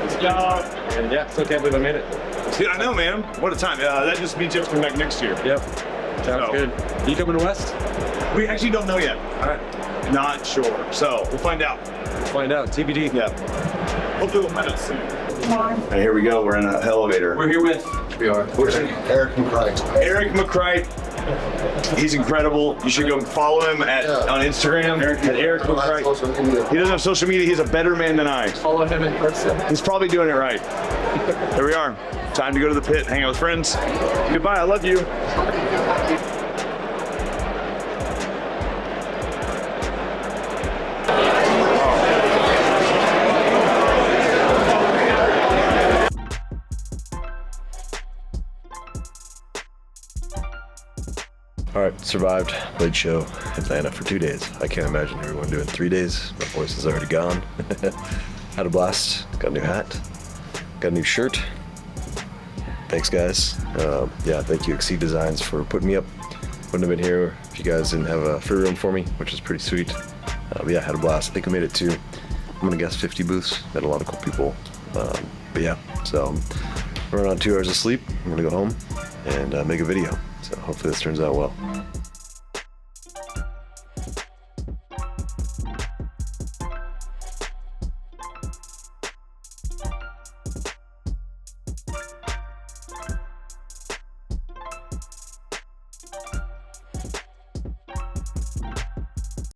[SPEAKER 21] Good job. And yeah, still can't believe I made it.
[SPEAKER 1] Dude, I know, man. What a time. That just means you have to come back next year.
[SPEAKER 21] Yep. Sounds good. You coming to West?
[SPEAKER 1] We actually don't know yet. All right. Not sure. So we'll find out.
[SPEAKER 21] Find out. TBD.
[SPEAKER 1] Yeah. Hopefully we'll find out soon. And here we go. We're in an elevator.
[SPEAKER 21] We're here with. We are.
[SPEAKER 1] Eric McCrite. Eric McCrite. He's incredible. You should go follow him on Instagram at Eric McCrite. He doesn't have social media. He's a better man than I.
[SPEAKER 21] Follow him in person.
[SPEAKER 1] He's probably doing it right. Here we are. Time to go to the pit, hang out with friends. Goodbye. I love you.
[SPEAKER 9] All right, survived Blade Show Atlanta for 2 days. I can't imagine everyone doing 3 days. My voice is already gone. Had a blast. Got a new hat. Got a new shirt. Thanks, guys. Yeah, thank you, Exceed Designs, for putting me up. Wouldn't have been here if you guys didn't have a free room for me, which is pretty sweet. But yeah, had a blast. I think I made it to, I'm gonna guess 50 booths. Met a lot of cool people. But yeah, so I'm running on 2 hours of sleep. I'm gonna go home and make a video. So hopefully this turns out well.